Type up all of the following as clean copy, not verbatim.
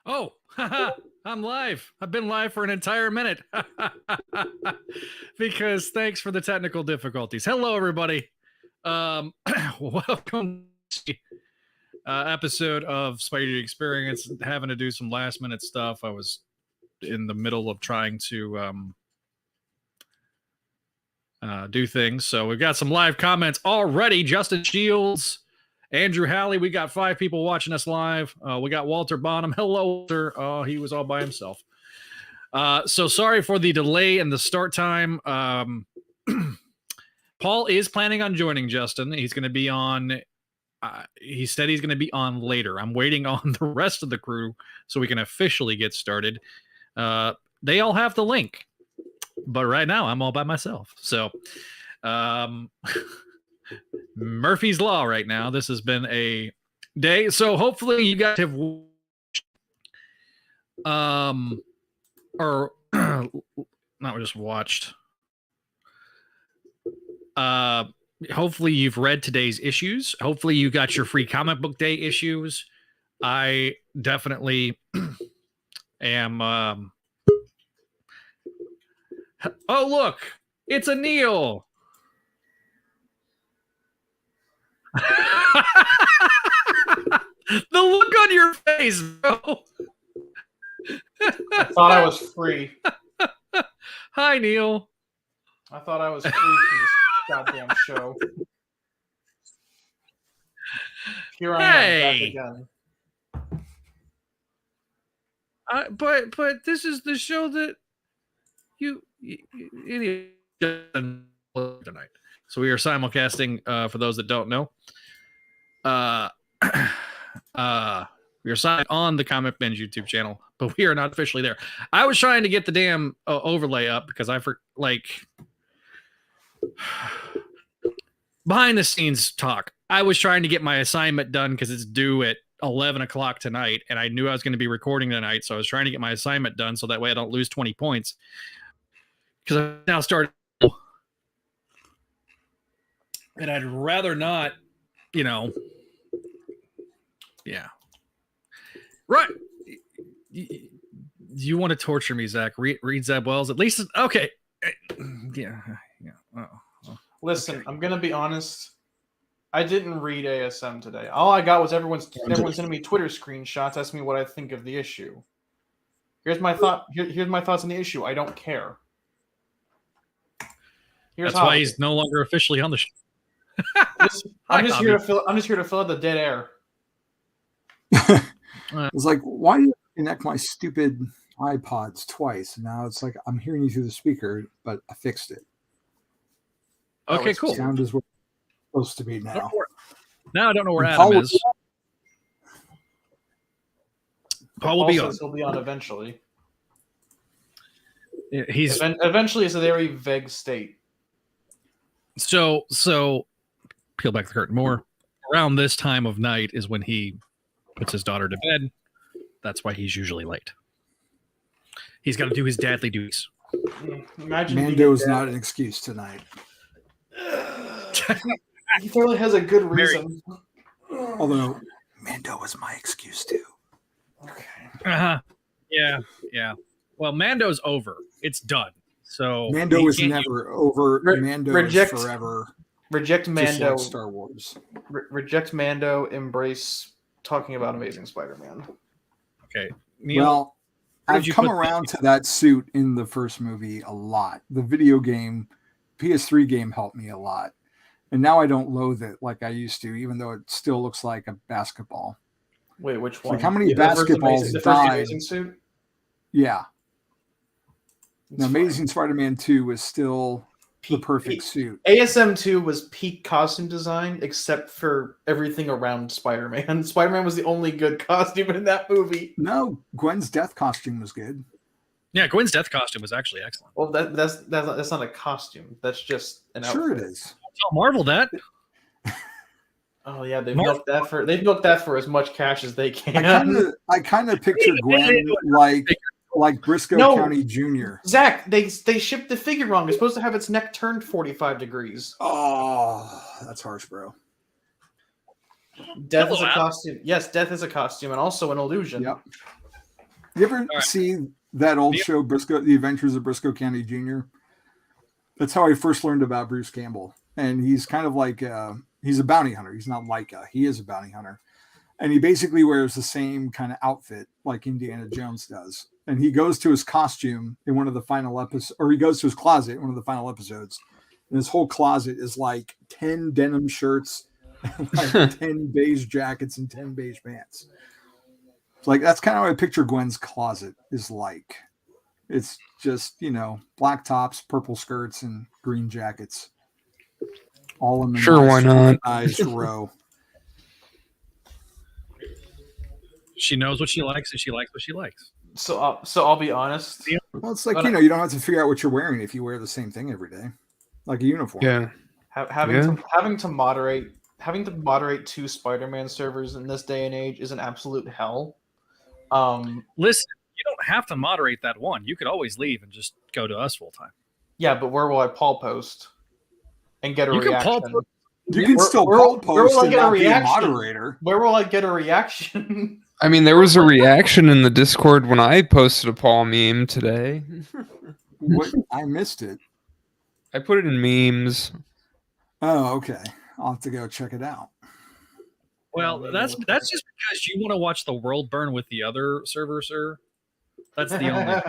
Oh, I'm live. I've been live for an entire minute. Because thanks for the technical difficulties. Hello, everybody. Welcome to the episode of Spideydude Experience. Having to do some last minute stuff. I was in the middle of trying to do things. So we've got some live comments already. Justin Shields, Andrew Halley, we got 5 people watching us live. We got Walter Bonham. Hello, Walter. Oh, he was all by himself. So sorry for the delay in the start time. Paul is planning on joining Justin. He's going to be on. He said he's going to be on later. I'm waiting on the rest of the crew so we can officially get started. They all have the link, but right now I'm all by myself. So, Murphy's Law right now. This has been a day. So hopefully you guys have or not just watched. Hopefully you've read today's issues. Hopefully you got your free comic book day issues. I definitely am. Oh, look, it's a Neil. The look on your face, bro. I thought I was free. Hi, Neil. I thought I was free from this goddamn show. Here I am back again. But this is the show that you idiot tonight. So we are simulcasting for those that don't know. We are signed on the Comic Binge YouTube channel, but we are not officially there. I was trying to get the damn overlay up because behind the scenes talk. I was trying to get my assignment done because it's due at 11 o'clock tonight, and I knew I was going to be recording tonight, so I was trying to get my assignment done so that way I don't lose 20 points. Because I now started, and I'd rather not, yeah. Right. You want to torture me, Zach? Read Zeb Wells. At least, okay. Yeah. Listen, okay. I'm gonna be honest. I didn't read ASM today. All I got was everyone's sending me Twitter screenshots asking me what I think of the issue. Here's my thought. Here's my thoughts on the issue. I don't care. That's why he's no longer officially on the show. I'm just here to fill out the dead air. It's like, why do you connect my stupid iPods twice? Now it's like I'm hearing you through the speaker, but I fixed it. Okay, cool. Sound is where it's supposed to be now. Now I don't know where Adam is. Paul will be on. He'll be on eventually. He's eventually is a very vague state. So peel back the curtain more. Around this time of night is when he puts his daughter to bed. That's why he's usually late. He's got to do his dadly duties. Mando is not an excuse tonight. He probably has a good reason. Although Mando was my excuse too. Okay. Yeah. Well, Mando's over. It's done. So Mando is never over. Mando is forever. Reject Mando. Like Star Wars. Reject Mando. Embrace talking about Amazing Spider-Man. Okay. Neil, well, I've come around to that suit in the first movie a lot. The video game, PS3 game helped me a lot. And now I don't loathe it like I used to, even though it still looks like a basketball. Wait, which one? Like how many basketballs the died? First Amazing suit? Yeah. Now, Amazing Spider-Man 2 is still the perfect suit. ASM 2 was peak costume design, except for everything around Spider-Man. Spider-Man was the only good costume in that movie. No, Gwen's death costume was good. Yeah, Gwen's death costume was actually excellent. Well, that's not a costume. That's just an outfit. Sure it is. Tell Marvel that. Oh yeah, they've milked that for as much cash as they can. I kind of picture Gwen like Briscoe County Jr. Zach, they shipped the figure wrong. It's supposed to have its neck turned 45 degrees. Oh, that's harsh, bro. Death is a costume. Yes, death is a costume and also an illusion. Yep. You ever see that old show, The Adventures of Briscoe County Jr.? That's how I first learned about Bruce Campbell. And he's kind of like, he's a bounty hunter. He's not Leica. He is a bounty hunter. And he basically wears the same kind of outfit like Indiana Jones does. And he goes to his costume in one of the final episodes, or he goes to his closet in one of the final episodes. And his whole closet is like 10 denim shirts, like 10 beige jackets, and 10 beige pants. It's like, that's kind of how I picture Gwen's closet is like. It's just, black tops, purple skirts, and green jackets. All in the why not? Nice row. She knows what she likes, and she likes what she likes. So I'll be honest. Well, it's like, you don't have to figure out what you're wearing if you wear the same thing every day, like a uniform. Yeah. Having to moderate 2 Spider-Man servers in this day and age is an absolute hell. Listen, you don't have to moderate that one. You could always leave and just go to us full time. Yeah, but where will I Paul post and get a reaction? You can still Paul post and not be a moderator. Where will I get a reaction? I mean, there was a reaction in the Discord when I posted a Paul meme today. What? I missed it. I put it in memes. Oh, okay. I'll have to go check it out. Well, that's just because you want to watch the world burn with the other server, sir. That's the only.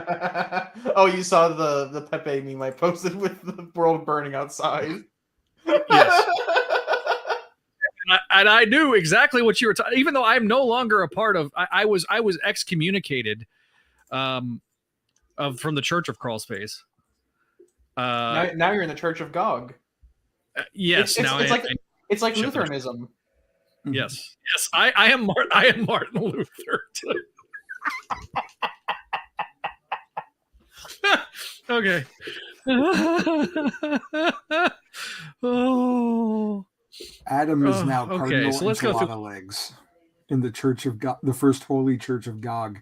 Oh, you saw the Pepe meme I posted with the world burning outside. Yes. And I knew exactly what you were talking. Even though I'm no longer a part of, I was excommunicated, from the Church of Crawlspace. Now you're in the Church of Gog. Yes, it's like Lutheranism. Yes, I am Martin Luther. Okay. Oh. Adam is now Cardinal so let's go through legs in the Church of God, the First Holy Church of Gog.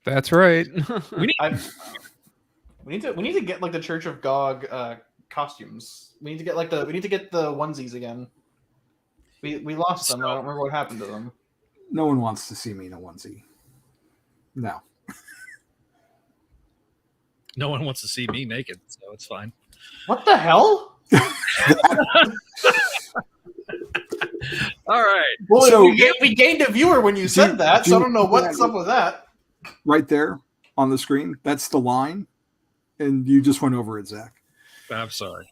That's right. we need to get like the Church of Gog costumes. We need to get the onesies again. We lost them. I don't remember what happened to them. No one wants to see me in a onesie. No. No one wants to see me naked, so it's fine. What the hell? All right. Well, so, we gained a viewer when you said that, so I don't know what's up with that. Right there on the screen, that's the line, and you just went over it, Zach. I'm sorry.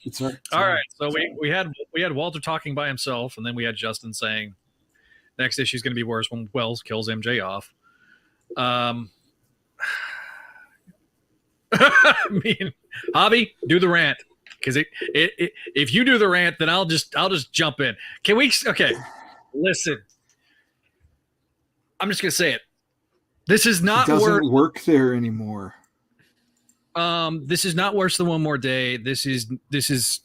It's all right. So we had Walter talking by himself, and then we had Justin saying next issue is going to be worse when Wells kills MJ off. Me and Hobby, do the rant, because if you do the rant, then I'll just jump in. Can we? Okay, listen. I'm just gonna say it. This is not doesn't work there anymore. This is not worse than One More Day. This is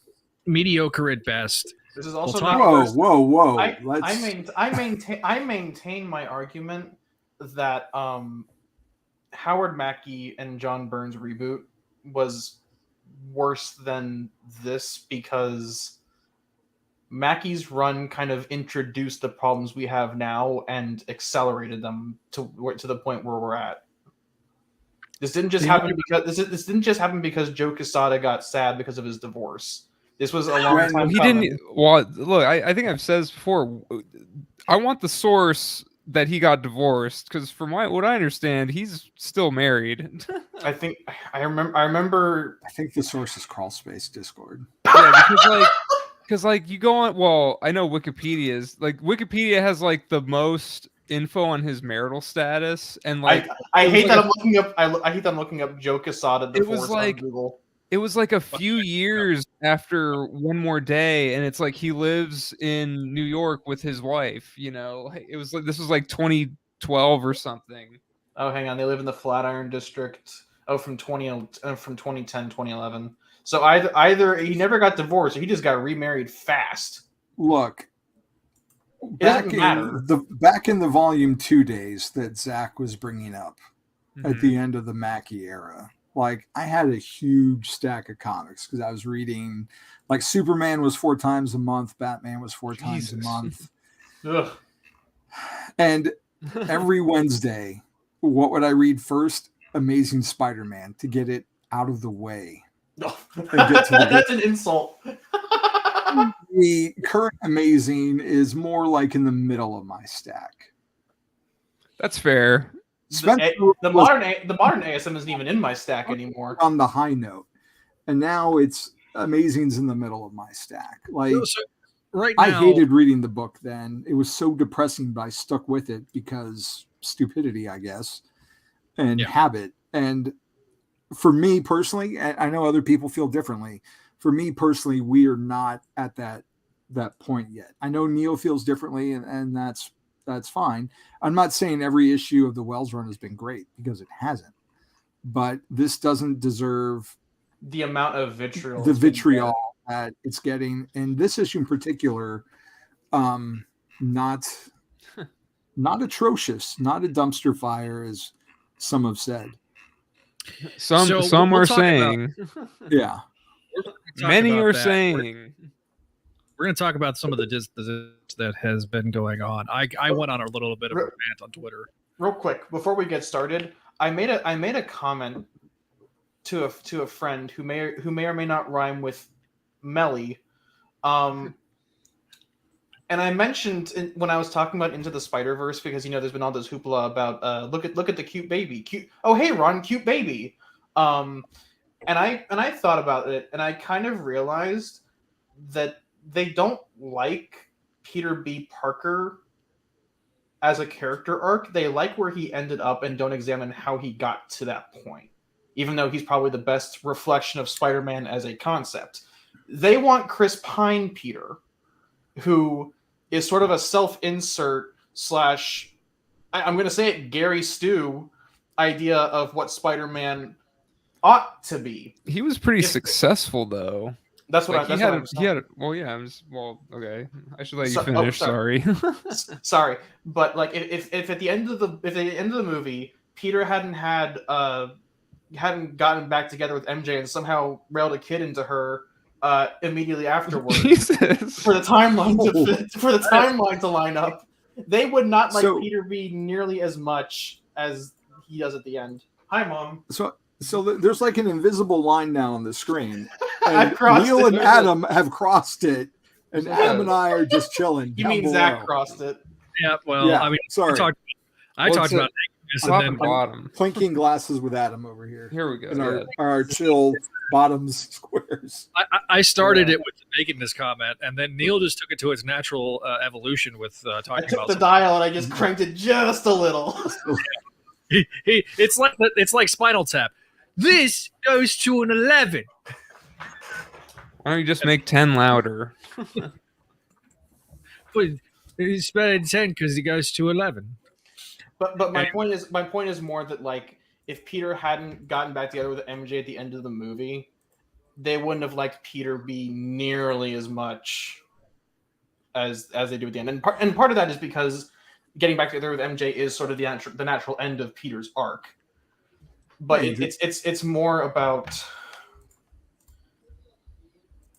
mediocre at best. This is also whoa. I maintain my argument that Howard Mackie and John Byrne's reboot was worse than this because Mackie's run kind of introduced the problems we have now and accelerated them to the point where we're at. This didn't just happen because Joe Quesada got sad because of his divorce. This was a long time. He coming. didn't. Well, look, I think I've said this before. I want the source that he got divorced because, from what I understand, he's still married. I remember. I think the source is Crawlspace Discord. Yeah, because you go on. Well, I know Wikipedia has like the most info on his marital status, and like I hate that I'm looking up. I hate that I'm looking up Joe Quesada divorce on Google. It was like a few years after One More Day, and it's like he lives in New York with his wife. It was like this was like 2012 or something. Oh, hang on, they live in the Flatiron District. Oh, from 2010, 2011. So either he never got divorced, or he just got remarried fast. Look, back in the Volume 2 days that Zach was bringing up at the end of the Mackie era. Like, I had a huge stack of comics because I was reading, like, Superman was 4 times a month, Batman was 4 times a month. Ugh. And every Wednesday, what would I read first? Amazing Spider-Man, to get it out of the way. That's an insult. The current Amazing is more like in the middle of my stack. That's fair. The modern ASM isn't even in my stack anymore. On the high note, and now it's Amazing's in the middle of my stack. Like, So right now, I hated reading the book then. It was so depressing, but I stuck with it because stupidity, I guess, and habit. And for me personally, I know other people feel differently. For me personally, we are not at that point yet. I know Neil feels differently, and that's fine. I'm not saying every issue of the Wells run has been great, because it hasn't. But this doesn't deserve the amount of vitriol. The vitriol that it's getting, and this issue in particular, not atrocious, not a dumpster fire, as some have said. Some are saying, yeah. Many are saying. We're going to talk about some of the that has been going on. I went on a little bit of a rant on Twitter. Real quick, before we get started, I made a comment to a friend who may or may not rhyme with Melly, and I mentioned when I was talking about Into the Spider-Verse, because there's been all this hoopla about look at the cute baby, oh hey Ron, cute baby, and I thought about it, and I kind of realized that they don't like Peter B. Parker as a character arc. They like where he ended up and don't examine how he got to that point, even though he's probably the best reflection of Spider-Man as a concept. They want Chris Pine Peter, who is sort of a self-insert / I'm going to say it, Gary Stu idea of what Spider-Man ought to be. He was pretty successul, though. That's what he had. Well, yeah. Okay. I should let you finish. Sorry. Sorry, but like, if at the end of the movie, Peter hadn't gotten back together with MJ and somehow railed a kid into her immediately afterwards, for the timeline to line up, they would not like Peter B nearly as much as he does at the end. Hi, Mom. So there's like an invisible line now on the screen. And Neil and Adam have crossed it, and Adam and I are just chilling. You mean Zach crossed it? Yeah. Well, yeah, I mean, sorry. I talked about top and bottom. Clinking glasses with Adam over here. Here we go. And our chill bottoms squares. I started it with the nakedness comment, and then Neil just took it to its natural evolution with talking about. I took the dial and I just cranked it just a little. It's like Spinal Tap. This goes to an 11. Why don't you just make 10 louder? But it's better than 10 because it goes to 11. But my point is more that, like, if Peter hadn't gotten back together with MJ at the end of the movie, they wouldn't have liked Peter B nearly as much as they do at the end. And part of that is because getting back together with MJ is sort of the natural end of Peter's arc. But it's more about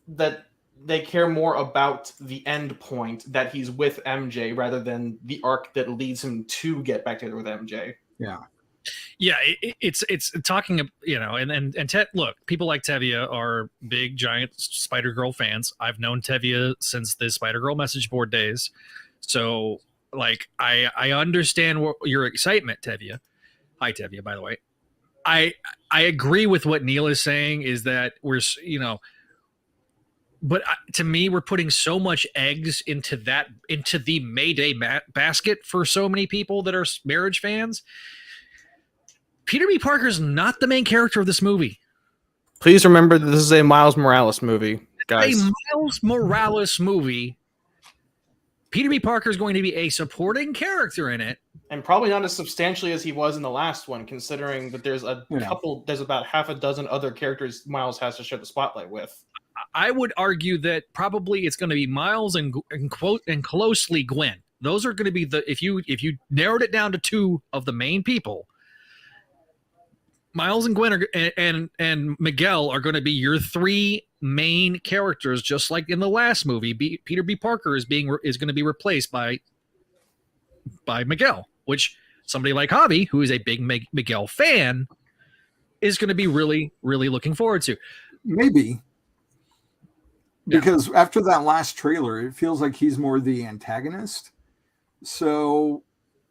that they care more about the end point, that he's with MJ, rather than the arc that leads him to get back together with MJ. Yeah. Yeah, it's talking, and look, people like Tevye are big, giant Spider-Girl fans. I've known Tevye since the Spider-Girl message board days. So, like, I understand your excitement, Tevye. Hi, Tevye, by the way. I agree with what Neil is saying, is that we're, but to me, we're putting so much eggs into the Mayday basket for so many people that are marriage fans. Peter B. Parker's not the main character of this movie. Please remember that this is a Miles Morales movie, guys. A Miles Morales movie. Peter B. Parker is going to be a supporting character in it. And probably not as substantially as he was in the last one, considering that there's there's about half a dozen other characters Miles has to share the spotlight with. I would argue that probably it's going to be Miles and closely Gwen. Those are going to be if you narrowed it down to two of the main people, Miles and Gwen and Miguel are going to be your three main characters, just like in the last movie. Peter B. Parker is going to be replaced by Miguel. which somebody like Javi, who is a big Miguel fan, is going to be really, really looking forward to. Maybe. Because after that last trailer, it feels like he's more the antagonist. So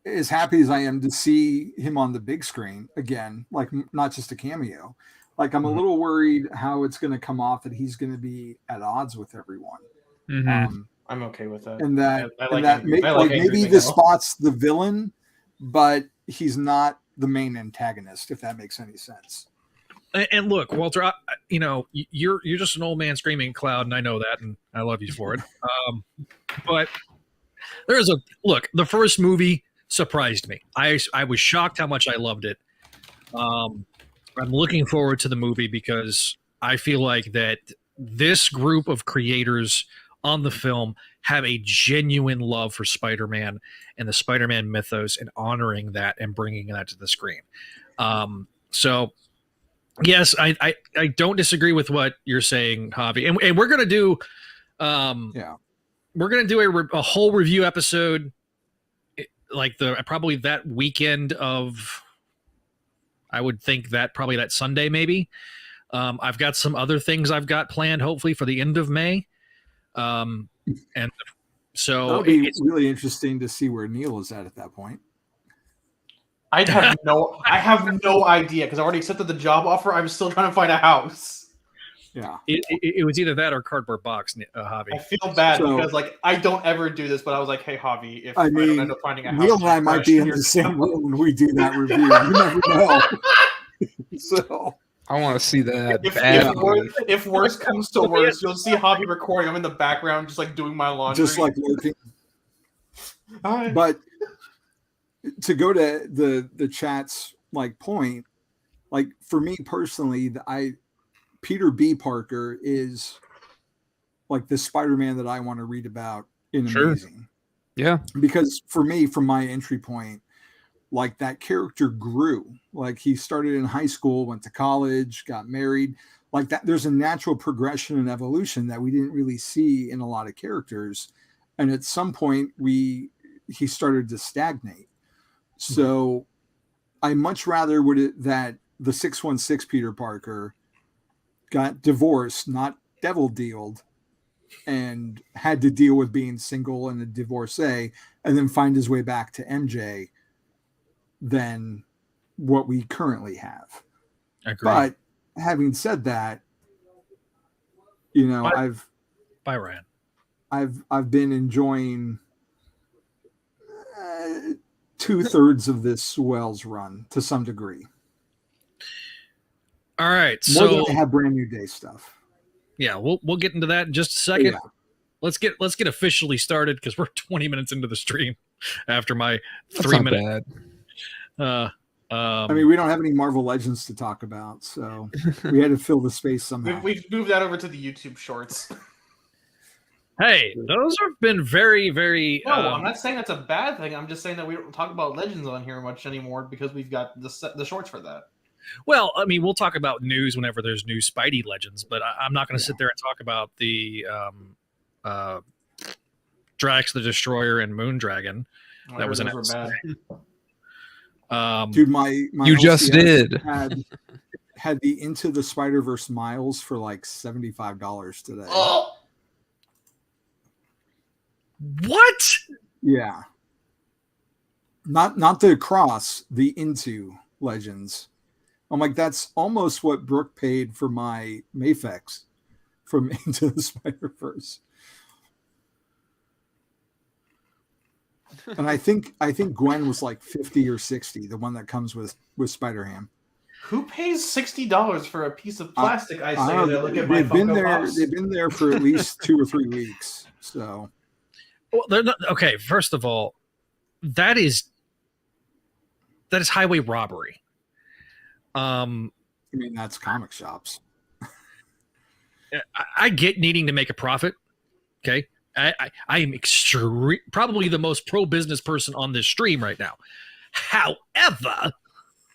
as happy as I am to see him on the big screen again, like not just a cameo, like I'm a little worried how it's going to come off that he's going to be at odds with everyone. I'm okay with that. And that maybe this spot's the villain, but he's not the main antagonist, if that makes any sense. And look, Walter, you're just an old man screaming cloud, and I know that, and I love you for it. But the first movie surprised me. I was shocked how much I loved it. I'm looking forward to the movie because I feel like that this group of creators on the film have a genuine love for Spider-Man and the Spider-Man mythos and honoring that and bringing that to the screen. So yes, I don't disagree with what you're saying, Javi. And we're going to do, we're going to do a whole review episode like probably that weekend of, I would think that probably that Sunday, maybe. I've got some other things I've got planned, hopefully for the end of May. And so it'll be really interesting to see where Neil is at that point. I have no idea because I already accepted the job offer. I'm still trying to find a house. Yeah, it was either that or cardboard box, Javi. I feel bad because I don't ever do this, but I was like, hey, Javi, if I don't end up finding a house, Neil and I might be in the same room when we do that review. You never know. So I want to see that. If worse comes to worse, you'll see Javi recording. I'm in the background, just like doing my laundry, just like looking. But to go to the chat's point, like for me personally, Peter B. Parker is like the Spider-Man that I want to read about in Amazing. Yeah. Because for me, from my entry point, like that character grew. Like he started in high school, went to college, got married. Like that, there's a natural progression and evolution that we didn't really see in a lot of characters. And at some point he started to stagnate. So I much rather that the 616 Peter Parker got divorced, not devil dealed, and had to deal with being single and a divorcee, and then find his way back to MJ than what we currently have. Agreed. But having said that, Bye, Ryan. I've been enjoying 2/3 of this Wells run to some degree. All right, more than I have brand new day stuff. Yeah, we'll get into that in just a second. Yeah. Let's get officially started because we're 20 minutes into the stream after my That's 3 not minute. bad. I mean, we don't have any Marvel Legends to talk about, so we had to fill the space somehow. We've moved that over to the YouTube Shorts. Hey, those have been very, very. No, I'm not saying that's a bad thing. I'm just saying that we don't talk about Legends on here much anymore because we've got the shorts for that. Well, I mean, we'll talk about news whenever there's new Spidey Legends, but I'm not going to sit there and talk about the Drax the Destroyer and Moondragon. That was an episode. Dude, my you just did had the Into the Spider-Verse miles for like $75 today. Oh! What? Yeah. Not the cross, the Into Legends. I'm like, that's almost what Brooke paid for my Mafex from Into the Spider-Verse. And I think Gwen was like 50 or 60, the one that comes with Spider-Ham. Who pays $60 for a piece of plastic? They've been there for at least 2 or 3 weeks. So, well, they're not okay. First of all, that is highway robbery. I mean, that's comic shops. I get needing to make a profit. Okay. I am probably the most pro-business person on this stream right now. However,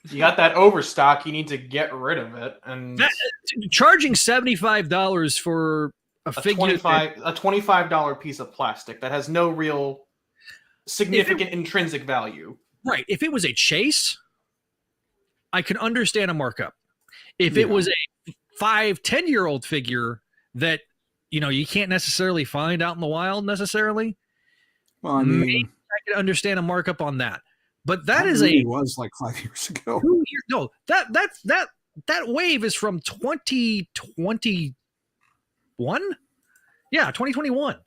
you got that overstock. You need to get rid of it. And charging $75 for a figure, a $25 piece of plastic that has no real significant intrinsic value. Right. If it was a chase, I could understand a markup. If it was a 5-10-year-old figure that, you can't necessarily find out in the wild necessarily, well, I mean, maybe I could understand a markup on that. But that was like 5 years ago. No, that wave is from 2021. Yeah, 2021.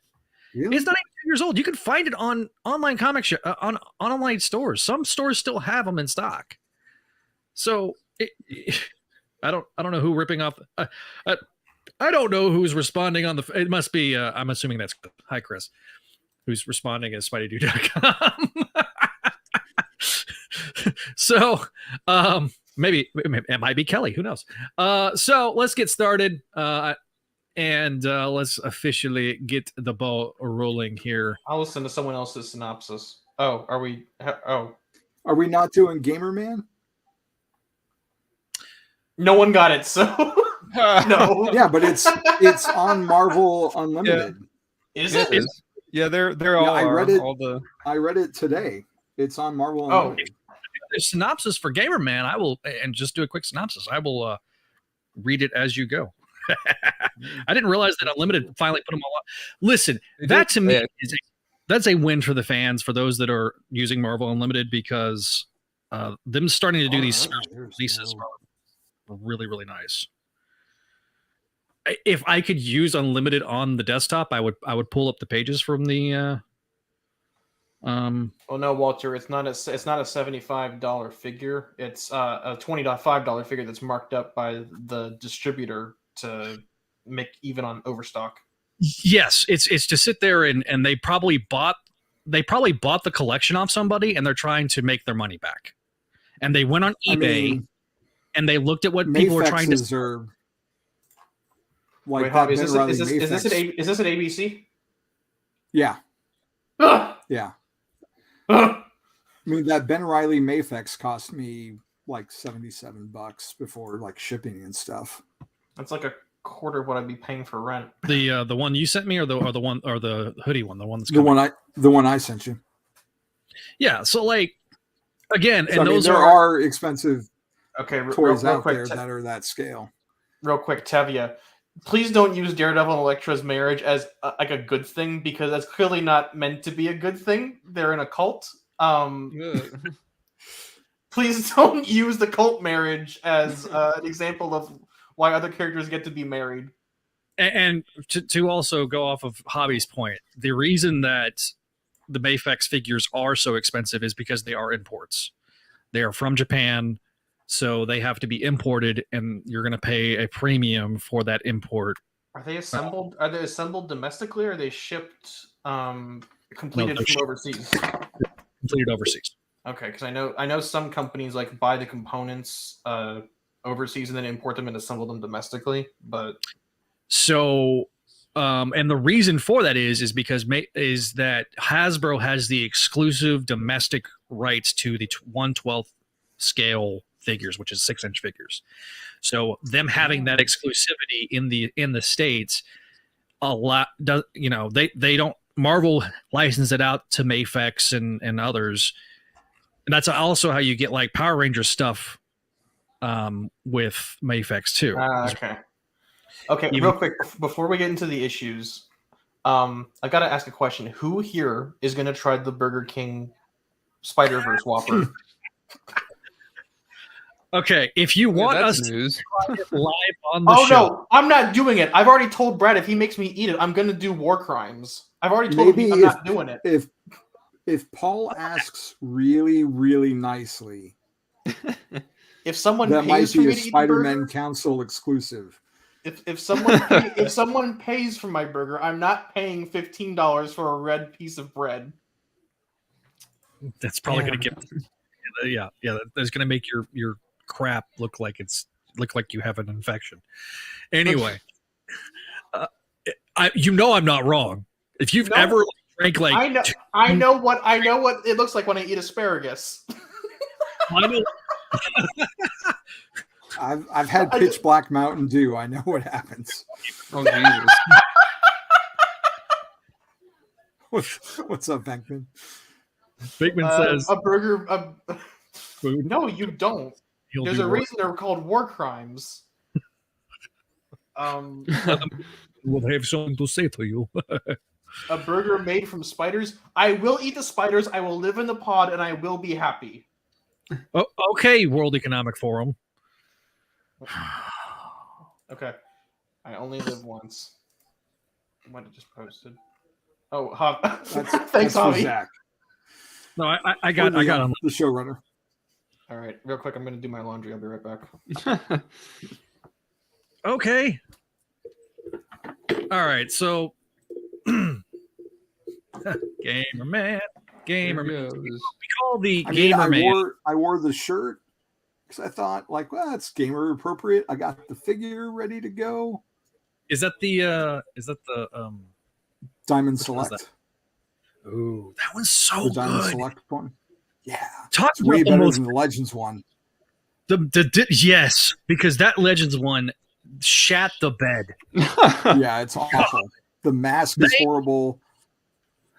Really? It's not even 2 years old. You can find it on online comic on online stores. Some stores still have them in stock. So I don't know who ripping off. I don't know who's responding on the. It must be. I'm assuming that's hi Chris, who's responding as Spideydude.com. So maybe it might be Kelly. Who knows? So let's get started. And let's officially get the ball rolling here. I'll listen to someone else's synopsis. Oh, are we? Oh, are we not doing Gamer Man? No one got it, so no. Yeah, but it's on Marvel Unlimited. Yeah. Is it? Yeah, they're all. I read it. I read it today. It's on Marvel Unlimited. The synopsis for Gamer Man, I will, and just do a quick synopsis. I will read it as you go. I didn't realize that Unlimited finally put them all up. Listen, that to me that's a win for the fans, for those that are using Marvel Unlimited, because them starting to do these releases are really, really nice. If I could use Unlimited on the desktop, I would pull up the pages from the. Oh no, Walter! It's not a $75 figure. It's a $25 figure that's marked up by the distributor to make even on overstock. Yes, it's to sit there and they probably bought the collection off somebody, and they're trying to make their money back. And they went on eBay and they looked at what people were trying to. Like wait, Hobby, is this an ABC? Yeah. Yeah. I mean, that Ben Reilly Mafex cost me like $77 before like shipping and stuff. That's like a quarter of what I'd be paying for rent. The one you sent me, or the one, or the hoodie one, the one that's the one I sent you. Yeah. So like again, so, and those there are expensive toys real out quick, there that are that scale. Real quick, Tevia, please don't use Daredevil and Elektra's marriage as like a good thing, because that's clearly not meant to be a good thing. They're in a cult. Please don't use the cult marriage as an example of why other characters get to be married. And to also go off of Hobby's point, the reason that the Mafex figures are so expensive is because they are imports. They are from Japan, so they have to be imported, and you're going to pay a premium for that import. Are they assembled? Are they assembled domestically, or are they shipped completed from overseas? Completed overseas. Okay, because I know some companies like buy the components overseas and then import them and assemble them domestically, but so and the reason for that is because that Hasbro has the exclusive domestic rights to the 1/12 scale figures, which is 6-inch figures. So them having that exclusivity in the States, a lot does, they don't, Marvel license it out to Mafex and others. And that's also how you get like Power Ranger stuff with Mafex too. Okay. Real quick, before we get into the issues, I got to ask a question. Who here is going to try the Burger King Spider-Verse Whopper? Okay, if you want us to try it live on the show. No, I'm not doing it. I've already told Brad if he makes me eat it, I'm going to do war crimes. I've already told him I'm not doing it. If Paul asks really, really nicely, if someone that pays might for be me a to Spider-Man Council exclusive. If someone pays for my burger, I'm not paying $15 for a red piece of bread. That's probably going to get that's going to make your crap look like you have an infection. Anyway, I'm not wrong. If you've ever drank like I know what it looks like when I eat asparagus. I know. I've had pitch black Mountain Dew. I know what happens. Oh Jesus! What's up, Venkman? Bigman says a burger. food. No, you don't. There's a reason they're called war crimes. Will have something to say to you. A burger made from spiders. I will eat the spiders. I will live in the pod, and I will be happy. Oh, okay, World Economic Forum. Okay. I only live once. What it just posted. Oh, thanks, Javi. Zach. No, I got on the showrunner. All right, real quick, I'm going to do my laundry. I'll be right back. Okay. All right, so Gamer Man. We call the Gamer Man. I wore the shirt because I thought, like, well, it's gamer appropriate. I got the figure ready to go. Is that the Diamond Select? Ooh, that one's so the Diamond good. Select one. Yeah, it's way better than the Legends one. Yes, because that Legends one shat the bed. Yeah, it's awful. The mask is horrible.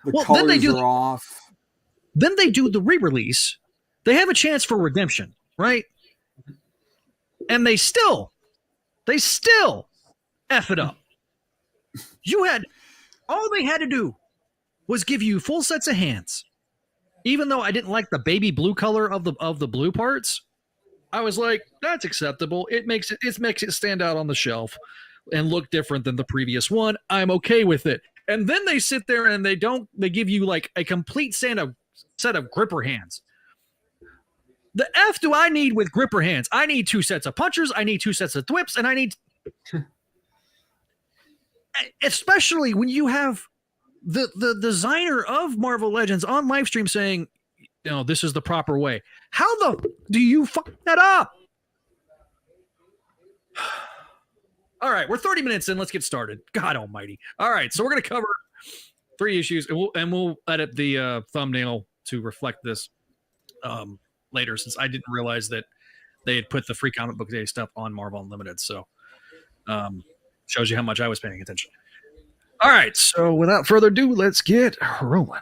The colors are off. Then they do the re-release. They have a chance for redemption, right? And they still F it up. All they had to do was give you full sets of hands. Even though I didn't like the baby blue color of the blue parts, I was like, that's acceptable. It makes it stand out on the shelf and look different than the previous one. I'm okay with it. And then they sit there and they give you like a complete set of gripper hands. The F do I need with gripper hands? I need 2 sets of punchers, I need 2 sets of thwips, and I need especially when you have the designer of Marvel Legends on live stream saying, this is the proper way. How the do you fuck that up? All right, we're 30 minutes in. Let's get started. God almighty. All right, so we're going to cover 3 issues, and we'll edit the thumbnail to reflect this later, since I didn't realize that they had put the free comic book day stuff on Marvel Unlimited. So shows you how much I was paying attention. All right, so without further ado, let's get rolling.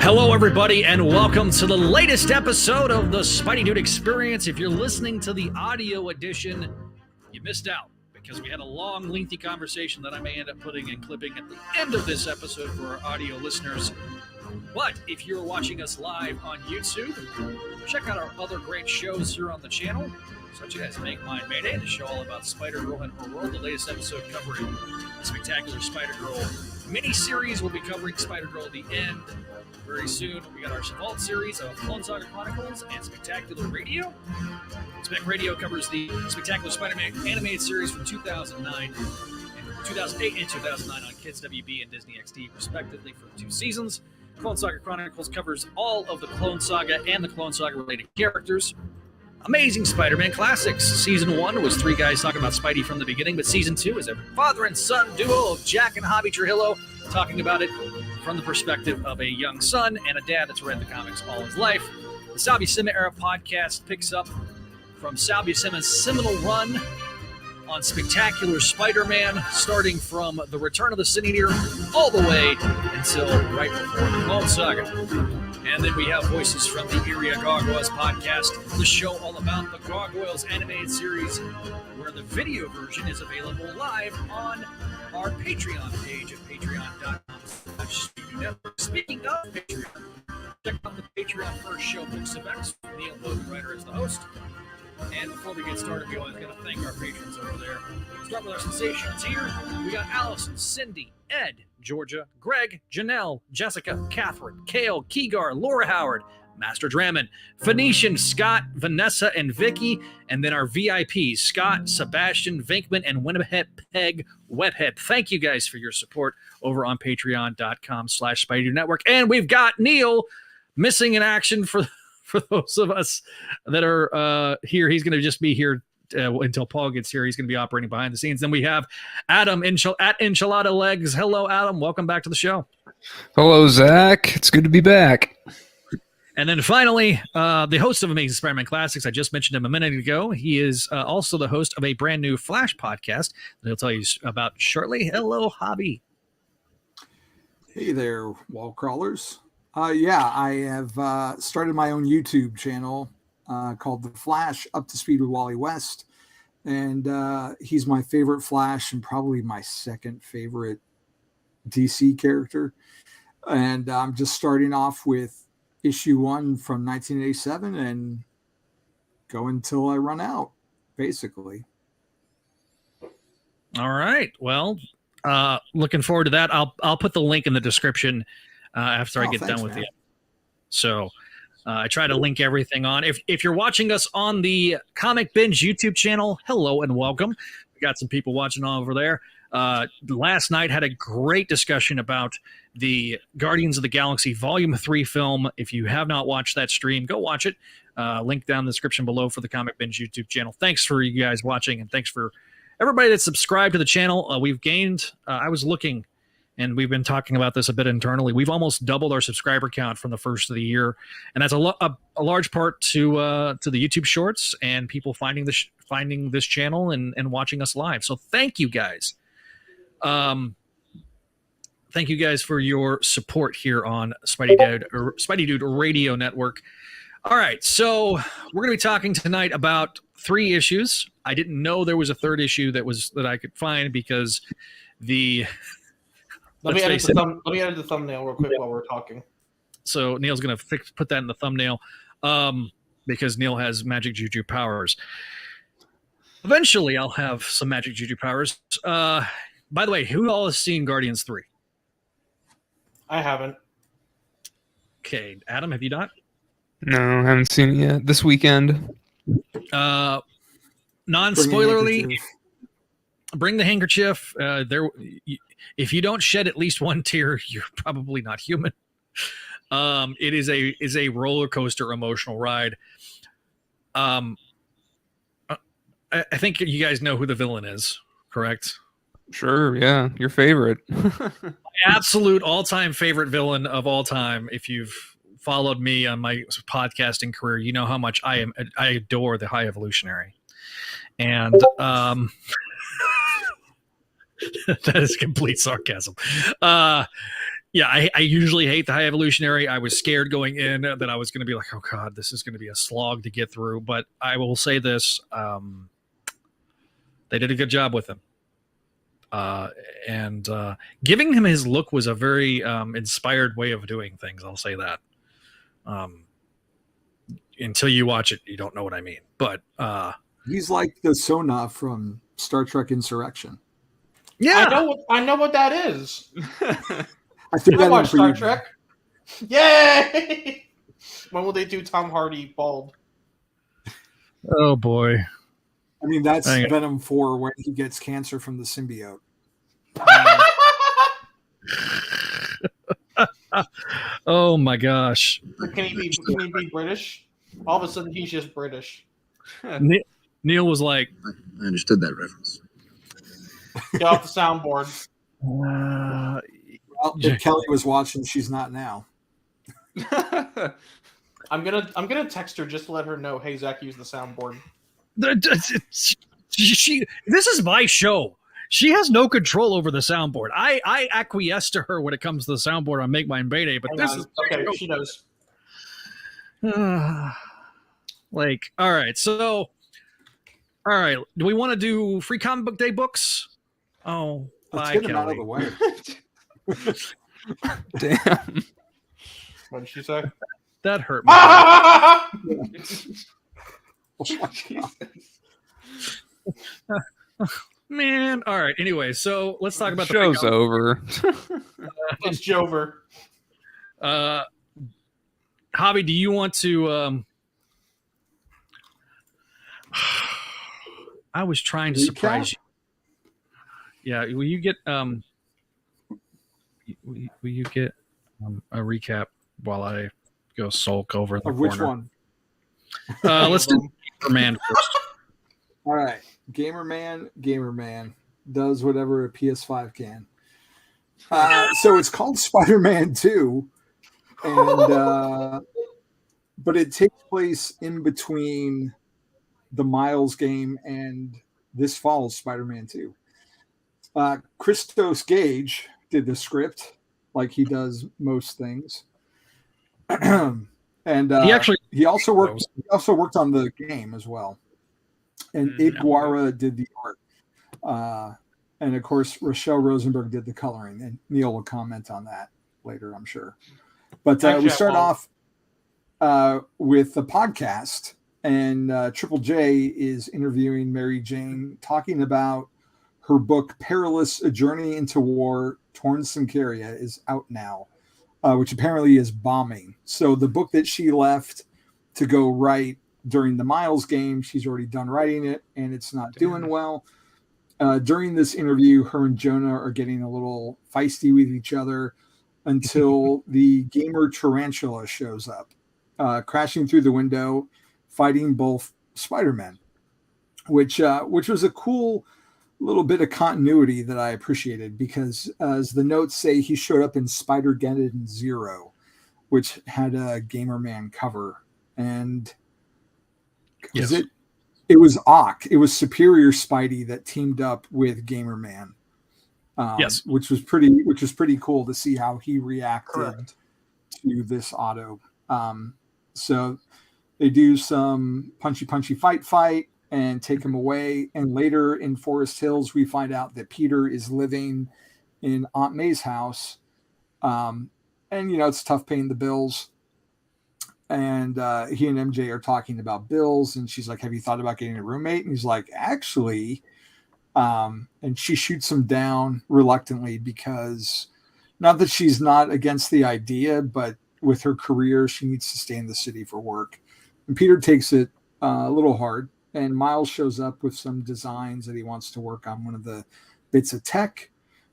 Hello, everybody, and welcome to the latest episode of the Spideydude Experience. If you're listening to the audio edition, you missed out because we had a long, lengthy conversation that I may end up putting and clipping at the end of this episode for our audio listeners. But if you're watching us live on YouTube, check out our other great shows here on the channel, such as Make Mine Mayday, the show all about Spider-Girl and her world. The latest episode covering the Spectacular Spider-Girl mini-series. We'll be covering Spider-Girl at the end very soon. We got our Vault series of Clone Saga Chronicles and Spectacular Radio. Spec Radio covers the Spectacular Spider-Man animated series from 2008 and 2009 on Kids WB and Disney XD, respectively, for 2 seasons. Clone Saga Chronicles covers all of the Clone Saga and the Clone Saga related characters. Amazing Spider-Man Classics. Season 1 was 3 guys talking about Spidey from the beginning, but Season 2 is a father and son duo of Jack and Javi Trujillo talking about it from the perspective of a young son and a dad that's read the comics all his life. The Sal Buscema Era podcast picks up from Sal Buscema's seminal run on Spectacular Spider-Man, starting from the Return of the Sin Eater all the way until right before the Clone Saga. And then we have voices from the Eyrie Gargoyles Podcast, the show all about the Gargoyles animated series, where the video version is available live on our Patreon page at patreon.com/SpideyDude. Speaking of Patreon, check out the Patreon first show, Books of X, with Neil Logan, writer, as the host. And before we get started, we always got to thank our patrons over there. Start with our sensations here. We got Allison, Cindy, Ed, Georgia, Greg, Janelle, Jessica, Catherine, Kale, Keegar, Laura Howard, Master Drammond, Phoenician, Scott, Vanessa, and Vicky. And then our VIPs, Scott, Sebastian, Vinkman, and Winnipeg Webhead. Thank you guys for your support over on patreon.com/Spideydude Network. And we've got Neil missing in action for those of us that are here. He's going to just be here until Paul gets here. He's going to be operating behind the scenes. Then we have Adam at Enchilada Legs. Hello, Adam. Welcome back to the show. Hello, Zach. It's good to be back. And then finally, the host of Amazing Spider-Man Classics. I just mentioned him a minute ago. He is also the host of a brand new Flash podcast that he'll tell you about shortly. Hello, Javi. Hey there, wall crawlers. Yeah, I have started my own YouTube channel called The Flash, Up to Speed with Wally West. And he's my favorite Flash and probably my second favorite DC character. And I'm just starting off with issue 1 from 1987 and go until I run out, basically. All right. Well, looking forward to that. I'll put the link in the description after I get done with it. So I try to link everything on. If you're watching us on the Comic Binge YouTube channel, hello and welcome. We got some people watching over there. Last night had a great discussion about the Guardians of the Galaxy Volume 3 film. If you have not watched that stream, go watch it. Link down in the description below for the Comic Binge YouTube channel. Thanks for you guys watching, and thanks for everybody that's subscribed to the channel. We've gained, I was looking, and we've been talking about this a bit internally. We've almost doubled our subscriber count from the first of the year, and that's a large part to the YouTube Shorts and people finding this channel and watching us live. So thank you guys. Thank you guys for your support here on Spideydude Radio Network. All right, so we're going to be talking tonight about 3 issues. I didn't know there was a 3rd issue that I could find because the. Let me edit the thumbnail real quick while we're talking. So Neil's going to put that in the thumbnail because Neil has magic juju powers. Eventually, I'll have some magic juju powers. By the way, who all has seen Guardians 3? I haven't. Okay, Adam, have you not? No, I haven't seen it yet. This weekend. Non-spoilerly, bring the handkerchief. If you don't shed at least one tear, you're probably not human. It is a roller coaster emotional ride. I think you guys know who the villain is, correct? Sure, yeah, your favorite. My absolute all-time favorite villain of all time. If you've followed me on my podcasting career, you know how much I adore the High Evolutionary. And that is complete sarcasm. Yeah, I usually hate the High Evolutionary. I was scared going in that I was going to be like, oh God, this is going to be a slog to get through. But I will say this, they did a good job with him. And giving him his look was a very inspired way of doing things. I'll say that. Until you watch it, you don't know what I mean. But he's like the Sona from Star Trek Insurrection. Yeah, I know what that is. I think I watch Star Trek. Yay! When will they do Tom Hardy bald? Oh boy. I mean, that's Venom 4 when he gets cancer from the symbiote. Oh my gosh. Can he be British? All of a sudden, he's just British. Neil was like, I understood that reference. Get off the soundboard. Well, if Kelly was watching, she's not now. I'm gonna text her just to let her know. Hey, Zach, use the soundboard. This is my show. She has no control over the soundboard. I acquiesce to her when it comes to the soundboard on Make Mine Mayday, but this is okay. She knows. Like, all right. So, all right. Do we want to do free comic book day books? Oh, let's bye, get them Kelly. out of the way. Damn. What did she say? That hurt me. Man. All right. Anyway, so let's talk about the show's over. It's Jover. Hobby, do you want to? I was trying to surprise you. Yeah, will you get will you get a recap while I go sulk over the corner? Which one? Let's do Gamer Man first. All right, Gamer Man does whatever a PS5 can. So it's called Spider-Man 2, and but it takes place in between the Miles game and this fall's Spider-Man 2. Christos Gage did the script, like he does most things. And he also worked on the game as well. And Iguara did the art. And of course, Rochelle Rosenberg did the coloring, and Neil will comment on that later, I'm sure. But we start off with the podcast, and Triple J is interviewing Mary Jane, talking about her book, Perilous: A Journey into War, Torn Syncaria, is out now, which apparently is bombing. So the book that she left to go write during the Miles game, she's already done writing it, and it's not doing well. During this interview, her and Jonah are getting a little feisty with each other until the gamer Tarantula shows up, crashing through the window, fighting both Spider-Men, which was a cool little bit of continuity that I appreciated, because as the notes say, he showed up in Spider-Geddon 0, which had a Gamerman cover, and it was Ock. It was Superior Spidey that teamed up with Gamerman. Which was pretty cool to see how he reacted to this auto. So they do some punchy fight and take him away. And later in Forest Hills, we find out that Peter is living in Aunt May's house. And it's tough paying the bills. And he and MJ are talking about bills, and she's like, "Have you thought about getting a roommate?" And he's like, "Actually," and she shoots him down reluctantly, because not that she's not against the idea, but with her career, she needs to stay in the city for work. And Peter takes it a little hard, and Miles shows up with some designs that he wants to work on one of the bits of tech.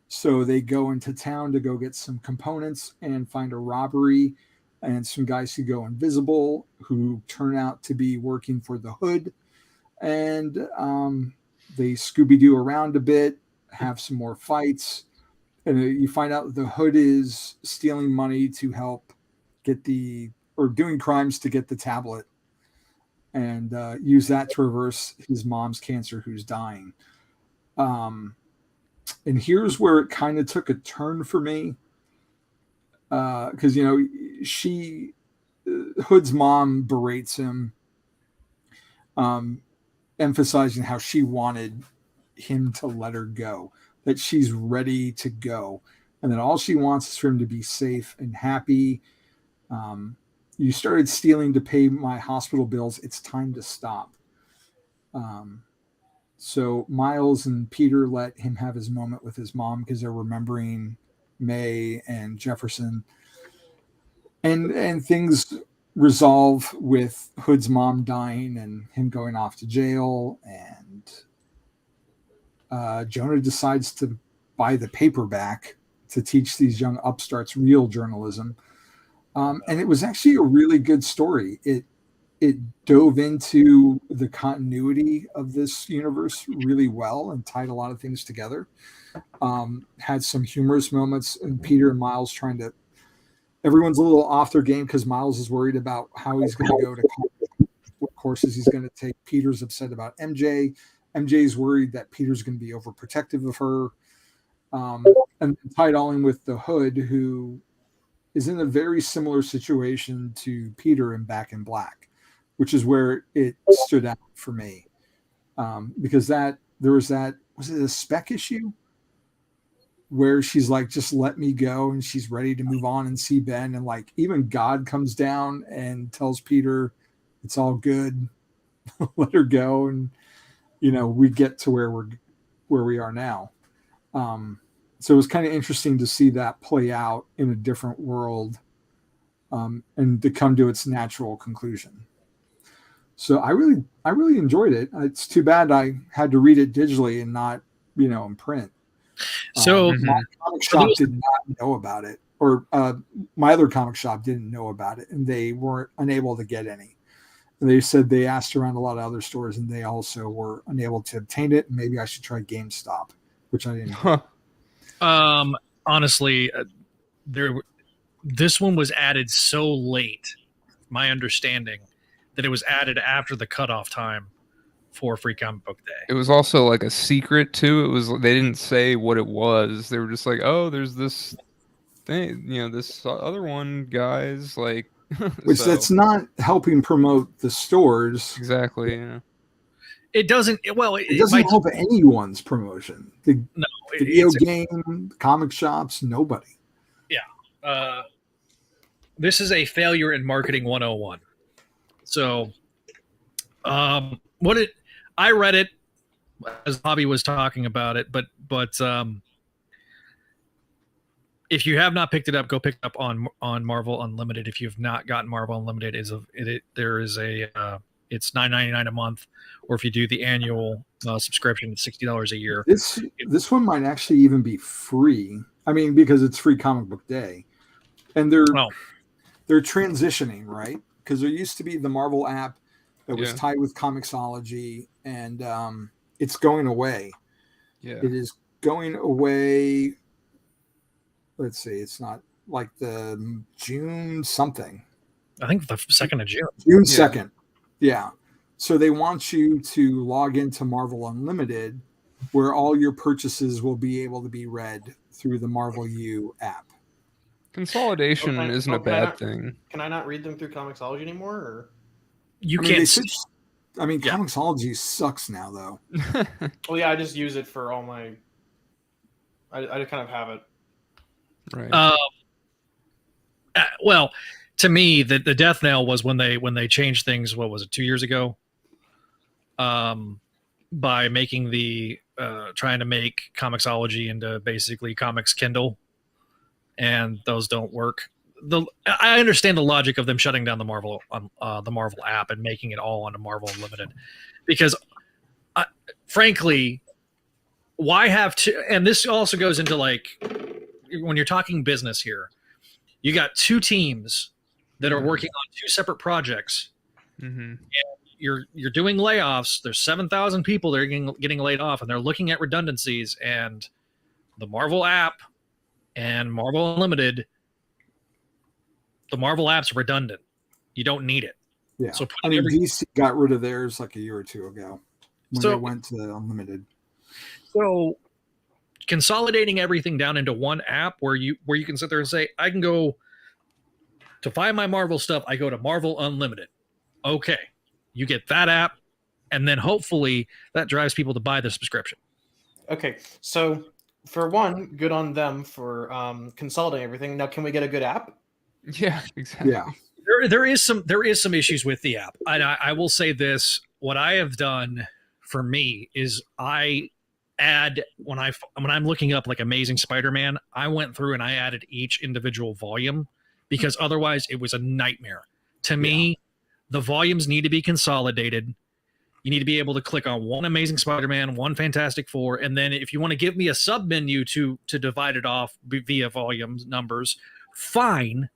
So they go into town to go get some components and find a robbery. And some guys who go invisible, who turn out to be working for the Hood. And they Scooby-Doo around a bit, have some more fights. And you find out the Hood is stealing money to help doing crimes to get the tablet. And use that to reverse his mom's cancer, who's dying. And here's where it kind of took a turn for me. Because Hood's mom berates him, emphasizing how she wanted him to let her go, that she's ready to go, and that all she wants is for him to be safe and happy. You started stealing to pay my hospital bills. It's time to stop. So Miles and Peter let him have his moment with his mom, because they're remembering May and Jefferson, and things resolve with Hood's mom dying and him going off to jail, and Jonah decides to buy the paperback to teach these young upstarts real journalism, and it was actually a really good story. It dove into the continuity of this universe really well and tied a lot of things together. Had some humorous moments, and Peter and Miles everyone's a little off their game, because Miles is worried about how he's going to go to college, what courses he's going to take. Peter's upset about MJ. MJ's worried that Peter's going to be overprotective of her. And tied all in with the Hood, who is in a very similar situation to Peter in Back in Black, which is where it stood out for me. Because was it a spec issue where she's like, "Just let me go," and she's ready to move on and see Ben, and like even God comes down and tells Peter it's all good, let her go, and we get to where we are now. So it was kind of interesting to see that play out in a different world, and to come to its natural conclusion. So I really enjoyed it. It's too bad I had to read it digitally and not in print. So my comic shop did not know about it, or my other comic shop didn't know about it, and they weren't unable to get any. And they said they asked around a lot of other stores, and they also were unable to obtain it. And maybe I should try GameStop, which I didn't. Honestly, this one was added so late, my understanding, that it was added after the cutoff time for Free Comic Book Day. It was also like a secret too. They didn't say what it was. They were just like, "Oh, there's this thing, this other one, guys, like, which that's not helping promote the stores. Exactly. Yeah. It doesn't. Well, it doesn't help anyone's promotion. The video game, comic shops, nobody. Yeah. This is a failure in marketing 101. So, I read it as Bobby was talking about it, but if you have not picked it up, go pick it up on Marvel Unlimited. If you've not gotten Marvel Unlimited, it's $9.99 a month, or if you do the annual subscription, it's $60 a year. This one might actually even be free. I mean, because it's free comic book day, and they're transitioning, right? Because there used to be the Marvel app that was tied with Comixology, and it's going away. Yeah, it is going away. Let's see, it's not like the June something. I think the 2nd of June. June 2nd. Yeah. So they want you to log into Marvel Unlimited, where all your purchases will be able to be read through the Marvel U app. Consolidation isn't a bad thing. Can I not read them through Comixology anymore? Or? Comixology sucks now, though. Well, yeah, I just use it for all my... I kind of have it. Right. Well, to me, the death knell was when they changed things. What was it, 2 years ago? By making trying to make Comixology into basically Comics Kindle, and those don't work. I understand the logic of them shutting down the Marvel app and making it all onto Marvel Unlimited, because frankly, why have to? And this also goes into when you're talking business here, you got two teams that are working on two separate projects. Mm-hmm. And you're doing layoffs. There's 7,000 people that are getting laid off, and they're looking at redundancies. And the Marvel app and Marvel Unlimited, the Marvel app's redundant. You don't need it. Yeah. So DC got rid of theirs like a year or two ago when they went to Unlimited. So consolidating everything down into one app where you can sit there and say, I can go to find my Marvel stuff. I go to Marvel Unlimited. Okay. You get that app, and then hopefully that drives people to buy the subscription. Okay. So for one, good on them for consolidating everything. Now, can we get a good app? Yeah, exactly. Yeah. There is some issues with the app. I will say this. What I have done for me is I add when I'm looking up like Amazing Spider-Man, I went through and I added each individual volume, because otherwise it was a nightmare. To me, the volumes need to be consolidated. You need to be able to click on one Amazing Spider-Man, one Fantastic Four, and then if you want to give me a sub menu to divide it off via volumes numbers, fine,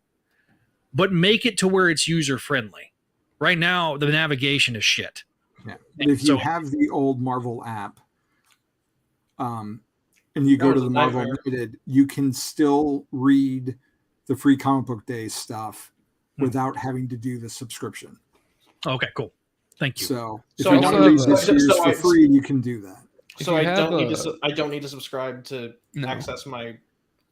but make it to where it's user friendly. Right now, the navigation is shit. Yeah. If you have the old Marvel app, and you go to the Marvel Unlimited, you can still read the free comic book day stuff without having to do the subscription. Okay, cool. Thank you. So if you want to read this year's for free, you can do that. So I don't need to subscribe to access my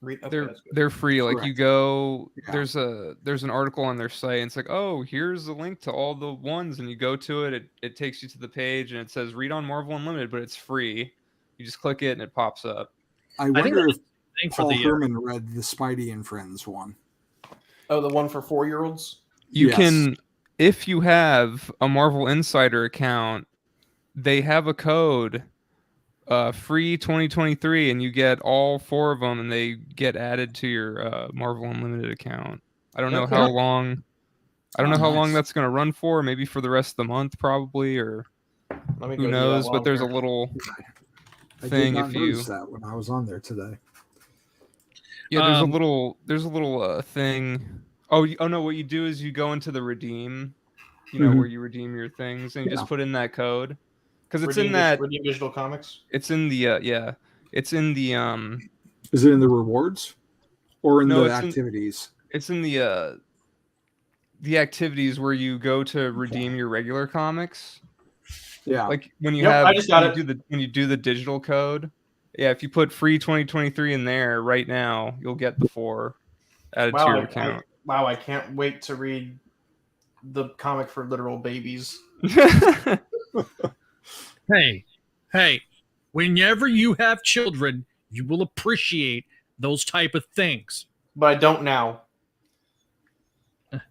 read. Okay, they're free. Like you go, there's an article on their site, and it's like, oh, here's the link to all the ones, and you go to it. It takes you to the page, and it says read on Marvel Unlimited, but it's free. You just click it and it pops up. I wonder if Paul Herman read the Spidey and Friends one. Oh, the one for 4-year-olds? You can, if you have a Marvel Insider account, they have a code, free 2023, and you get all 4 of them, and they get added to your Marvel Unlimited account. I don't know how long. I don't know how long that's going to run for. Maybe for the rest of the month, probably, or who knows? But there's a little thing I did not notice that when I was on there today. Yeah, there's a little thing. Oh no! What you do is you go into the redeem, where you redeem your things, and you just put in that code, because it's in that Redeem Digital Comics. It's in the it's in the Is it in the rewards or in the activities? It's in the activities where you go to redeem your regular comics. Yeah, like when you when you do the digital code. Yeah, if you put free 2023 in there right now, you'll get the 4. added to your account. I can't wait to read the comic for literal babies. Hey, whenever you have children, you will appreciate those type of things. But I don't now.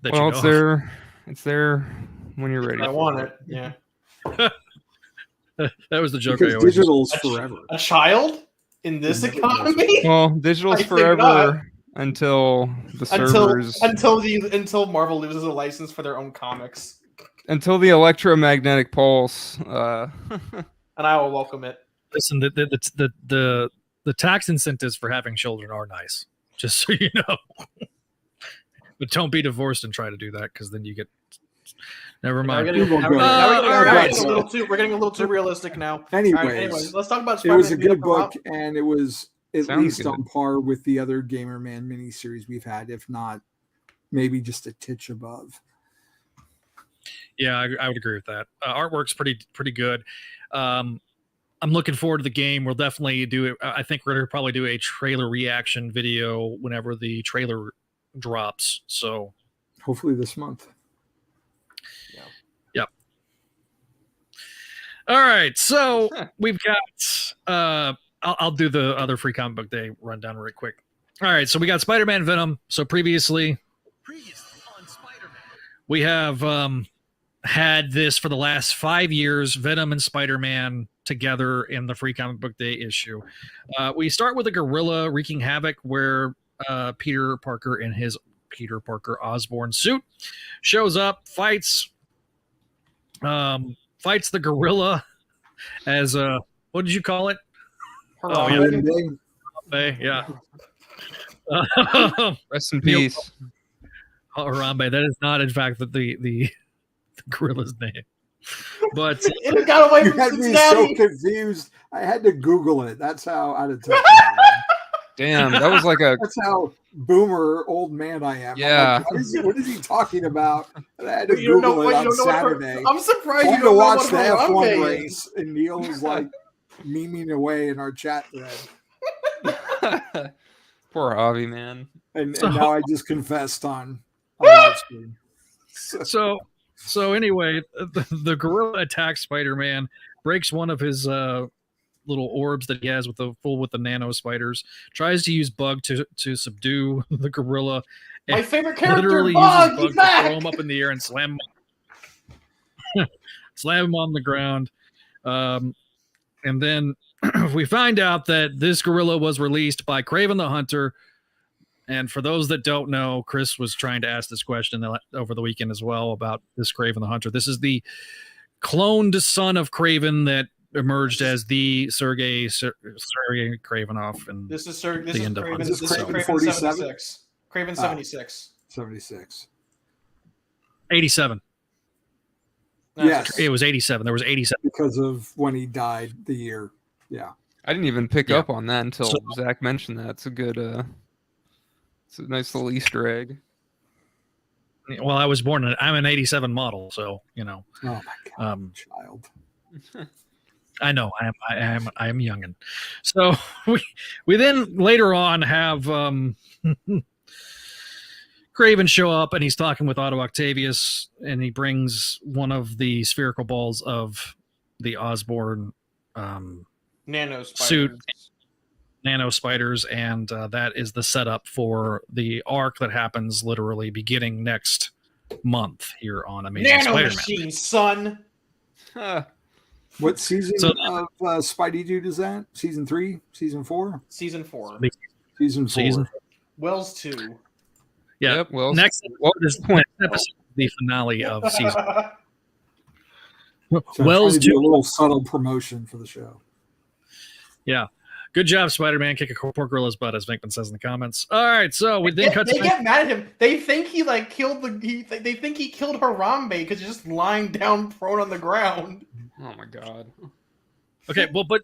Well, it's there. It's there when you're ready. I want it. Yeah. That was the joke. Because I always digital's forever. A child in this economy? Well, digital's forever until the servers. Until Marvel loses a license for their own comics. Until the electromagnetic pulse. And I will welcome it. Listen, the tax incentives for having children are nice. Just so you know. But don't be divorced and try to do that, because then you get. Never mind. We're getting a little too realistic now. Anyways, let's talk about it Spider-Man. was a good book, and it was at Sounds least good. on par with the other Gamer Man miniseries we've had, if not maybe just a titch above. Yeah, I would agree with that. Artwork's pretty good. I'm looking forward to the game. We'll definitely do it. I think we're going to probably do a trailer reaction video whenever the trailer drops. So hopefully this month. Yep. All right. So we've got, I'll do the other free comic book day rundown real quick. All right. So we got Spider-Man Venom. So previously on Spider-Man, we have had this for the last 5 years, Venom and Spider-Man together in the free comic book day issue. We start with a gorilla wreaking havoc, where Peter Parker in his Peter Parker Osborn suit shows up, fights the gorilla as a, what did you call it? Harambe. Yeah. Rest in peace. Harambe. That is not, in fact, the gorilla's name. But it got away You from had me Cincinnati. so confused. I had to Google it. That's how out of touch I am. Damn, that was like a. That's how boomer old man I am. Yeah. I'm like, what is he talking about? And I had to Google it on Saturday. I'm surprised Trying you to don't know watch what the Harambe F1 is. race, and Neil was like memeing away in our chat thread. Poor Avi, man. And now I just confessed on live stream. So anyway, the gorilla attacks Spider-Man, breaks one of his little orbs that he has with the nano spiders, tries to use Bug to subdue the gorilla. My favorite character, literally Bug, uses he's Bug to back! throw him up in the air and slam him on the ground. And then we find out that this gorilla was released by Kraven the Hunter. And for those that don't know, Chris was trying to ask this question over the weekend as well about this Kraven the Hunter. This is the cloned son of Kraven that emerged as the Sergei Kravinoff. And This is Kraven 76. Kraven 76. 76. 87. Yes. It was 87. There was 87. Because of when he died the year. Yeah. I didn't even pick up on that until Zach mentioned that. It's a good, it's a nice little Easter egg. Well, I was born I'm an 87 model, so you know. Oh my God, child. I know I am youngin. So we then later on have Kraven show up, and he's talking with Otto Octavius, and he brings one of the spherical balls of the Osborn Nano spiders. suit, nano spiders, and that is the setup for the arc that happens literally beginning next month here on Amazing Nano Spider-Man. machine, son. What season So- of Spideydude is that? Season 3? Season 4? Season 4. Season 4. Wells 2. Yeah. Yep, well, Next well, episode, the finale of season. So I'm Wells trying to do 2. a little subtle promotion for the show. Yeah. Good job, Spider-Man. Kick a poor gorilla's butt, as Vinkman says in the comments. All right, so we then cut They to get mad at him. They think he killed they think he killed Harambe because he's just lying down prone on the ground. oh my God. okay. Well, but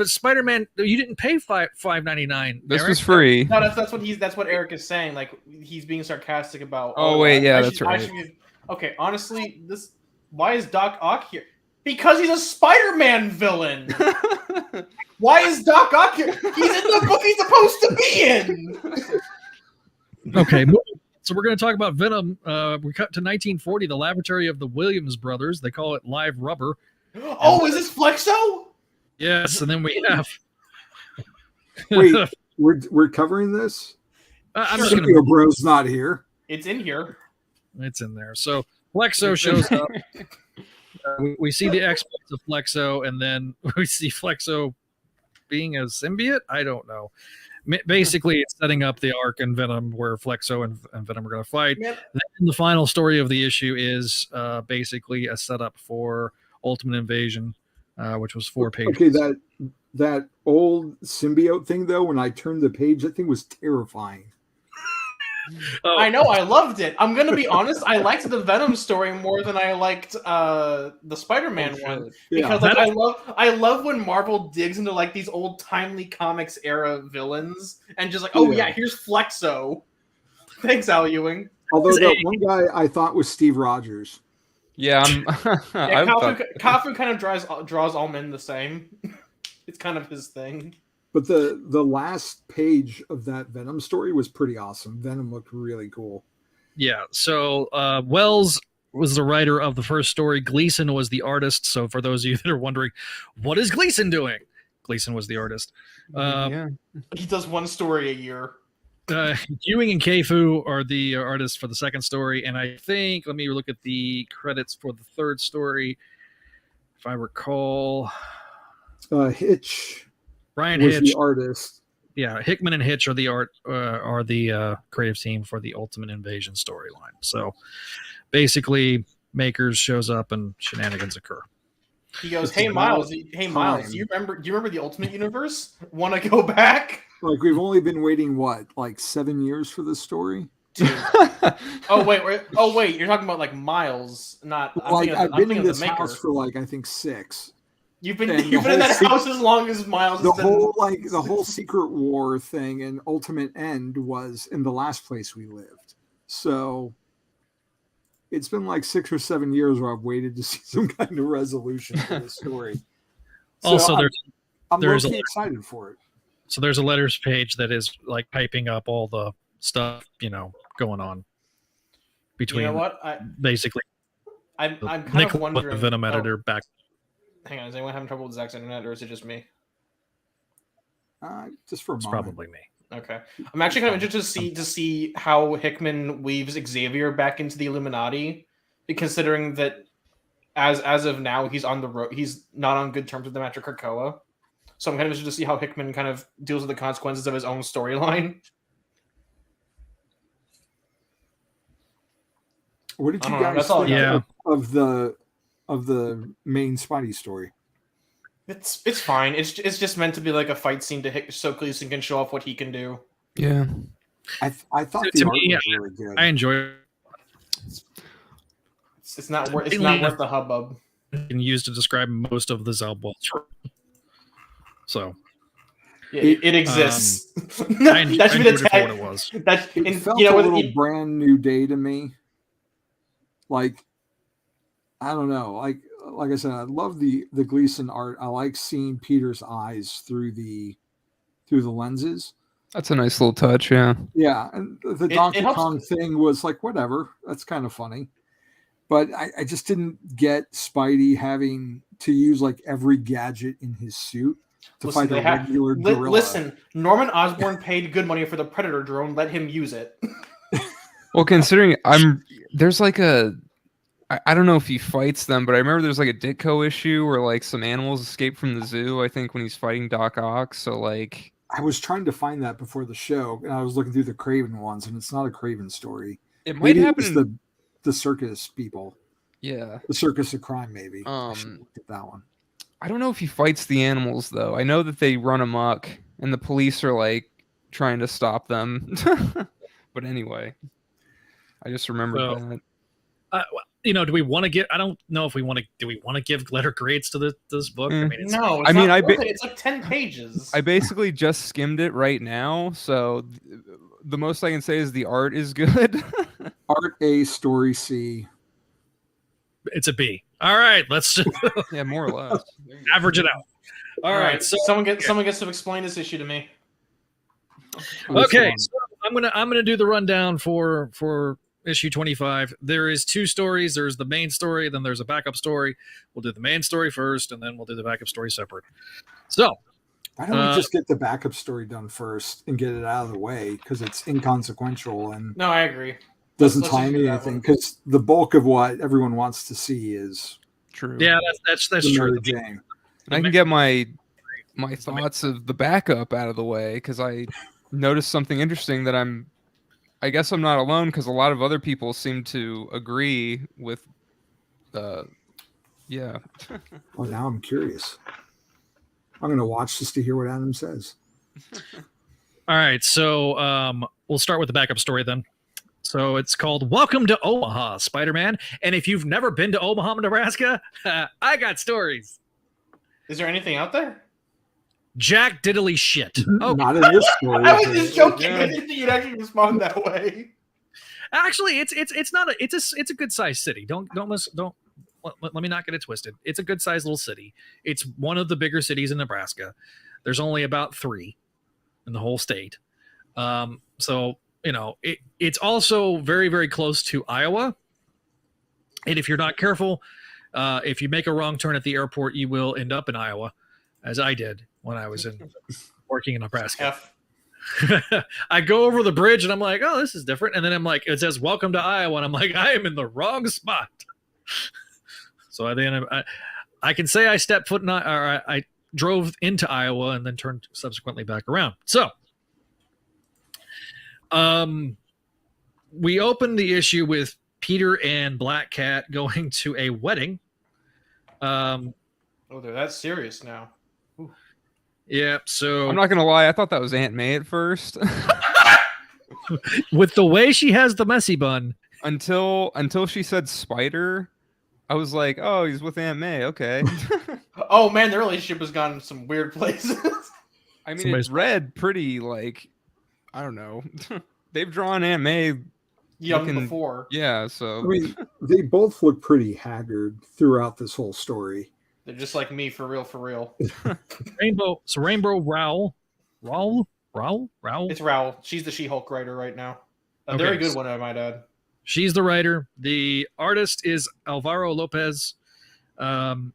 Spider-Man, you didn't pay $5.99. This Eric? was free. No, that's what Eric is saying. Like he's being sarcastic about. Oh, wait, yeah, that's right. Okay, honestly, why is Doc Ock here? Because he's a Spider-Man villain. Why is Doc Ock here? He's in the book he's supposed to be in. Okay, so we're going to talk about Venom. We cut to 1940, the laboratory of the Williams brothers. They call it Live Rubber. Oh, is this Flexo? Yes, and then we have. Wait, we're covering this? I'm just Studio going to. Bro's not here. It's in here. It's in there. So Flexo shows up. We see the exploits of Flexo, and then we see Flexo being a symbiote. I don't know. Basically, it's setting up the arc in Venom where Flexo and Venom are going to fight. Yep. Then the final story of the issue is basically a setup for Ultimate Invasion, which was 4 pages. Okay, that old symbiote thing, though, when I turned the page, that thing was terrifying. Oh. I know, I loved it. I'm gonna be honest, I liked the Venom story more than I liked the Spider-Man one. Because like I love when Marvel digs into like these old timely comics era villains and just like, oh yeah, here's Flexo. Thanks, Al Ewing. Although that one guy I thought was Steve Rogers. Yeah, Kafu kind of draws all men the same. It's kind of his thing. But the last page of that Venom story was pretty awesome. Venom looked really cool. Yeah. So Wells was the writer of the first story. Gleason was the artist. So for those of you that are wondering, what is Gleason doing? Gleason was the artist. He does one story a year. Ewing and Kafu are the artists for the second story. And I think, let me look at the credits for the third story. If I recall. Hitch. Brian was Hitch, the artist. Yeah, Hickman and Hitch are the creative team for the Ultimate Invasion storyline. So basically, Makers shows up and shenanigans occur. He goes, "Hey Miles, do you remember the Ultimate Universe? Want to go back?" Like we've only been waiting like 7 years for this story. Oh wait, you're talking about like Miles, not. I've been in this house for like I think 6. You've been in that house as long as Miles. The whole Secret War thing and Ultimate End was in the last place we lived. So it's been like 6 or 7 years where I've waited to see some kind of resolution for the story. Also, I'm there's really excited for it. So there's a letters page that is like piping up all the stuff going on between. You know what? Basically, I'm kind of wondering. The Venom editor back. Hang on, is anyone having trouble with Zach's internet, or is it just me? Just for a moment. It's probably me. Okay, I'm actually kind of interested to see how Hickman weaves Xavier back into the Illuminati, considering that as of now he's on the road, he's not on good terms with them after Krakoa. So I'm kind of interested to see how Hickman kind of deals with the consequences of his own storyline. What did you guys think of the main Spidey story? It's fine. It's just meant to be like a fight scene so Gleason can show off what he can do. Yeah, I thought the art was really good. I enjoy it. It's not worth the hubbub. Can use to describe most of the Zalbwell. So it exists. I enjoyed it for what it was. It felt a little brand new day to me. Like, I don't know. Like I said, I love the Gleason art. I like seeing Peter's eyes through the lenses. That's a nice little touch, yeah. Yeah, and the Donkey Kong thing was like, whatever. That's kind of funny. But I just didn't get Spidey having to use like every gadget in his suit to fight a regular gorilla. Listen, Norman Osborn paid good money for the Predator drone. Let him use it. Well, considering there's like I don't know if he fights them, but I remember there's like a Ditko issue where like some animals escape from the zoo, I think, when he's fighting Doc Ock. So like I was trying to find that before the show, and I was looking through the Craven ones, and it's not a Craven story. It might happen the circus people. Yeah. The Circus of Crime, maybe. I should look at that one. I don't know if he fights the animals though. I know that they run amok and the police are like trying to stop them. But anyway, I just remember that. Do we want to get? I don't know if we want to. Do we want to give letter grades to this book? I mean, it's like 10 pages. I basically just skimmed it right now, so the most I can say is the art is good. Art A, story C. It's a B. All right, let's just yeah, more or less average it out. All right, so someone gets to explain this issue to me. Okay, so I'm gonna do the rundown for issue 25. There is 2 stories. There's the main story, then there's a backup story. We'll do the main story first, and then we'll do the backup story separate. So why don't we just get the backup story done first and get it out of the way, because it's inconsequential and No, I agree. doesn't Let's tie just me do that anything, one. because the bulk of what everyone wants to see is True. yeah, that's the true. Mary Jane. I can get my thoughts of the backup out of the way, because I noticed something interesting that I guess I'm not alone, because a lot of other people seem to agree with yeah. Well, now I'm curious. I'm going to watch just to hear what Adam says. All right, so we'll start with the backup story then. So it's called Welcome to Omaha, Spider-Man. And if you've never been to Omaha, Nebraska, I got stories. Is there anything out there? Jack diddly shit. Oh, Not in this story. I was just joking. Yeah. I didn't think you'd actually respond that way. actually, it's not it's a good sized city. Don't let me not get it twisted. It's a good sized little city. It's one of the bigger cities in Nebraska. There's only about 3 in the whole state. So it's also very, very close to Iowa. And if you're not careful, if you make a wrong turn at the airport, you will end up in Iowa, as I did when I was working in Nebraska. F. I go over the bridge and I'm like, oh, this is different. And then I'm like, it says welcome to Iowa. And I'm like, I am in the wrong spot. So then I can say I stepped foot in, or I drove into Iowa and then turned subsequently back around. So we opened the issue with Peter and Black Cat going to a wedding. Oh, they're that serious now. Yeah, so I'm not gonna lie, I thought that was Aunt May at first. with the way she has the messy bun. until she said spider, I was like, oh, he's with Aunt May, okay. Oh man, their relationship has gone some weird places. I mean, Somebody's- it's read pretty like, I don't know. They've drawn Aunt May Young looking- before. Yeah, so I mean, they both look pretty haggard throughout this whole story. They're just like me, for real, for real. Rainbow Rowell. It's Raoul. She's the She-Hulk writer right now. A Okay, very good so- one, I might add. She's the writer. The artist is Alvaro Lopez. Color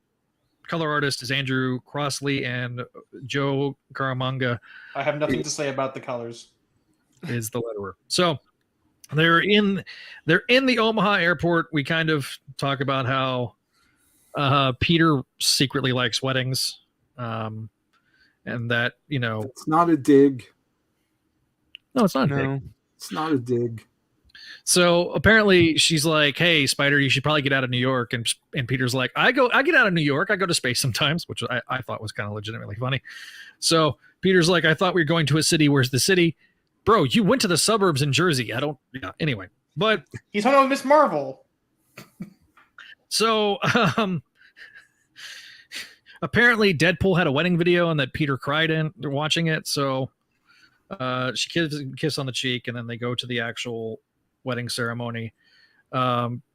artist is Andrew Crossley, and Joe Caramanga I have nothing to say about the colors. is the letterer. So they're in the Omaha airport. We kind of talk about how Peter secretly likes weddings, and that It's not a dig. no, it's not. Big. no. It's not a dig. So apparently she's like, "Hey, Spider, you should probably get out of New York." And Peter's like, I get out of New York. I go to space sometimes," which I thought was kind of legitimately funny. So Peter's like, "I thought we were going to a city. Where's the city, bro? You went to the suburbs in Jersey. I don't. Yeah. Anyway, but He's hung out with Miss Marvel. so apparently Deadpool had a wedding video and that Peter cried in watching it. So she gives a kiss on the cheek, and then they go to the actual wedding ceremony.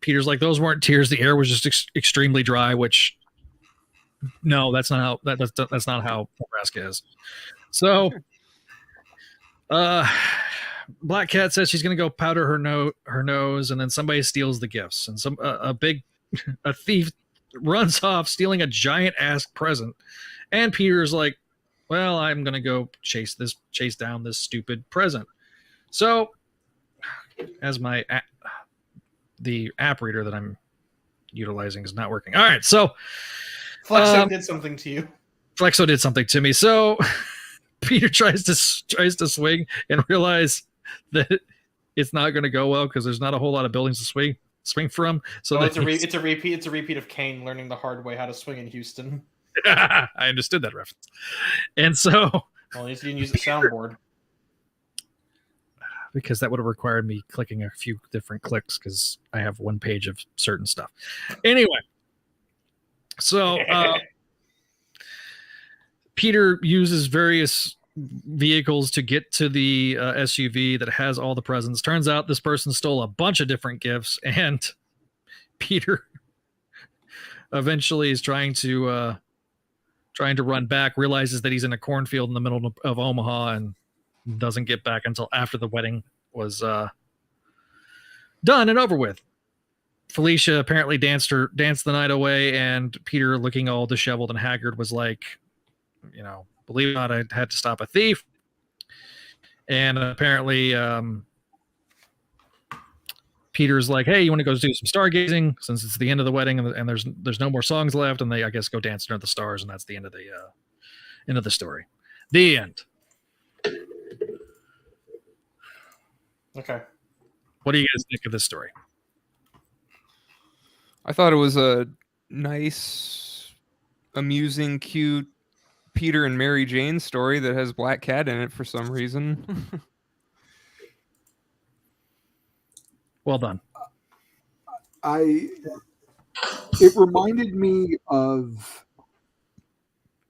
Peter's like, "Those weren't tears. The air was just extremely dry." Which, no, that's not how that's not how Nebraska is. So, Black Cat says she's gonna go powder her nose, and then somebody steals the gifts, and a thief runs off stealing a giant ass present, and Peter's like, "Well, I'm gonna go chase down this stupid present." So, as the app reader that I'm utilizing is not working. All right, so Flexo did something to you. Flexo did something to me. So Peter tries to swing and realize that it's not going to go well because there's not a whole lot of buildings to swing from. So It's a repeat. It's a repeat of Kane learning the hard way how to swing in Houston. I understood that reference, and so Well, at least he didn't use the soundboard. because that would have required me clicking a few different clicks because I have one page of certain stuff. Anyway, so Peter uses various vehicles to get to the SUV that has all the presents. Turns out this person stole a bunch of different gifts, and Peter eventually is trying to run back, realizes that he's in a cornfield in the middle of Omaha, and doesn't get back until after the wedding was done and over with. Felicia apparently danced the night away, and Peter, looking all disheveled and haggard, was like, believe it or not, I had to stop a thief. And apparently Peter's like, hey, you want to go do some stargazing since it's the end of the wedding and there's no more songs left, and they, I guess, go dance under the stars, and that's the end of the story. The end. Okay. What do you guys think of this story? I thought it was a nice, amusing, cute Peter and Mary Jane story that has Black Cat in it for some reason. Well done. It reminded me of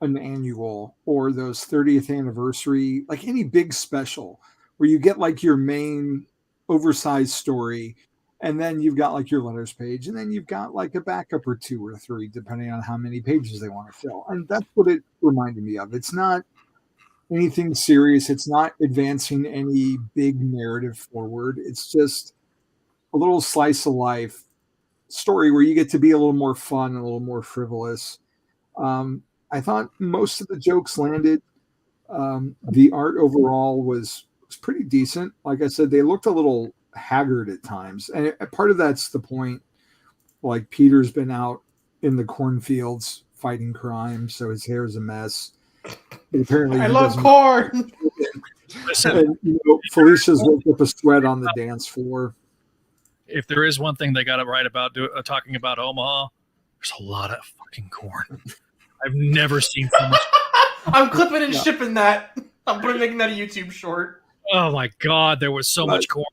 an annual or those 30th anniversary, like any big special where you get like your main oversized story, and then you've got like your letters page, and then you've got like a backup or 2 or 3, depending on how many pages they want to fill. And that's what it reminded me of. It's not anything serious. It's not advancing any big narrative forward. It's just a little slice of life story where you get to be a little more fun, a little more frivolous. I thought most of the jokes landed. The art overall was pretty decent. Like I said, they looked a little haggard at times, and part of that's the point. Like, Peter's been out in the cornfields fighting crime, so his hair is a mess. Apparently, I love corn. And, Felicia's worked up a sweat on the dance floor. If there is one thing they got it right about talking about Omaha, there's a lot of fucking corn. I've never seen so much. I'm clipping and shipping that. I'm making that a YouTube short. Oh my God, there was so much corn.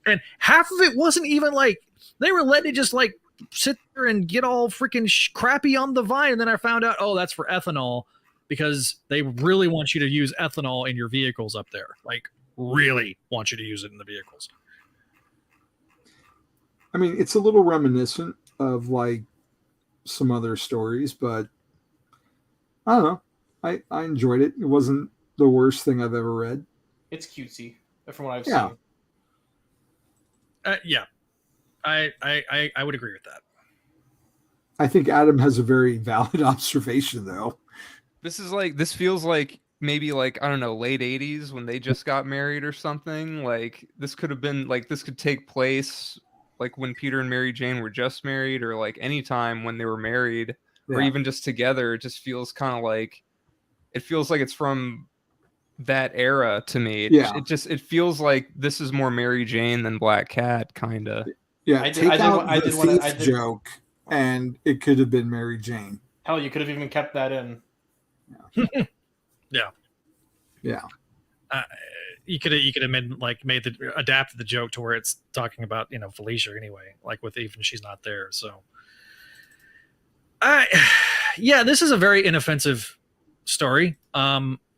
And half of it wasn't even like, they were letting it just like sit there and get all freaking crappy on the vine. And then I found out, oh, that's for ethanol, because they really want you to use ethanol in your vehicles up there. Like, really want you to use it in the vehicles. I mean, it's a little reminiscent of like some other stories, but I don't know. I enjoyed it. It wasn't the worst thing I've ever read. It's cutesy, from what I've seen. Yeah, I would agree with that. I think Adam has a very valid observation, though. This feels like maybe like, I don't know, late 80s when they just got married or something. Like, this could have been like, this could take place like when Peter and Mary Jane were just married, or like any time when they were married, or even just together. It just feels kind of like, it feels like it's from that era to me. It feels like this is more Mary Jane than Black Cat, kind of. Yeah, take out the thief joke, and it could have been Mary Jane. Hell, you could have even kept that in. Yeah. You could have adapted the joke to where it's talking about Felicia anyway, like with even she's not there. So, this is a very inoffensive story.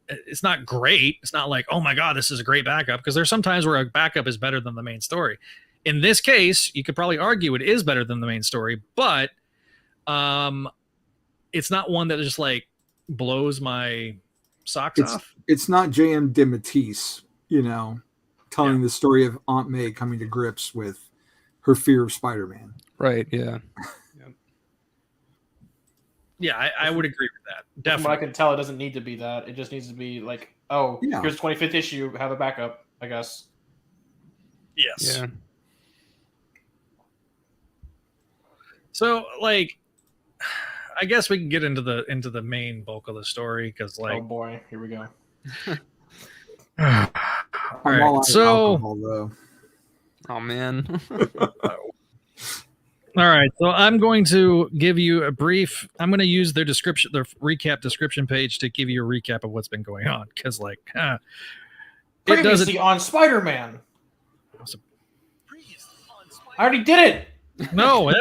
It's not great. It's not like, oh my God, this is a great backup, because there's some times where a backup is better than the main story. In this case, you could probably argue it is better than the main story, but it's not one that just like blows my socks off. It's not J.M. DeMatteis, telling the story of Aunt May coming to grips with her fear of Spider-Man. Right, yeah. Yeah, I would agree with that. Definitely. From what I can tell, it doesn't need to be that. It just needs to be like, here's 25th issue, have a backup, I guess. Yes. Yeah. So, like, I guess we can get into the main bulk of the story, because, like, oh boy, here we go. All right, so, alcohol, oh man. all right, so I'm going to give you a brief. I'm going to use their recap description page to give you a recap of what's been going on, because, like, previously on Spider-Man. I already did it. No,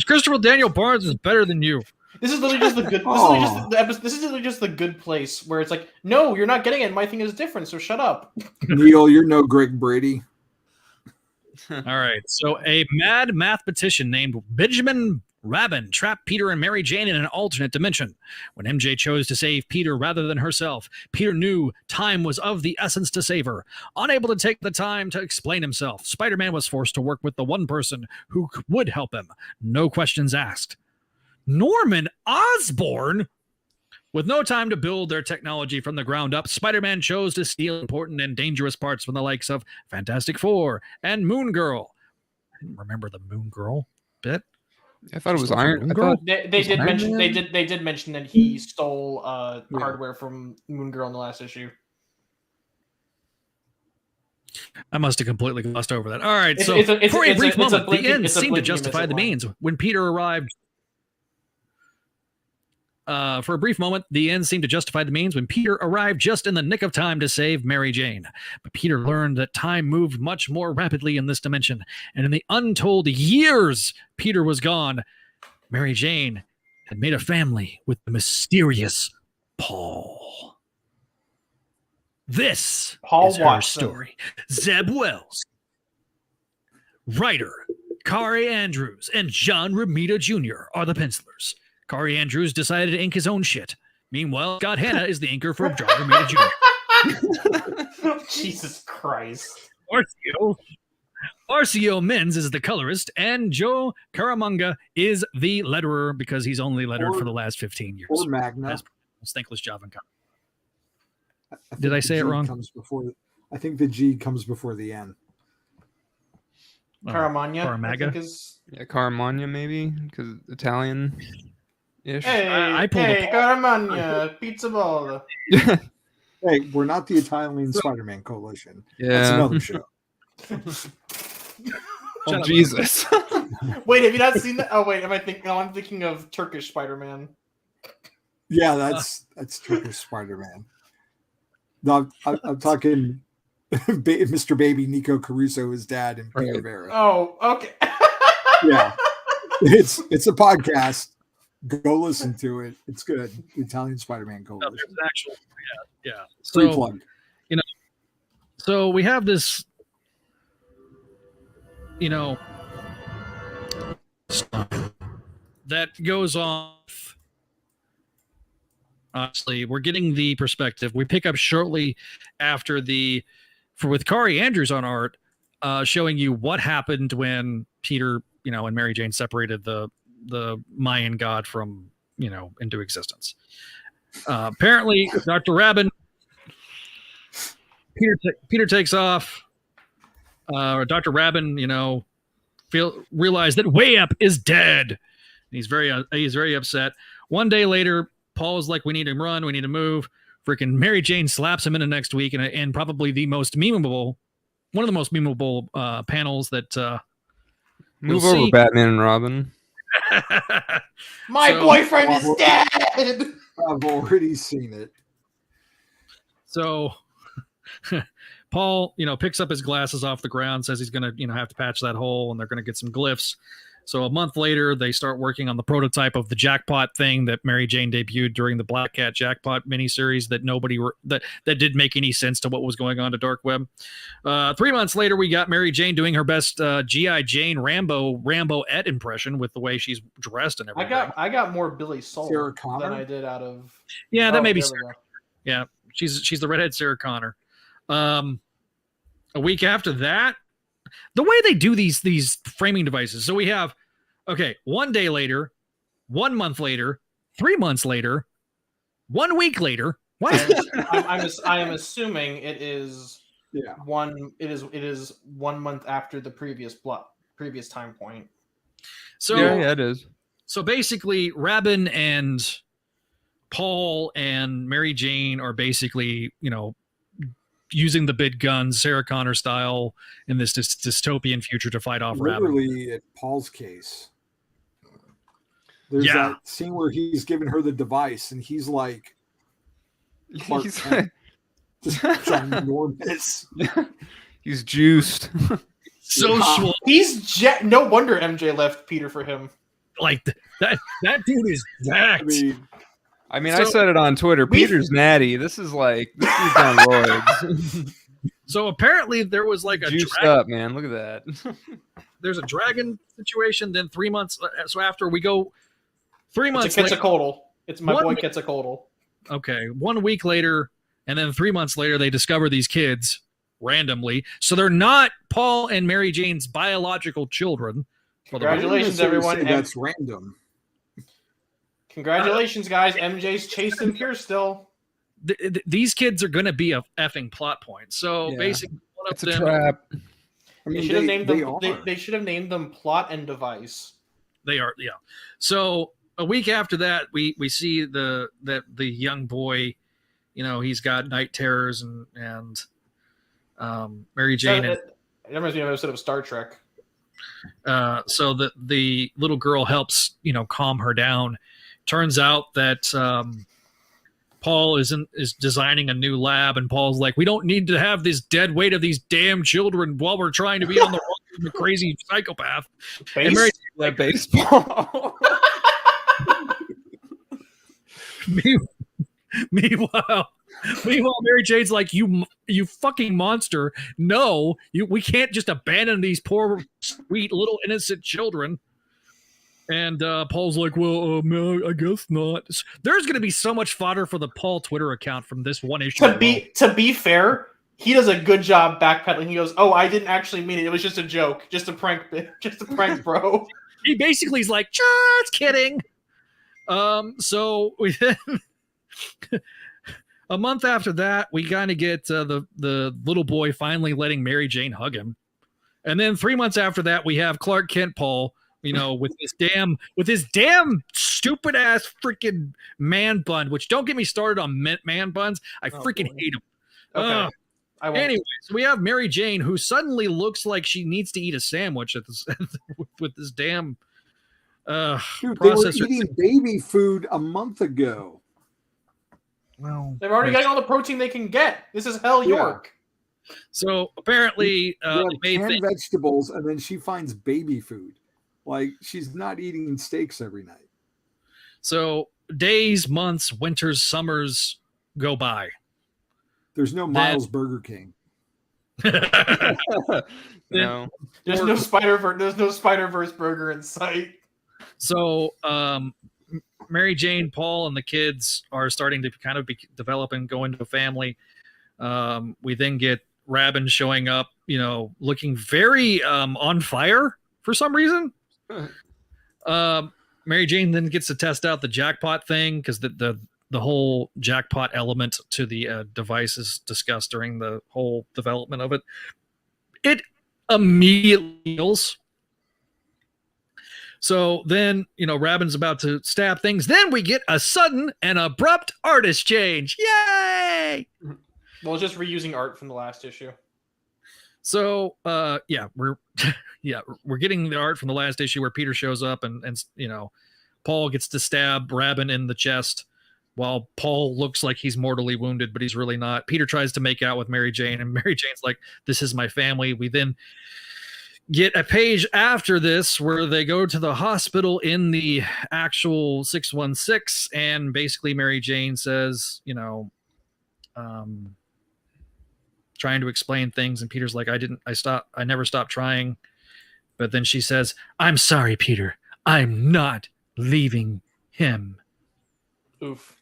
Christopher Daniel Barnes is better than you. This is literally just the good. This is literally just the good place where it's like, no, you're not getting it. My thing is different, so shut up. Neil, you're no Greg Brady. All right. So a mad mathematician named Benjamin Rabin trapped Peter and Mary Jane in an alternate dimension. When MJ chose to save Peter rather than herself, Peter knew time was of the essence to save her. Unable to take the time to explain himself, Spider-Man was forced to work with the one person who would help him. No questions asked. Norman Osborn? With no time to build their technology from the ground up, Spider-Man chose to steal important and dangerous parts from the likes of Fantastic Four and Moon Girl. I didn't remember the Moon Girl bit. I thought it was Iron Girl. They did mention that he stole hardware from Moon Girl in the last issue. I must have completely glossed over that. All right, so it's for a brief moment, blinking, the end seemed to justify the means. When Peter arrived, for a brief moment, the end seemed to justify the means when Peter arrived just in the nick of time to save Mary Jane. But Peter learned that time moved much more rapidly in this dimension, and in the untold years Peter was gone, Mary Jane had made a family with the mysterious Paul. This is her story. Zeb Wells, writer Kari Andrews, and John Romita Jr. are the pencilers. Kari Andrews decided to ink his own shit. Meanwhile, Scott Hanna is the inker for John Romita Jr. Jesus Christ. Arcio Menz is the colorist, and Joe Caramanga is the letterer because he's only lettered for the last 15 years. Or Magna. That's a thankless job in comics. Did I say it wrong? I think the G comes before the N. Caramagna. Caramagna maybe because Italian. Hey, Caramagna, pizza ball. Hey, we're not the Italian Spider-Man Coalition. Yeah, that's another show. Oh, Jesus. Wait, have you not seen that? Oh wait, am I thinking? No, I'm thinking of Turkish Spider-Man. Yeah, that's Turkish Spider-Man. No, I'm talking Mr. Baby, Nico Caruso, his dad, and Peter Vera. Oh, okay. Yeah, it's a podcast. Go listen to it. It's good. The Italian Spider-Man Coalition. No, there's actual, yeah. Free plug. So we have this, that goes off. Honestly, we're getting the perspective. We pick up shortly after with Kari Andrews on art, showing you what happened when Peter, and Mary Jane separated the Mayan god from, into existence. Apparently, Dr. Rabin, Peter takes off. Dr. Rabin, realized that Way Up is dead. He's very upset. One day later, Paul is like, we need to run, we need to move. Freaking Mary Jane slaps him in the next week, and probably one of the most memeable panels that move over, Batman and Robin. My boyfriend is dead. I've already seen it. So Paul, picks up his glasses off the ground, says he's going to, have to patch that hole, and they're going to get some glyphs. So a month later, they start working on the prototype of the jackpot thing that Mary Jane debuted during the Black Cat jackpot miniseries that that didn't make any sense to what was going on to Dark Web. 3 months later, we got Mary Jane doing her best G.I. Jane Rambo-ette impression with the way she's dressed and everything. I got more Billy Soul Sarah Connor? than I did out of. Yeah, that may be Sarah. Yeah, she's the redhead Sarah Connor. A week after that, the way they do these framing devices. So we have, 1 day later, 1 month later, 3 months later, 1 week later. What? I am assuming it is It is 1 month after the previous time point. So yeah, it is. So basically, Rabin and Paul and Mary Jane are basically, using the big guns, Sarah Connor style, in this dystopian future to fight off Rabin. Literally, at Paul's case, there's that scene where he's giving her the device, and he's like, He's ginormous. He's juiced. So swole. No wonder MJ left Peter for him. Like that dude is jacked. I mean, I said it on Twitter. Peter's natty. This is on roids. So apparently there was like a juiced up, man. Look at that. There's a dragon situation. Then 3 months. So after we go 3 months. It's a Quetzalcoatl. It's my boy Quetzalcoatl. Okay, 1 week later, and then 3 months later, they discover these kids randomly. So they're not Paul and Mary Jane's biological children. Congratulations, everyone. That's random. Congratulations, guys. MJ's chaste and pure still. These kids are going to be a effing plot point. So basically, it's a trap. I mean, They should have named them. They should have named them Plot and Device. They are, yeah. So a week after that, we see the young boy, he's got night terrors and Mary Jane. It reminds me of an episode of Star Trek. So the little girl helps calm her down. Turns out that Paul is designing a new lab, and Paul's like, we don't need to have this dead weight of these damn children while we're trying to be on the run from a crazy psychopath. And Mary Like baseball. Meanwhile, Mary Jane's like, you fucking monster. No, we can't just abandon these poor, sweet, little innocent children. And Paul's like, well, no, I guess not. There's going to be so much fodder for the Paul Twitter account from this one issue. To be fair, he does a good job backpedaling. He goes, "Oh, I didn't actually mean it. It was just a joke, just a prank, bro." He basically is like, just kidding. So we a month after that, we kind of get the little boy finally letting Mary Jane hug him, and then 3 months after that, we have Clark Kent Paul. With his damn stupid ass freaking man bun, which don't get me started on man buns. I freaking hate them. Okay. Anyways, we have Mary Jane, who suddenly looks like she needs to eat a sandwich with this damn Dude, processor. they were eating baby food a month ago. Well, They've already got all the protein they can get. This is hell York. So apparently, canned vegetables, and then she finds baby food. Like, she's not eating steaks every night. So days, months, winters, summers go by. There's no Miles Burger King. No. There's no Spider-Verse burger in sight. So Mary Jane, Paul, and the kids are starting to kind of develop and go into a family. We then get Rabin showing up, looking very on fire for some reason. Mary Jane then gets to test out the jackpot thing because the whole jackpot element to the device is discussed during the whole development of it. It immediately heals. So then, Rabin's about to stab things. Then we get a sudden and abrupt artist change. Yay! Well, it's just reusing art from the last issue. So, we're getting the art from the last issue where Peter shows up and Paul gets to stab Rabin in the chest while Paul looks like he's mortally wounded, but he's really not. Peter tries to make out with Mary Jane, and Mary Jane's like, this is my family. We then get a page after this where they go to the hospital in the actual 616, and basically Mary Jane says, trying to explain things, and Peter's like, I never stopped trying. But then she says, I'm sorry, Peter. I'm not leaving him. Oof.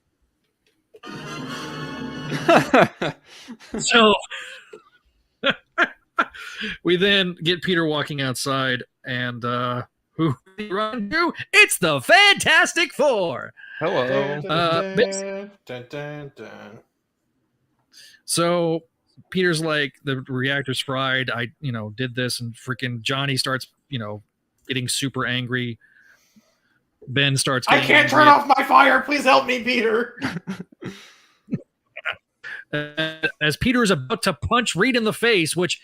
So we then get Peter walking outside, and who we run to? It's the Fantastic Four. Hello. Dun, dun, dun. So Peter's like, the reactor's fried. I, did this, and freaking Johnny starts, getting super angry. Ben starts. I can't turn off my fire. Please help me, Peter. As Peter is about to punch Reed in the face, which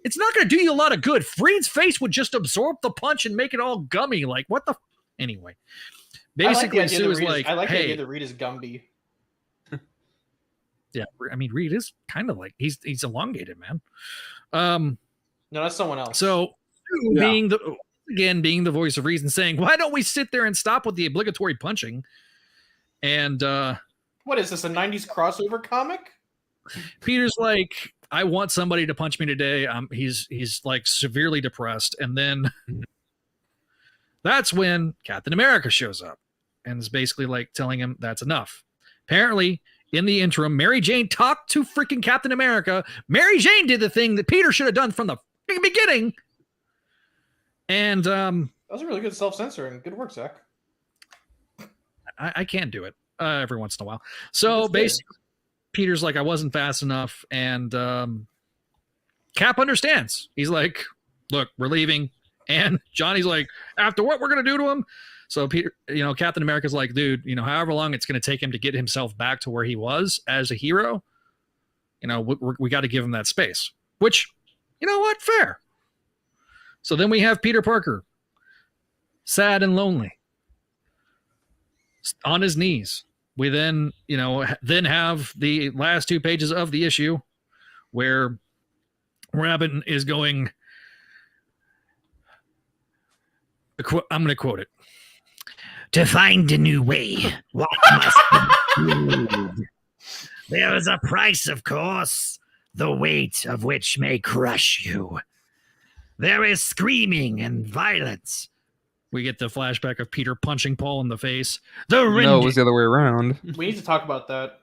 it's not going to do you a lot of good. Reed's face would just absorb the punch and make it all gummy. Like, what the? Anyway, basically, Sue is like, I like the hey, idea that Reed is Gumby. Yeah, I mean, Reed is kind of like he's elongated, man. No, that's someone else. So being the voice of reason, saying, why don't we sit there and stop with the obligatory punching? And what is this, a 90s crossover comic? Peter's like, I want somebody to punch me today. He's like severely depressed. And then that's when Captain America shows up and is basically like telling him that's enough. Apparently, in the interim, Mary Jane talked to freaking Captain America. Mary Jane did the thing that Peter should have done from the beginning. And that was a really good self-censoring. Good work, Zach. I can't do it every once in a while. So basically, Peter's like, I wasn't fast enough. And Cap understands. He's like, look, we're leaving. And Johnny's like, after what we're going to do to him? So Peter, Captain America's like, dude, however long it's going to take him to get himself back to where he was as a hero, we got to give him that space, which, you know what? Fair. So then we have Peter Parker, sad and lonely, on his knees. We then have the last 2 pages of the issue where Robin is going, I'm going to quote it. To find a new way, what must be proved? There is a price, of course, the weight of which may crush you. There is screaming and violence. We get the flashback of Peter punching Paul in the face. No, it was the other way around. We need to talk about that.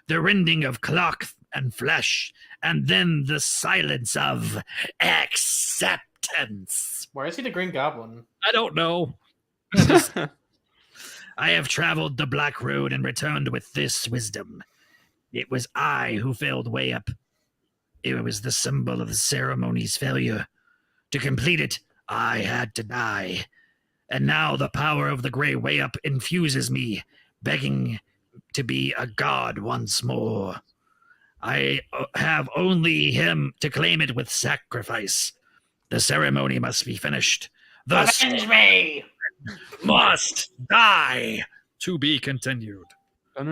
The rending of cloth and flesh, and then the silence of acceptance. Why is he the Green Goblin? I don't know. I have traveled the Black Road and returned with this wisdom. It was I who failed way up. It was the symbol of the ceremony's failure. To complete it, I had to die. And now the power of the Grey Way Up infuses me, begging to be a god once more. I have only him to claim it with sacrifice. The ceremony must be finished. Avenge me! Must die. To be continued. All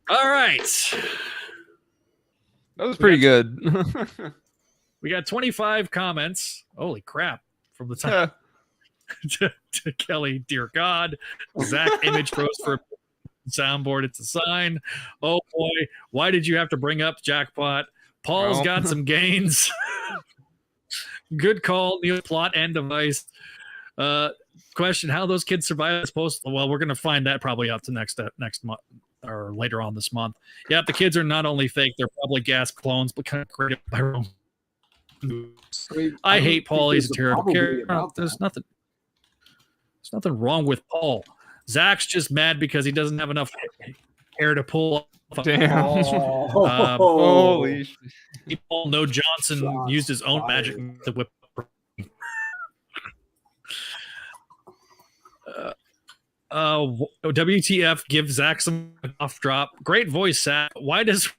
right. That was pretty good. We got 25 comments. Holy crap. From the time to Kelly, dear God. Zach image froze for soundboard. It's a sign. Oh boy. Why did you have to bring up Jackpot? Paul's got some gains. Good call. Neil, plot and device. Question: how those kids survive this post? Well, we're going to find that probably out to next month or later on this month. Yeah, the kids are not only fake; they're probably gas clones, but kind of created by Rome. I hate Paul. He's a terrible character. There's nothing wrong with Paul. Zach's just mad because he doesn't have enough hair to pull off. Damn. Holy shit. Paul No Johnson used his own magic to whip. WTF, give Zach some off drop. Great voice, Zach. Why does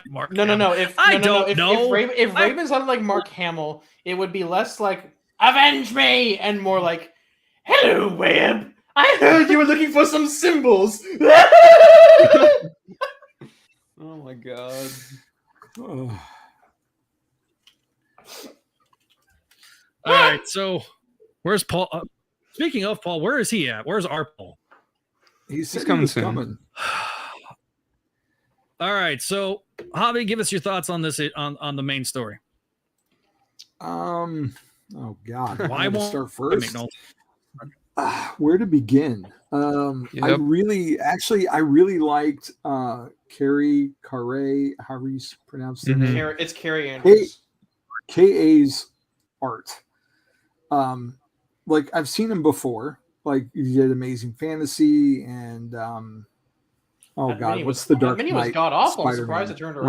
Mark No. If Raven sounded like Mark Hamill, it would be less like "Avenge me" and more like "Hello, Web. I heard you were looking for some symbols." Oh my god. All right, so where's Paul? Speaking of Paul, where is he at? Where's our Paul? He's coming soon. All right, so Javi, give us your thoughts on this on the main story. Oh God, why won't start first? Where to begin? Yep. I really liked Carrie, however you pronounce the name. It's Carrie Andrews. KA's art. Like I've seen him before. Like he did Amazing Fantasy and what's the Dark Knight? Was god awful. I'm Spider-Man. surprised it turned around.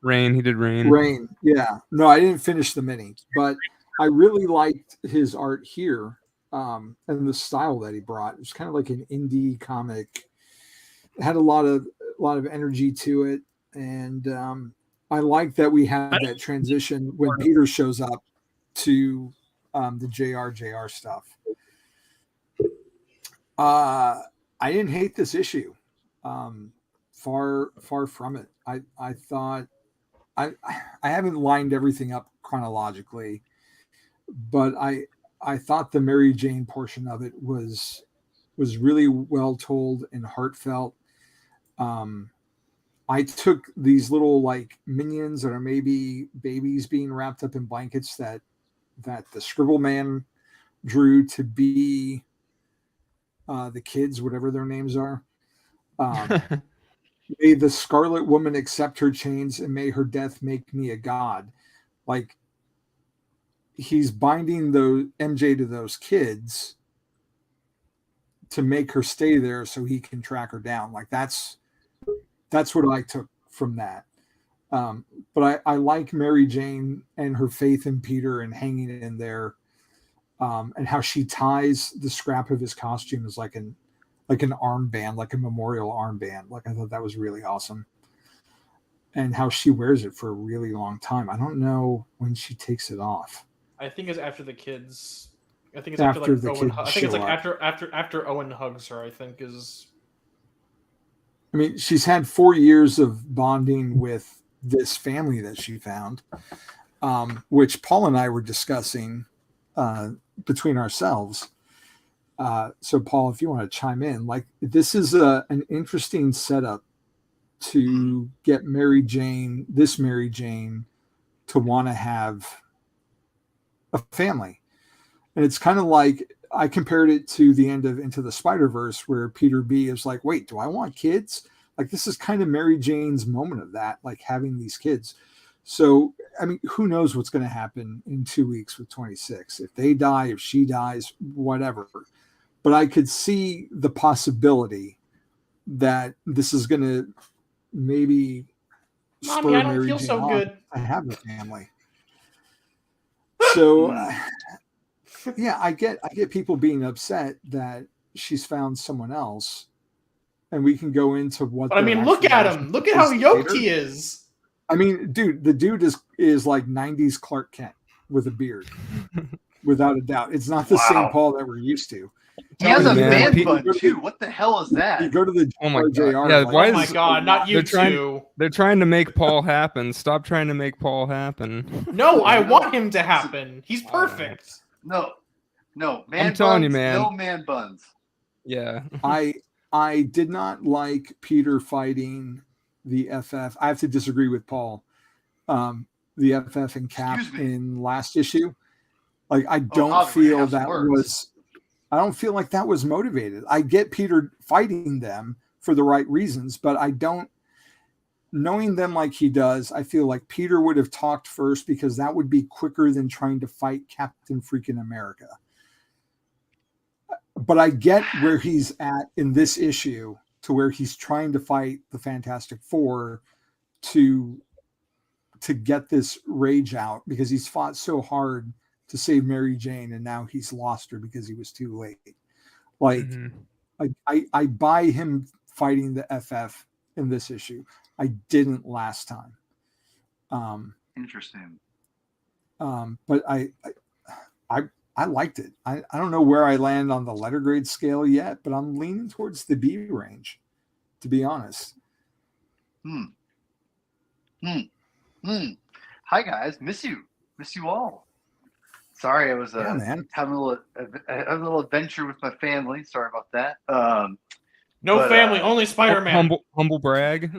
Rain. He did Rain. Rain. Yeah. No, I didn't finish the mini, but I really liked his art here. And the style that he brought. It was kind of like an indie comic. It had a lot of energy to it, and I like that we had that transition when Peter shows up to the JR stuff. I didn't hate this issue. Far from it. I thought I haven't lined everything up chronologically, but I thought the Mary Jane portion of it was really well told and heartfelt. I took these little like minions that are maybe babies being wrapped up in blankets that the Scribble Man drew to be the kids, whatever their names are. May the Scarlet Woman accept her chains, and may her death make me a god. Like, he's binding the MJ to those kids to make her stay there so he can track her down. Like, that's what I took from that. But I like Mary Jane and her faith in Peter and hanging in there, and how she ties the scrap of his costume as like an armband, like a memorial armband. Like, I thought that was really awesome. And how she wears it for a really long time. I don't know when she takes it off. I think it's after the kids. I think it's after like Owen. I think it's like up. after Owen hugs her. I think is. I mean, she's had 4 years of bonding with this family that she found, which Paul and I were discussing between ourselves. So, Paul, if you want to chime in, like, this is an interesting setup to get Mary Jane to want to have a family. And it's kind of like, I compared it to the end of Into the Spider-Verse, where Peter B is like, wait, do I want kids? Like, this is kind of Mary Jane's moment of that, like having these kids. So, I mean, who knows what's going to happen in 2 weeks with 26? If they die, if she dies, whatever. But I could see the possibility that this is going to maybe Mommy, I don't feel so good. I have a family. So, yeah, I get people being upset that she's found someone else, and we can go into what. But I mean, look at him. Look at how yoked he is. I mean, dude, the dude is like 90s Clark Kent with a beard, without a doubt. It's not the same Paul that we're used to. He has a man bun too. What the hell is that? You go to the oh my god, yeah, like, oh my god, not you two. They're trying to make Paul happen. Stop trying to make Paul happen. No, I want him to happen. He's perfect. No, man. I'm telling you, man. No man buns. Yeah. I did not like Peter fighting the FF. I have to disagree with Paul. The FF and Cap in last issue. Like, I don't feel that was. I don't feel like that was motivated. I get Peter fighting them for the right reasons, but I don't. Knowing them like he does, I feel like Peter would have talked first, because that would be quicker than trying to fight Captain freaking America. But I get where he's at in this issue, to where he's trying to fight the Fantastic Four to get this rage out, because he's fought so hard to save Mary Jane, and now he's lost her because he was too late. Like, I buy him fighting the FF in this issue. I didn't last time. Interesting. But I liked it. I don't know where I land on the letter grade scale yet, but I'm leaning towards the B range, to be honest. Hi guys, miss you all. Sorry, I was having a little adventure with my family. Sorry about that. No family, only Spider-Man. Humble brag.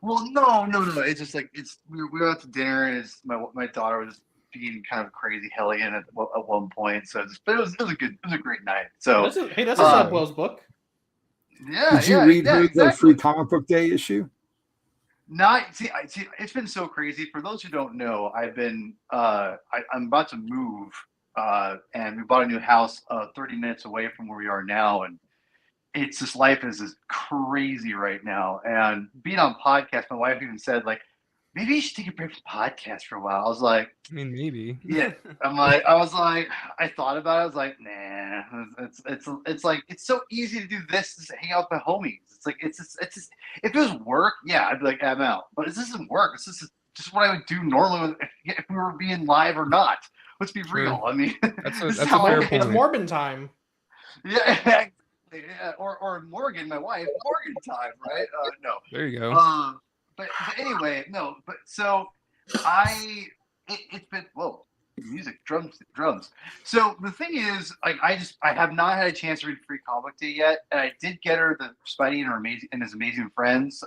Well, no. It's just like we were out to dinner, and my daughter was being kind of crazy hellion at one point. So, but it was a great night. So that's a Subwell's book. Yeah. Did you read the free comic book day issue? See, it's been so crazy. For those who don't know, I'm about to move, and we bought a new house 30 minutes away from where we are now, and it's just, life is just crazy right now. And being on podcast, my wife even said, like, maybe you should take a break from podcast for a while. I was like, I mean, maybe. Yeah. I thought about it. I was like, nah. It's like, it's so easy to do this, just hang out with my homies. It's like, it's just, if it was work, yeah, I'd be like, I'm out. But this isn't work. This is just what I would do normally if we were being live or not. Let's be real. I mean, that's a fair point. It's Morbin time. Yeah. Yeah. Or Morgan, my wife, Morgan time, right? No. There you go. But anyway, no. But so it's been music, drums. So the thing is, like, I have not had a chance to read Free Comic Day yet, and I did get her the Spidey and His Amazing Friends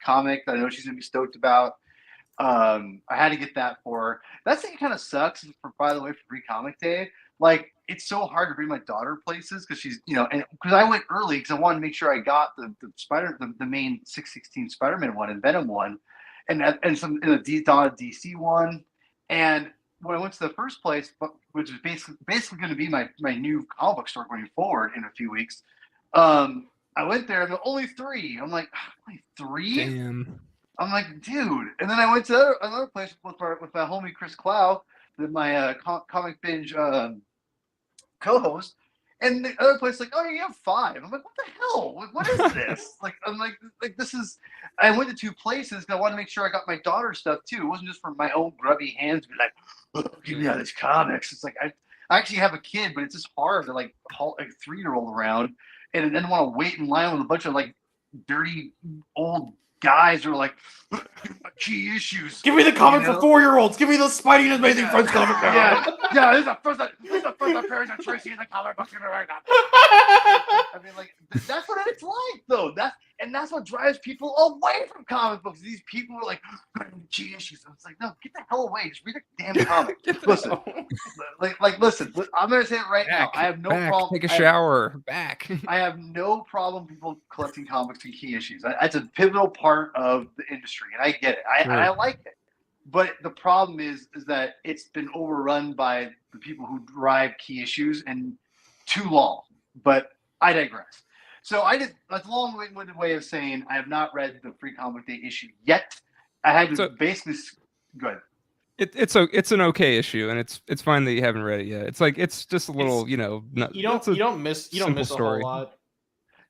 comic that I know she's gonna be stoked about. I had to get that for her. That thing kind of sucks. By the way, for Free Comic Day, like, it's so hard to bring my daughter places because she's, and because I went early because I wanted to make sure I got the main 616 Spider-Man one and Venom one, and some in the DC one. And when I went to the first place, which is basically going to be my new comic book store going forward in a few weeks, I went there and there were only 3. I'm like, only 3? Damn. I'm like, dude. And then I went to another place with my homie Chris Clow, my comic binge co-host, and the other place like, oh, you have 5. I'm like, what the hell? What is this? I'm like this is. I went to 2 places because I wanted to make sure I got my daughter's stuff too. It wasn't just for my own grubby hands to be like, oh, give me all these comics. It's like I actually have a kid, but it's just hard to like haul a 3-year-old around and then want to wait in line with a bunch of like dirty old guys who are like, key issues. Give me the comic for 4-year-olds. Give me the Spidey and His Amazing Friends comic. Yeah. This is the first appearance of Tracy in the comic book right now. I mean, like, that's what it's like, though. That's what drives people away from comic books. These people are like, key issues. It's like, no, get the hell away. Just read the damn comic. Listen, listen. I'm gonna say it right now. I have no problem. Take a shower. I have no problem people collecting comics and key issues. That's a pivotal part of the industry, and I get it. I like it. But the problem is that it's been overrun by the people who drive key issues and too long. But I digress. So that's a long-winded way of saying I have not read the Free Comic Day issue yet. I had to basically go ahead. It's an okay issue, and it's fine that you haven't read it yet. It's like it's just a little, you don't miss a whole lot.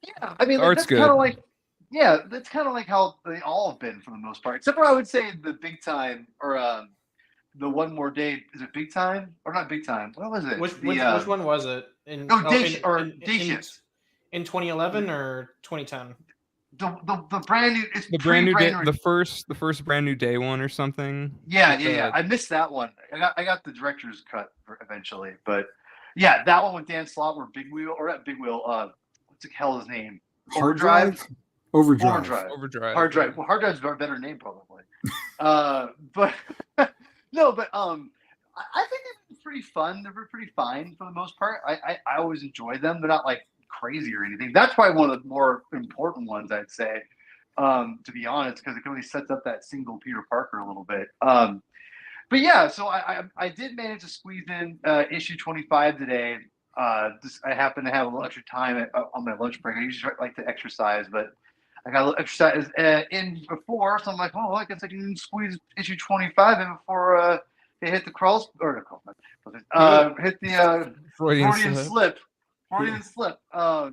Yeah, I mean, like, that's kind of like. Yeah, that's kind of like how they all have been for the most part. Except for I would say the Big Time or the One More Day. Is it Big Time or not Big Time? What was it? Which one was it? Day Shift. In 2011 or 2010? The brand new. It's the brand new day. The first brand new day one or something. Yeah. I missed that one. I got the director's cut eventually, but yeah, that one with Dan Slott or Big Wheel or not Big Wheel. What's the hell his name? Overdrive. Hard Drive. Well, Hard Drive's a better name probably. But no, but I think they're pretty fun. They're pretty fine for the most part. I always enjoy them. They're not like crazy or anything. That's probably one of the more important ones I'd say, to be honest, because it really sets up that single Peter Parker a little bit. But yeah, so I did manage to squeeze in issue 25 today. I happen to have a little extra time on my lunch break. I usually like to exercise, but I got a little exercise in before, so I'm like, I guess I can squeeze issue 25 in before they hit the hit the Freudian slip. Freudian slip. I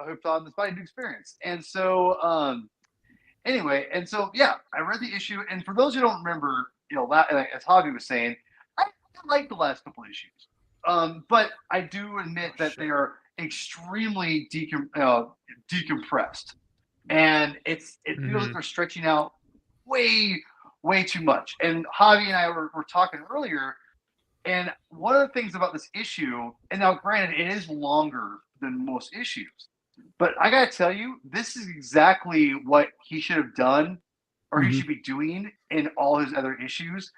hooked on the Spideydude Experience, and so anyway, yeah, I read the issue, and for those who don't remember, as Javi was saying, I like the last couple issues, but I do admit that they are extremely decompressed, and it feels like they're stretching out way too much. And Javi and I were talking earlier, and one of the things about this issue, and now granted it is longer than most issues, but I gotta tell you, this is exactly what he should have done, or he should be doing in all his other issues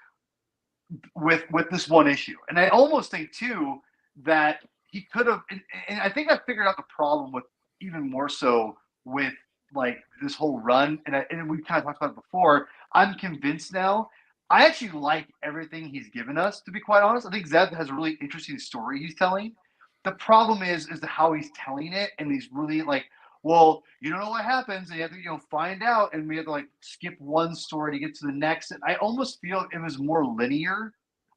with this one issue. And I almost think too that he could have, and I think I figured out the problem with even more so with like this whole run, and we kind of talked about it before. I'm convinced now. I actually like everything he's given us, to be quite honest. I think Zeb has a really interesting story he's telling. The problem is how he's telling it, and he's really like, well, you don't know what happens, and you have to find out, and we have to like skip one story to get to the next. And I almost feel it was more linear.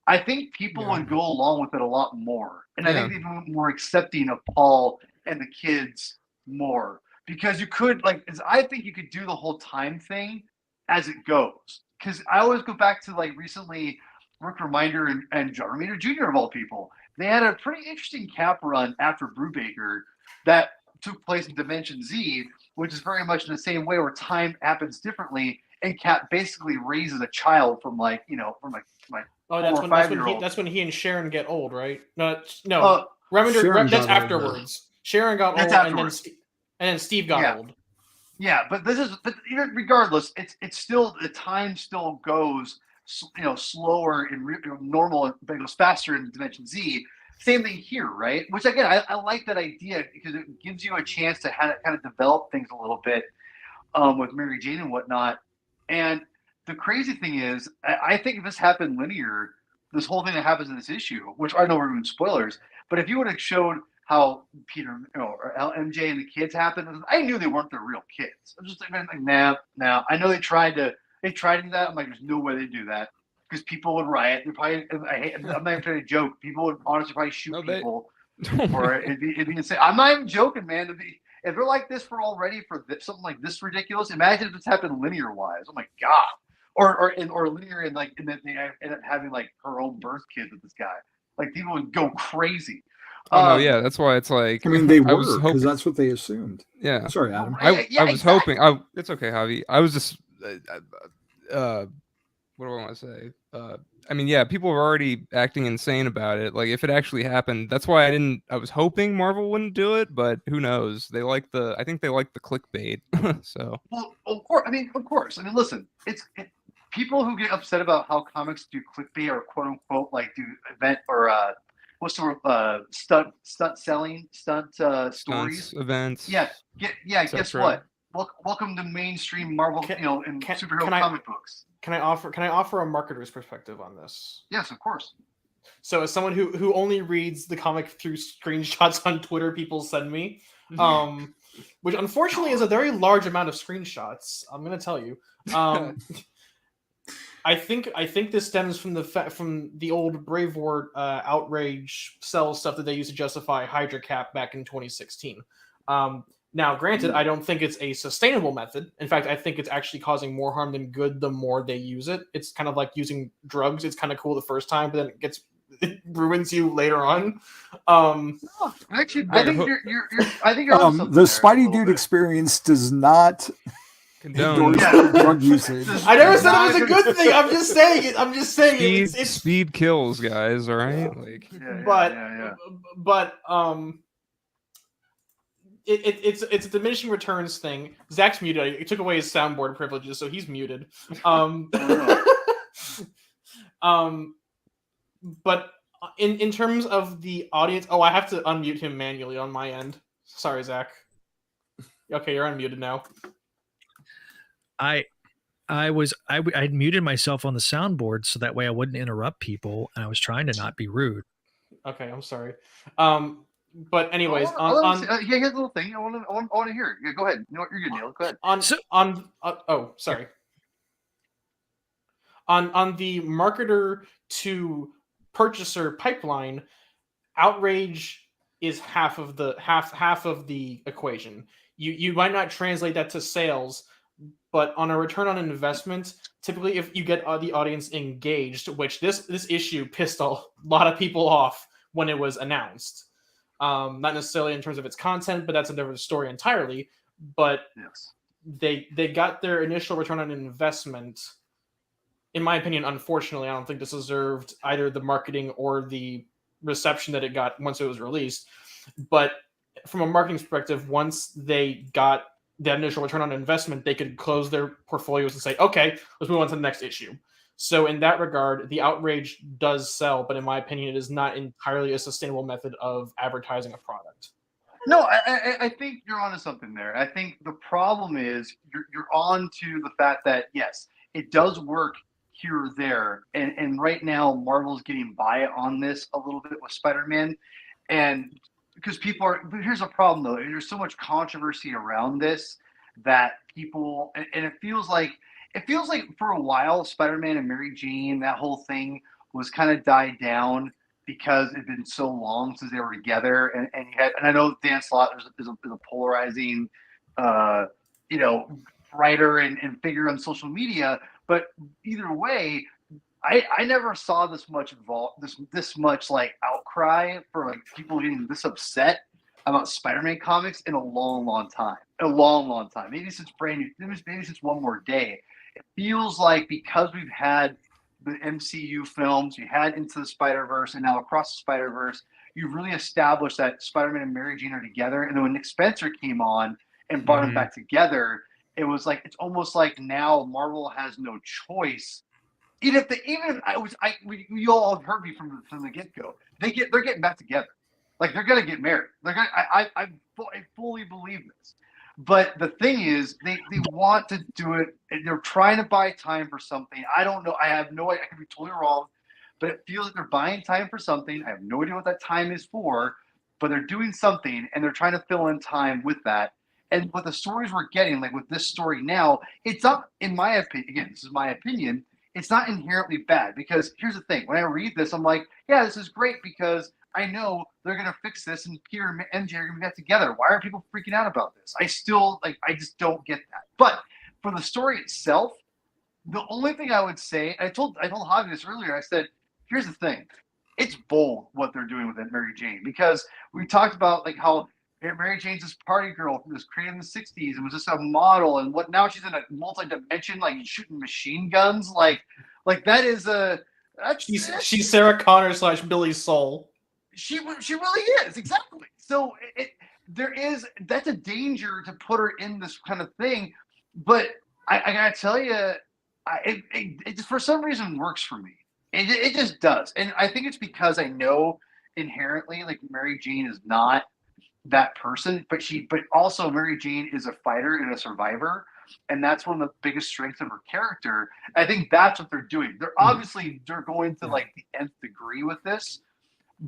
I think people would go along with it a lot more, and I think they'd be more accepting of Paul and the kids more, because you could I think you could do the whole time thing as it goes. Because I always go back to like recently, Rick Reminder and John Romita Jr. of all people. They had a pretty interesting cap run after Brubaker that took place in Dimension Z, which is very much in the same way where time happens differently, and Cap basically raises a child from Oh, 4 or 5 year olds. that's when he and Sharon get old, right? No. Sharon That's got afterwards. Sharon got old, and then Steve got old. Yeah, but even regardless, it's still, the time still goes, slower in normal, but it goes faster in Dimension Z. Same thing here, right? Which again, I like that idea because it gives you a chance to kind of develop things a little bit with Mary Jane and whatnot. And the crazy thing is, I think if this happened linear, this whole thing that happens in this issue, which I know we're doing spoilers, but if you would have showed how Peter, or MJ and the kids happened, I knew they weren't their real kids. I'm just like, nah. I know they tried to do that. I'm like, there's no way they do that because people would riot. They probably, I'm not even trying to joke. People would honestly probably shoot people, or it'd be insane. I'm not even joking, man. If they're like this already for something like this ridiculous, imagine if this happened linear wise. Oh my god. Or linear and then they end up having like her own birth kids with this guy. Like people would go crazy. No, yeah, that's why it's like. I mean, they were because that's what they assumed. Yeah. Sorry, Adam. I was hoping. It's okay, Javi. I was just. What do I want to say? I mean, yeah, people were already acting insane about it. Like, if it actually happened, that's why I was hoping Marvel wouldn't do it, but who knows? I think they like the clickbait. So. Well, of course. I mean, listen, people who get upset about how comics do clickbait or quote unquote like do event or what's the word? Stunt selling, stories, events. Yeah. Guess what? Welcome to mainstream Marvel, and superhero comic books. Can I offer a marketer's perspective on this? Yes, of course. So, as someone who only reads the comic through screenshots on Twitter, people send me, which unfortunately is a very large amount of screenshots. I'm going to tell you. I think this stems from the old Bravewort outrage cell stuff that they used to justify Hydra Cap back in 2016. Now, granted, I don't think it's a sustainable method. In fact, I think it's actually causing more harm than good the more they use it. It's kind of like using drugs. It's kind of cool the first time, but then it ruins you later on. Actually, I think you're the Spideydude Experience does not condone drug usage. I never said it was a good thing. I'm just saying it. Speed kills, guys. All right, but It's a diminishing returns thing. Zach's muted. It took away his soundboard privileges, so he's muted. But in terms of the audience, I have to unmute him manually on my end. Sorry, Zach. Okay, you're unmuted now. I muted myself on the soundboard so that way I wouldn't interrupt people, and I was trying to not be rude. Okay, I'm sorry. But anyways, here's a little thing I want to hear. Yeah, go ahead. You know what? You're good, Neil. Go ahead. Sorry. On the marketer to purchaser pipeline, outrage is half of the equation. You might not translate that to sales, but on a return on investment, typically if you get the audience engaged, which this issue pissed a lot of people off when it was announced. Not necessarily in terms of its content, but that's a different story entirely. But yes, they got their initial return on investment. In my opinion, unfortunately, I don't think this deserved either the marketing or the reception that it got once it was released. But from a marketing perspective, once they got that initial return on investment, they could close their portfolios and say, okay, let's move on to the next issue. So in that regard, the outrage does sell, but in my opinion, it is not entirely a sustainable method of advertising a product. No, I think you're onto something there. I think the problem is you're on to the fact that, yes, it does work here or there. And right now, Marvel's getting by on this a little bit with Spider-Man. And because but here's a problem, though. There's so much controversy around this that people, and it feels like for a while, Spider-Man and Mary Jane, that whole thing was kind of died down because it'd been so long since they were together. And I know Dan Slott is a polarizing, writer and figure on social media. But either way, I never saw this much like outcry for like people getting this upset about Spider-Man comics in a long time. Maybe since One More Day. It feels like because we've had the MCU films, you had Into the Spider-Verse, and now Across the Spider-Verse, you really established that Spider-Man and Mary Jane are together. And then when Nick Spencer came on and brought them back together, it was like, it's almost like now Marvel has no choice. You all have heard me from the get-go. They're getting back together. Like, they're gonna get married. I fully believe this. But the thing is, they want to do it, and they're trying to buy time for something. I don't know. I have no idea. I could be totally wrong, but it feels like they're buying time for something. I have no idea what that time is for, but they're doing something, and they're trying to fill in time with that. And with the stories we're getting, like with this story now, it's not, in my opinion, again, this is my opinion, it's not inherently bad. Because here's the thing. When I read this, I'm like, yeah, this is great because I know they're going to fix this and Peter and MJ are going to get together. Why are people freaking out about this? I just don't get that. But for the story itself, the only thing I would say, I told Javi this earlier, I said, here's the thing. It's bold what they're doing with Mary Jane, because we talked about like how Mary Jane's this party girl who was created in the 60s and was just a model, and what now she's in a multi-dimension, like shooting machine guns. Like that is she's Sarah Connor / Billy Soul. She really is, exactly. So that's a danger to put her in this kind of thing. But I gotta tell you, it for some reason works for me. It just does, and I think it's because I know inherently like Mary Jane is not that person, but also Mary Jane is a fighter and a survivor, and that's one of the biggest strengths of her character. I think that's what they're doing. They're going to like the nth degree with this.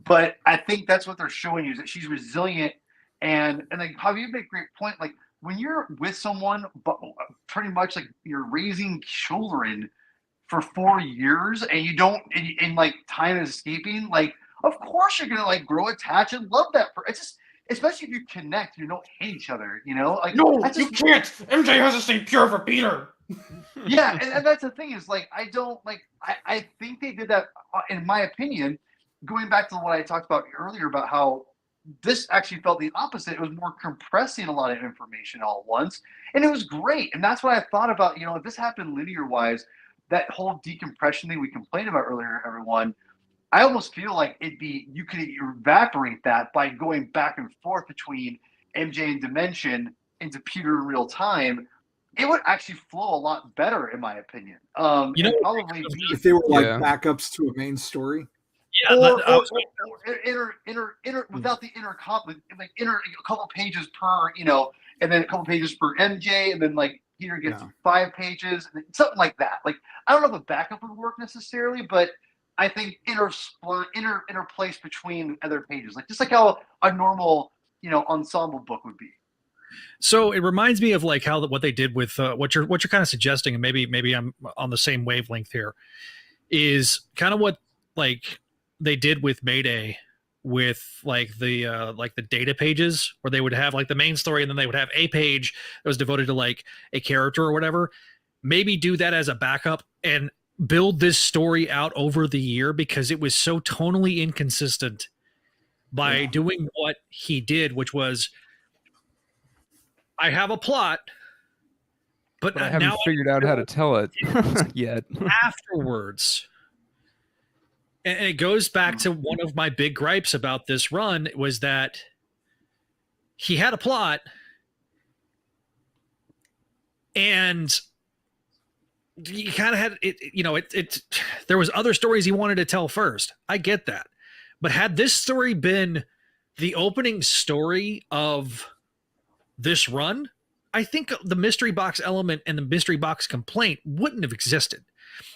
But I think that's what they're showing you, is that she's resilient, and like how you make a great point. Like when you're with someone, but pretty much like you're raising children for 4 years, and you don't, and like time is escaping. Like of course you're gonna like grow attached and love that. It's just, especially if you connect, you don't hate each other. You know, like no, you can't. MJ has to stay pure for Peter. Yeah, and that's the thing is like I think they did that in my opinion. Going back to what I talked about earlier about how this actually felt the opposite. It was more compressing a lot of information all at once. And it was great. And that's what I thought about, if this happened linear-wise, that whole decompression thing we complained about earlier, everyone, I almost feel like you could evaporate that by going back and forth between MJ and Dimension into Peter in real time. It would actually flow a lot better, in my opinion. Probably if they were like backups to a main story. Yeah, without the inner conflict, like a couple pages per, and then a couple pages per MJ, and then like Peter gets 5 pages, and something like that. Like I don't know if a backup would work necessarily, but I think interplace between other pages, like just like how a normal ensemble book would be. So it reminds me of like what they did with what you're kind of suggesting, and maybe I'm on the same wavelength here, is kind of what like they did with Mayday, with like the data pages, where they would have like the main story and then they would have a page that was devoted to like a character or whatever. Maybe do that as a backup and build this story out over the year, because it was so tonally inconsistent by doing what he did, which was, I have a plot, but I haven't figured out how to tell it yet. Afterwards. And it goes back to one of my big gripes about this run, was that he had a plot and he kind of had it, there was other stories he wanted to tell first. I get that. But had this story been the opening story of this run, I think the mystery box element and the mystery box complaint wouldn't have existed.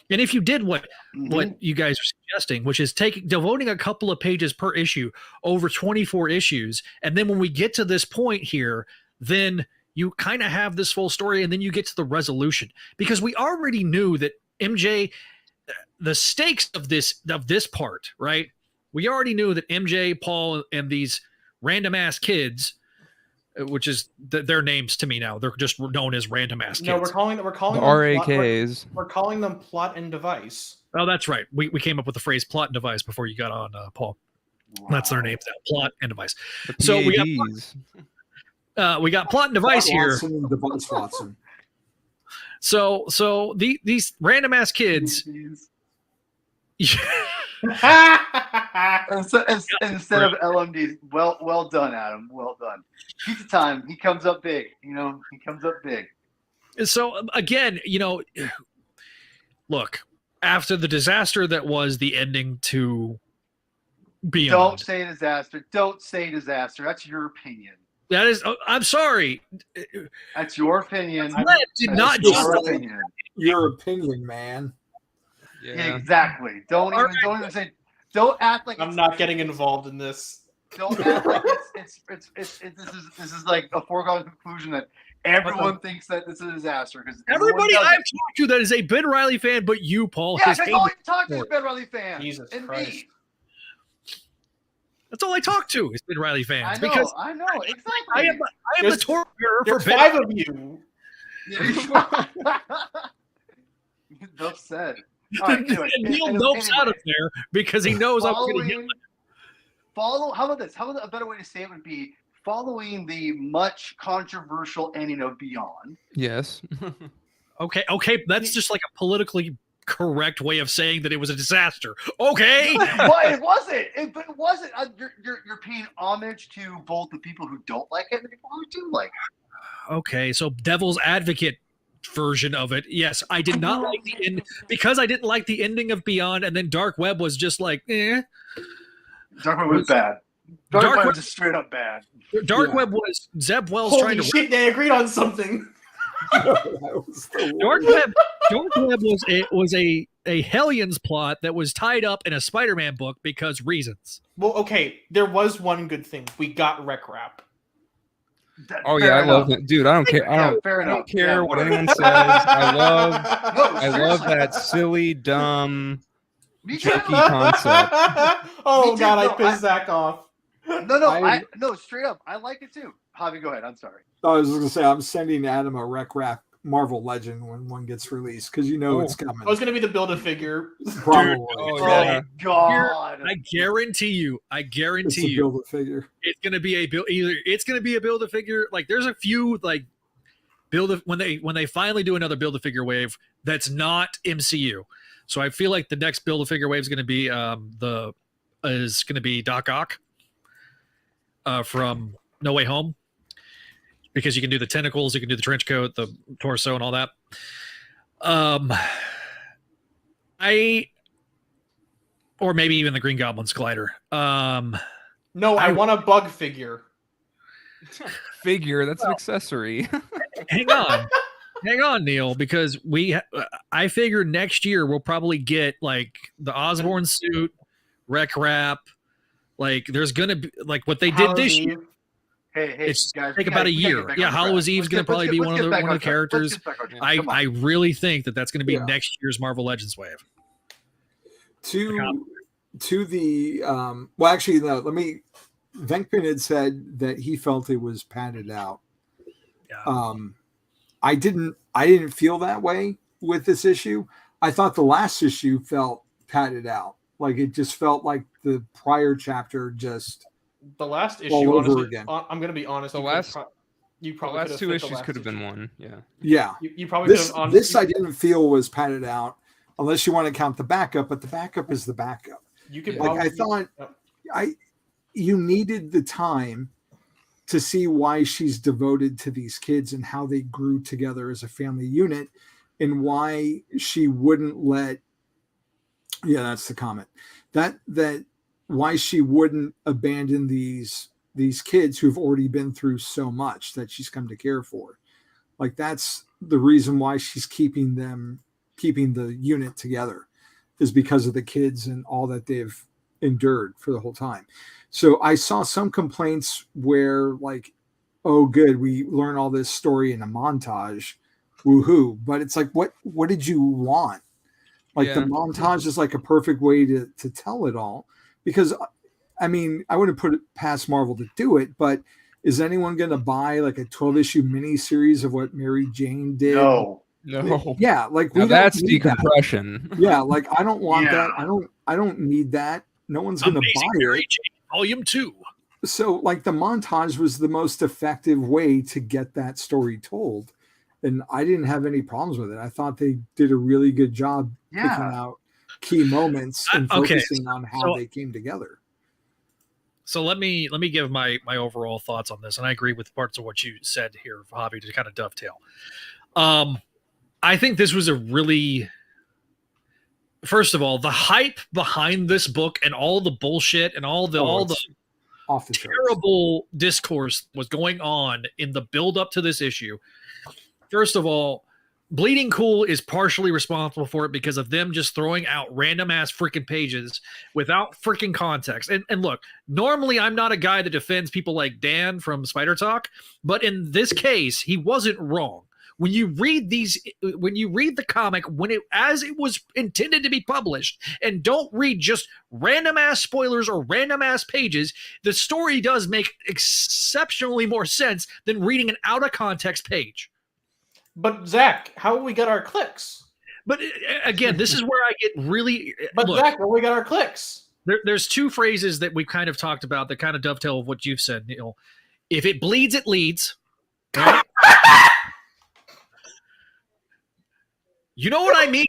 And if you did what you guys are suggesting, which is devoting a couple of pages per issue over 24 issues, and then when we get to this point here, then you kind of have this full story, and then you get to the resolution, because we already knew that MJ, the stakes of this part, right? We already knew that MJ, Paul, and these random ass kids, which is their names to me now, they're just known as random ass kids. No, we're calling them RAKs. We're calling them plot and device. Oh, that's right. We came up with the phrase plot and device before you got on, Paul. Wow. That's their names now, plot and device. So we got plot and device here. Device Watson. So these random ass kids Instead of LMDs, well done, Adam. Well done. Pizza time. He comes up big. He comes up big. So again, look, after the disaster that was the ending to Beyond. Don't say disaster. Don't say disaster. That's your opinion. That is, I'm sorry. That's your opinion. Your opinion, man. Yeah, exactly. Don't even say. Don't act like I'm not getting involved in this. Don't act like this is like a foregone conclusion that everyone thinks that this is a disaster. Because everybody I've talked to that is a Ben Reilly fan, but you, Paul. Yeah, that's all you talk to is Ben Reilly fan. Jesus and Christ. Me. That's all I talk to is Ben Reilly fans. I know, exactly. I am the torch bearer for Ben. 5 of you. Enough said. Right, anyway, Neil nopes out of there because he knows I'm going to get. How about this? How about a better way to say it would be following the much controversial ending of Beyond. Yes. Okay. That's just like a politically correct way of saying that it was a disaster. Okay. But it wasn't. It wasn't. You're paying homage to both the people who don't like it and the people who do like it. Okay, so devil's advocate version of it. Yes, I did not like the end because I didn't like the ending of Beyond, and then Dark Web was just like, Dark Web was bad. Dark Web was just straight up bad. Dark Web was Zeb Wells Holy trying to. Shit, they agreed on something. Dark Web was a Hellions plot that was tied up in a Spider-Man book because reasons. Well, okay, there was one good thing. We got Rec Rap. Oh yeah, I love it, dude. I don't care. I don't care what anyone says. I love that silly, dumb, jokey concept. Oh god, I pissed Zach off. No, straight up, I like it too. Javi, go ahead. I'm sorry. I was going to say I'm sending Adam a Rec Rap Marvel Legend when one gets released because it's coming. Oh, it's going to be the Build-A-Figure. Probably. Oh my god! I guarantee you, Build-A-Figure. It's going to be a build. Either it's going to be a Build-A-Figure. Like there's a few like when they finally do another Build-A-Figure wave that's not MCU. So I feel like the next Build-A-Figure wave is going to be Doc Ock from No Way Home. Because you can do the tentacles, you can do the trench coat, the torso, and all that. Or maybe even the Green Goblin's glider. No, I want a bug figure. Figure, that's an accessory. Hang on, Neil, because I figure next year we'll probably get like the Osborn suit, Rec Rap. Like there's gonna be like what they did this year. Hey, it's guys, take about a year. Yeah, Hallows Eve's going to probably be one of the characters. I really think that's going to be next year's Marvel Legends wave. To the well, actually, no. Venkman had said that he felt it was padded out. Yeah. I didn't feel that way with this issue. I thought the last issue felt padded out. Like it just felt like the prior chapter just. The last issue, honestly, again. I'm going to be honest. The last 2 issues could have been one. Yeah. Yeah. You probably could have. This I didn't feel was padded out, unless you want to count the backup. But the backup is the backup. You could. I thought you needed the time to see why she's devoted to these kids and how they grew together as a family unit, and why she wouldn't let. Yeah, that's the comment. That. Why she wouldn't abandon these kids who've already been through so much that she's come to care for. Like that's the reason why she's keeping the unit together is because of the kids and all that they've endured for the whole time. So I saw some complaints where like, oh good, we learn all this story in a montage. Woohoo. But it's like, what did you want? Like the montage is like a perfect way to tell it all. Because, I mean, I wouldn't put it past Marvel to do it, but is anyone going to buy like a 12-issue miniseries of what Mary Jane did? No. Yeah, like that's decompression. That. Yeah, like I don't want that. I don't need that. No one's going to buy Mary Jane, Volume 2. So, like the montage was the most effective way to get that story told, and I didn't have any problems with it. I thought they did a really good job key moments and okay, focusing on how they came together. So let me give my overall thoughts on this, and I agree with parts of what you said here, Javi, to kind of dovetail. I think this was a really, first of all, the hype behind this book and all the bullshit and all the terrible discourse was going on in the build up to this issue. First of all, Bleeding Cool is partially responsible for it because of them just throwing out random ass freaking pages without freaking context. And look, normally I'm not a guy that defends people like Dan from Spider Talk, but in this case, he wasn't wrong. When you read the comic, as it was intended to be published, and don't read just random ass spoilers or random ass pages, the story does make exceptionally more sense than reading an out of context page. But Zach, how will we get our clicks? But again, this is where I get really. But look, Zach, how will we get our clicks? There's two phrases that we've kind of talked about that kind of dovetail with what you've said, Neil. If it bleeds, it leads. Right? You know what I mean?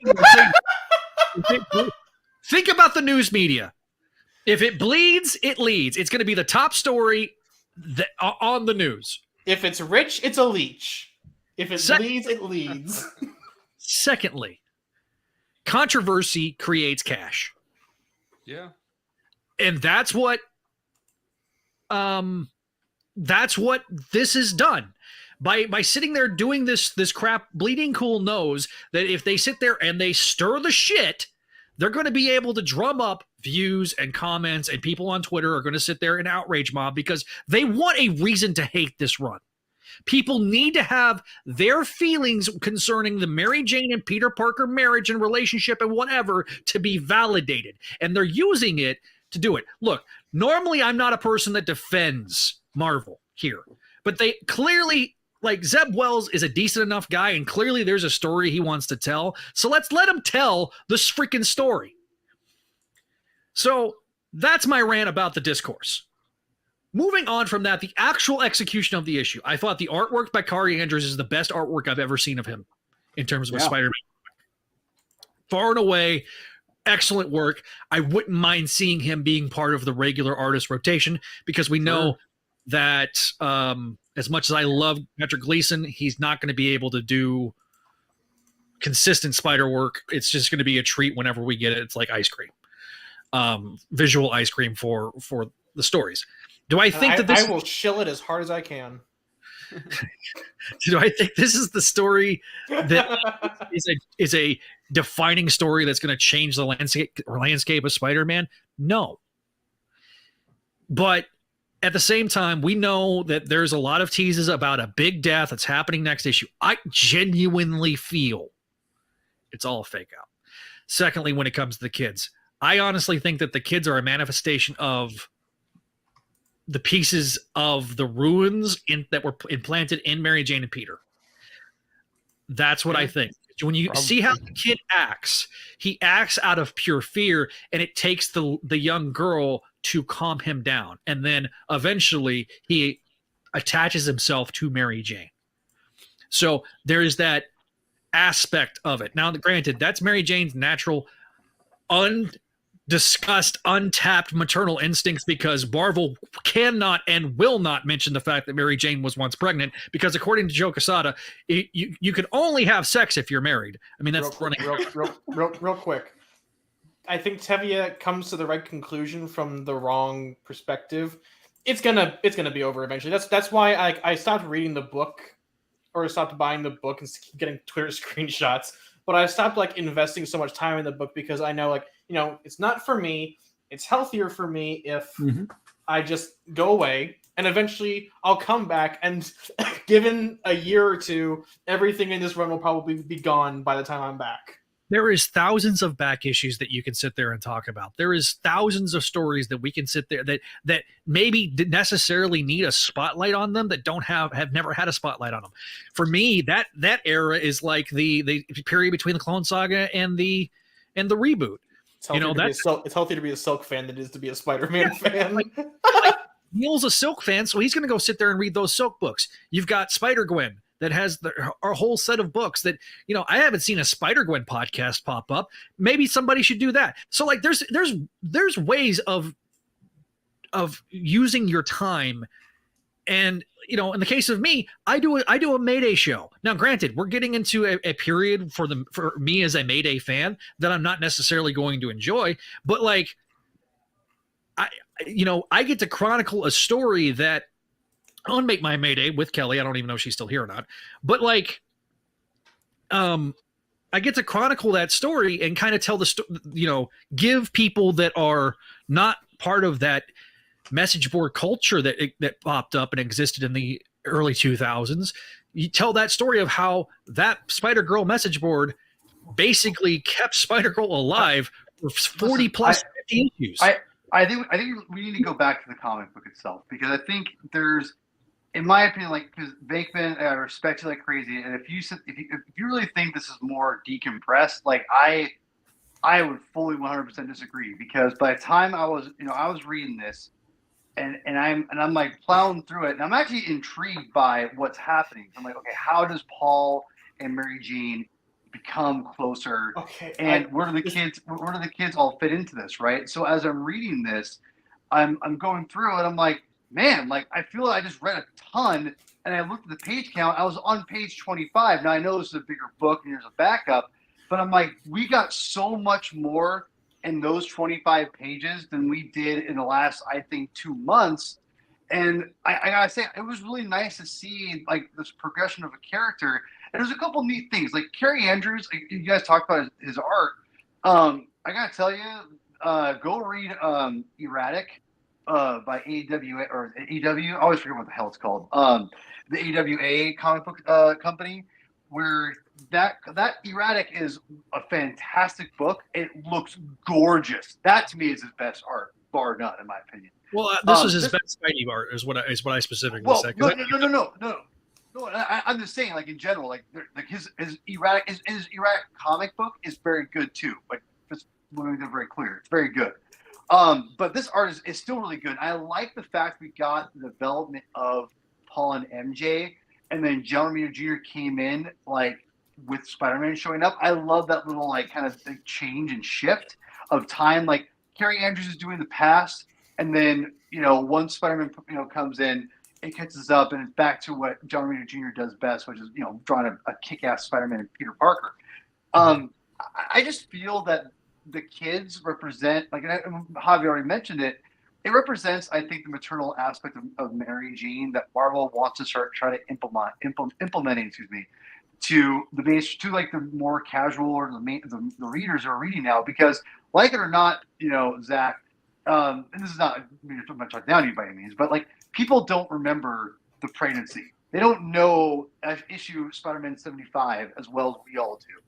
Think about the news media. If it bleeds, it leads. It's going to be the top story on the news. If it's rich, it's a leech. If it bleeds, it leads. Secondly, controversy creates cash. Yeah. And that's what this is done. By sitting there doing this crap, Bleeding Cool knows that if they sit there and they stir the shit, they're going to be able to drum up views and comments, and people on Twitter are going to sit there and outrage mob because they want a reason to hate this run. People need to have their feelings concerning the Mary Jane and Peter Parker marriage and relationship and whatever to be validated. And they're using it to do it. Look, normally I'm not a person that defends Marvel here, but they clearly, like, Zeb Wells is a decent enough guy, and clearly there's a story he wants to tell. So let's let him tell this freaking story. So that's my rant about the discourse. Moving on from that, the actual execution of the issue. I thought the artwork by Kari Andrews is the best artwork I've ever seen of him in terms of a Spider-Man. Far and away, excellent work. I wouldn't mind seeing him being part of the regular artist rotation because we know that as much as I love Patrick Gleason, he's not going to be able to do consistent Spider work. It's just going to be a treat whenever we get it. It's like ice cream, visual ice cream for the stories. Do I think that this? I will shill it as hard as I can. Do I think this is the story that is a defining story that's going to change the landscape of Spider-Man? No. But at the same time, we know that there's a lot of teases about a big death that's happening next issue. I genuinely feel it's all a fake out. Secondly, when it comes to the kids, I honestly think that the kids are a manifestation of the pieces of the ruins that were implanted in Mary Jane and Peter. That's what I think. When you see how the kid acts, he acts out of pure fear, and it takes the young girl to calm him down. And then eventually he attaches himself to Mary Jane. So there is that aspect of it. Now, granted, that's Mary Jane's natural, undiscussed, untapped maternal instincts, because Marvel cannot and will not mention the fact that Mary Jane was once pregnant, because according to Joe Quesada, you can only have sex if you're married. I mean, that's real quick. I think Tevye comes to the right conclusion from the wrong perspective. It's gonna be over eventually. That's why I stopped reading the book, or stopped buying the book and keep getting Twitter screenshots. But I stopped investing so much time in the book because I know it's not for me. It's healthier for me if I just go away, and eventually I'll come back, and given a year or two, everything in this run will probably be gone by the time I'm back. There is thousands of back issues that you can sit there and talk about. There is thousands of stories that we can sit there that maybe didn't necessarily need a spotlight on them, that don't have never had a spotlight on them. For me, that era is like the period between the Clone Saga and the reboot. It's healthy to be a Silk fan than it is to be a Spider-Man fan. Neil's a Silk fan, so he's going to go sit there and read those Silk books. You've got Spider-Gwen that has our whole set of books that, you know, I haven't seen a Spider-Gwen podcast pop up. Maybe somebody should do that. So like there's ways of using your time. And, you know, in the case of me, I do a Mayday show. Now, granted, we're getting into a period for me as a Mayday fan that I'm not necessarily going to enjoy, but like, I get to chronicle a story that on Make My Mayday with Kelly. I don't even know if she's still here or not, but like, I get to chronicle that story and kind of tell the story, you know, give people that are not part of that message board culture that popped up and existed in the early 2000s. You tell that story of how that Spider-Girl message board basically kept Spider-Girl alive for 40 plus 50 issues. I think we need to go back to the comic book itself, because I think there's, in my opinion, like, because Venkman, I respect you like crazy, and if you really think this is more decompressed, like I would fully 100% disagree, because by the time I was reading this, and I'm like plowing through it, and I'm actually intrigued by what's happening. I'm like, okay, how does Paul and Mary Jane become closer? Okay, and where do the kids all fit into this, right? So as I'm reading this, I'm going through it. I'm like, man, like I feel like I just read a ton, and I looked at the page count. I was on page 25. Now I know this is a bigger book and there's a backup, but I'm like, we got so much more in those 25 pages than we did in the last, I think, 2 months. And I gotta say, it was really nice to see like this progression of a character. And there's a couple neat things, like Carrie Andrews. Like, you guys talked about his art. I gotta tell you, go read Erratic by AWA or EW. I always forget what the hell it's called. The AWA comic book company, where that Erratic is a fantastic book. It looks gorgeous. That to me is his best art, bar none, in my opinion. Well, this was his best Spidey art, is what I specifically said. No. I'm just saying, like in general, like his Erratic comic book is very good too. Like, just let me be very clear, it's very good. But this art is still really good. I like the fact we got the development of Paul and MJ, and then John Romita Jr. came in like with Spider-Man showing up. I love that little like kind of like, change and shift of time. Like Carrie Andrews is doing the past, and then once Spider-Man comes in, it catches up and it's back to what John Romita Jr. does best, which is drawing a kick-ass Spider-Man and Peter Parker. I just feel that the kids represent, like Javi already mentioned it. It represents, I think, the maternal aspect of Mary Jane that Marvel wants to try to implementing, to the base, to like the more casual or the readers are reading now, because like it or not, Zach, and this is not much talk down to you by any means, but like people don't remember the pregnancy. They don't know issue Spider-Man 75 as well as we all do.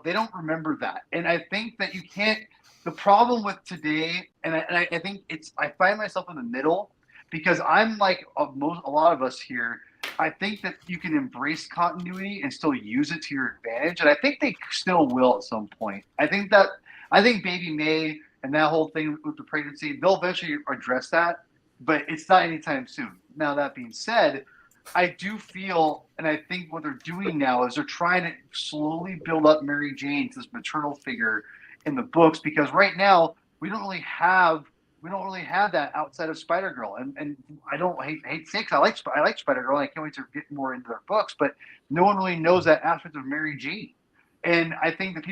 They don't remember that, and I think that you can't. The problem with today, and I think I find myself in the middle, because I'm like a lot of us here. I think that you can embrace continuity and still use it to your advantage, and I think they still will at some point. I think Baby May and that whole thing with the pregnancy, they'll eventually address that, but it's not anytime soon. Now, that being said, I do feel, and I think what they're doing now is they're trying to slowly build up Mary Jane to this maternal figure in the books, because right now we don't really have that outside of Spider-Girl, and I don't hate sakes. I like Spider-Girl, and I can't wait to get more into their books, but no one really knows that aspect of Mary Jane, and I think that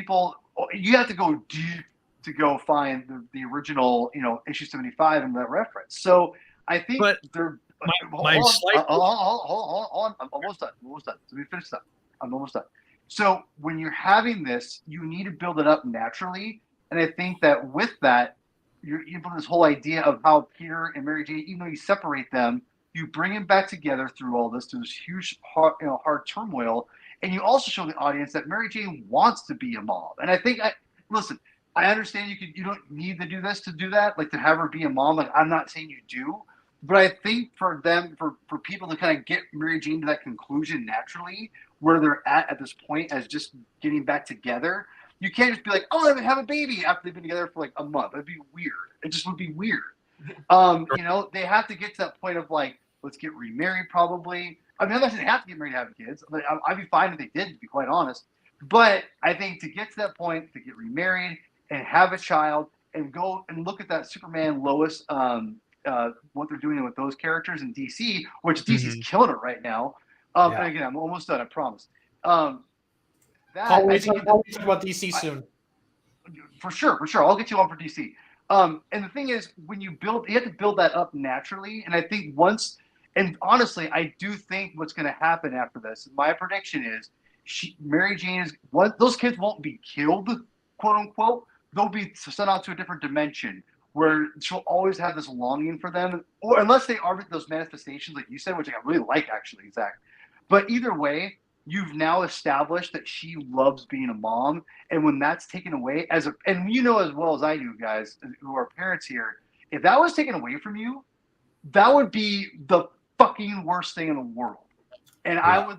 you have to go deep to go find the original, issue 75 and that reference. So I think they're. Hold on. I'm almost done. Let me finish that. I'm almost done. So when you're having this, you need to build it up naturally. And I think that with that, you put this whole idea of how Peter and Mary Jane, even though you separate them, you bring them back together through all this, through this huge hard turmoil. And you also show the audience that Mary Jane wants to be a mom. And I think, listen, I understand you don't need to do this to do that, like to have her be a mom. Like, I'm not saying you do. But I think for people to kind of get Mary Jane to that conclusion naturally, where they're at this point as just getting back together, you can't just be like, oh, they have a baby after they've been together for like a month. That'd be weird. It just would be weird. They have to get to that point of like, let's get remarried probably. I mean, I'm not saying they have to get married to have kids. Like, I'd be fine if they did, to be quite honest. But I think to get to that point, to get remarried and have a child and go and look at that Superman, Lois, what they're doing with those characters in DC, which DC's killing it right now. And again, I'm almost done, I promise. I'll talk about DC soon. For sure. I'll get you on for DC. And the thing is, when you have to build that up naturally. And I think and honestly, I do think what's going to happen after this, my prediction is Mary Jane those kids won't be killed, quote unquote. They'll be sent out to a different dimension where she'll always have this longing for them, or unless they are those manifestations, like you said, which I really like actually, Zach. But either way, you've now established that she loves being a mom, and when that's taken away, and you know as well as I do, guys who are parents here, if that was taken away from you, that would be the fucking worst thing in the world. And I would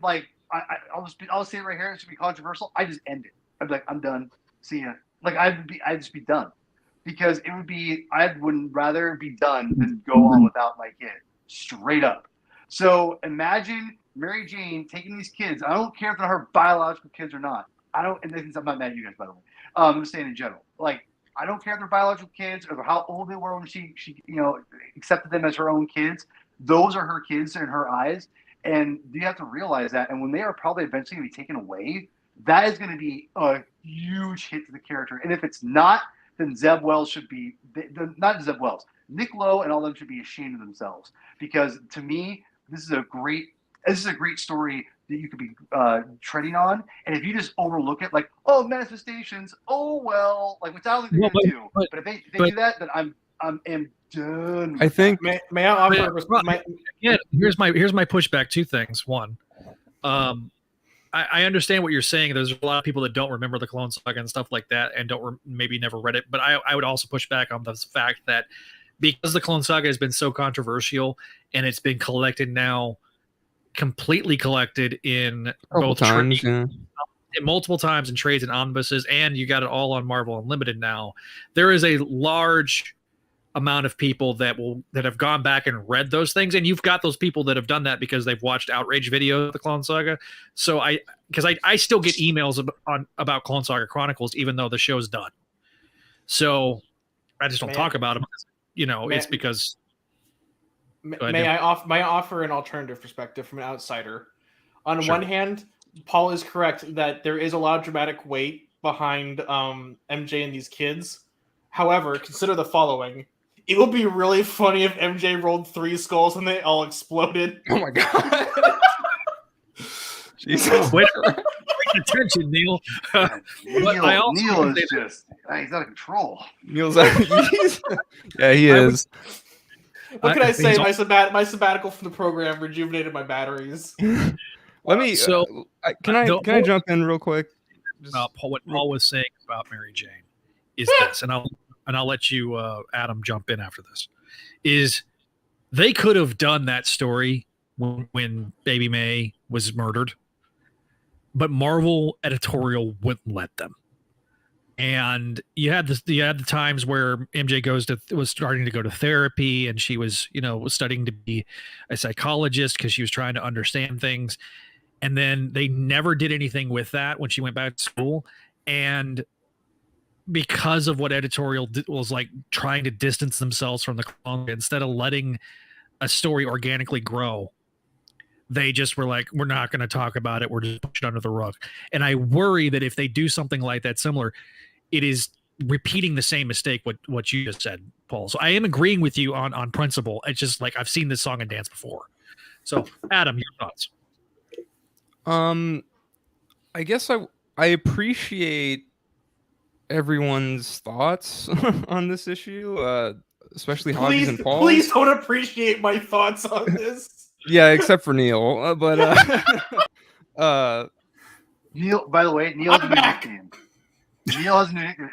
I'll say it right here. It should be controversial. I just end it. I'd be like, I'm done. See ya. Like I'd just be done, because it would be. I wouldn't rather be done than go on without my kid. Straight up. So imagine Mary Jane taking these kids. I don't care if they're her biological kids or not. And I'm not mad at you guys, by the way. I'm just saying in general. Like, I don't care if they're biological kids or how old they were when she accepted them as her own kids. Those are her kids in her eyes. And you have to realize that. And when they are probably eventually going to be taken away, that is going to be a huge hit to the character. And if it's not, then Zeb Wells should be not Zeb Wells. Nick Lowe and all them should be ashamed of themselves, because to me, this is a great story that you could be treading on. And if you just overlook it, like, oh, manifestations, oh well, like, which I don't think they're gonna do. But if they do that, then I'm done. I think. May I offer? Here's my pushback. Two things. One, I understand what you're saying. There's a lot of people that don't remember the Clone Saga and stuff like that, and maybe never read it. But I would also push back on the fact that because the Clone Saga has been so controversial and it's been collected now, completely collected in both times, multiple times in trades and omnibuses, and you got it all on Marvel Unlimited now. There is a large amount of people that have gone back and read those things, and you've got those people that have done that because they've watched outrage videos of the Clone Saga. So I still get emails about Clone Saga Chronicles even though the show's done. So I just don't talk about them. It's because. May I offer an alternative perspective from an outsider? On one hand, Paul is correct that there is a lot of dramatic weight behind MJ and these kids. However, consider the following. It would be really funny if MJ rolled 3 skulls and they all exploded. Oh my god. Jesus. Wait attention, Neil. Neil is just he's out of control. Neil's yeah, he is. What can I say? My sabbatical from the program rejuvenated my batteries. Let me. Can I jump in real quick? What Paul was saying about Mary Jane is this, and I'll let you, Adam, jump in after this. Is they could have done that story when Baby May was murdered, but Marvel editorial wouldn't let them. And you had the times where MJ was starting to go to therapy, and she was studying to be a psychologist because she was trying to understand things. And then they never did anything with that when she went back to school. And because of what editorial was like trying to distance themselves from the Clone, instead of letting a story organically grow, they just were like, we're not going to talk about it. We're just pushing it under the rug. And I worry that if they do something like that similar, it is repeating the same mistake, what you just said, Paul. So I am agreeing with you on principle. It's just like, I've seen this song and dance before. So Adam, your thoughts? I guess I appreciate everyone's thoughts on this issue, especially Hobbies and Paul. Please don't appreciate my thoughts on this. Yeah, except for Neil. But Neil, by the way, Neil has a new nickname. Neil has a new nickname.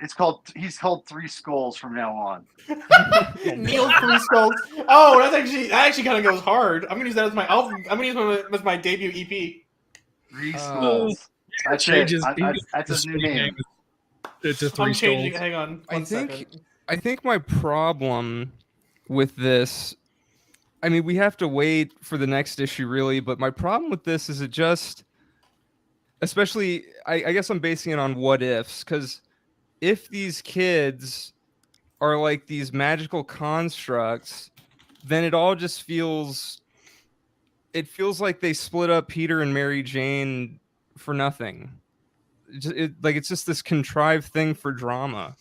He's called 3 Skulls from now on. Neil 3 Skulls. Oh, that actually kind of goes hard. I'm gonna use that as my album. I'm gonna use it as my debut EP. 3 Skulls. That's it. That's his new name. It's just 3 I'm changing. skulls. Hang on. I think my problem with this I mean, we have to wait for the next issue, really. But my problem with this is it just, especially, I guess I'm basing it on what ifs, because if these kids are like these magical constructs, then it all just feels like they split up Peter and Mary Jane for nothing. It's just this contrived thing for drama.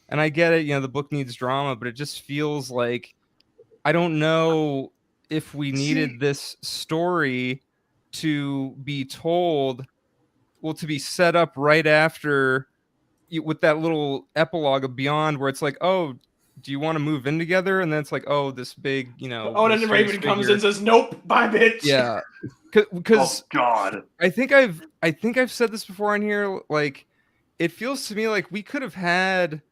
And I get it, the book needs drama, but it just feels like, I don't know if we needed this story to be told, to be set up right after, with that little epilogue of Beyond, where it's like, oh, do you want to move in together? And then it's like, oh, this big, Oh, and then Raven comes in and says, nope, bye, bitch. Yeah. Because oh, God. I think I've said this before on here. Like, it feels to me like we could have had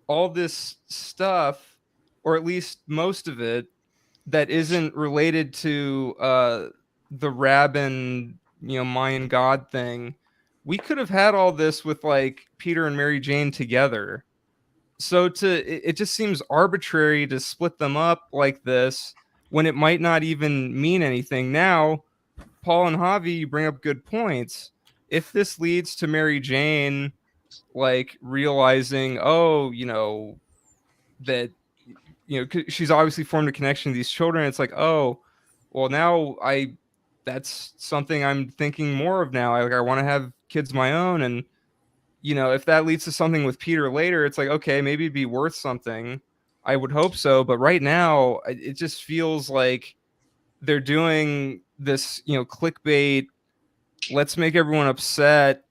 all this stuff, or at least most of it, that isn't related to the Rabin, Mayan god thing. We could have had all this with like Peter and Mary Jane together. So it just seems arbitrary to split them up like this when it might not even mean anything. Now, Paul and Javi, you bring up good points. If this leads to Mary Jane like realizing, that she's obviously formed a connection to these children, it's like, oh, well, now that's something I'm thinking more of now. I want to have kids of my own, and if that leads to something with Peter later, it's like, okay, maybe it'd be worth something. I would hope so, but right now it just feels like they're doing this, clickbait. Let's make everyone upset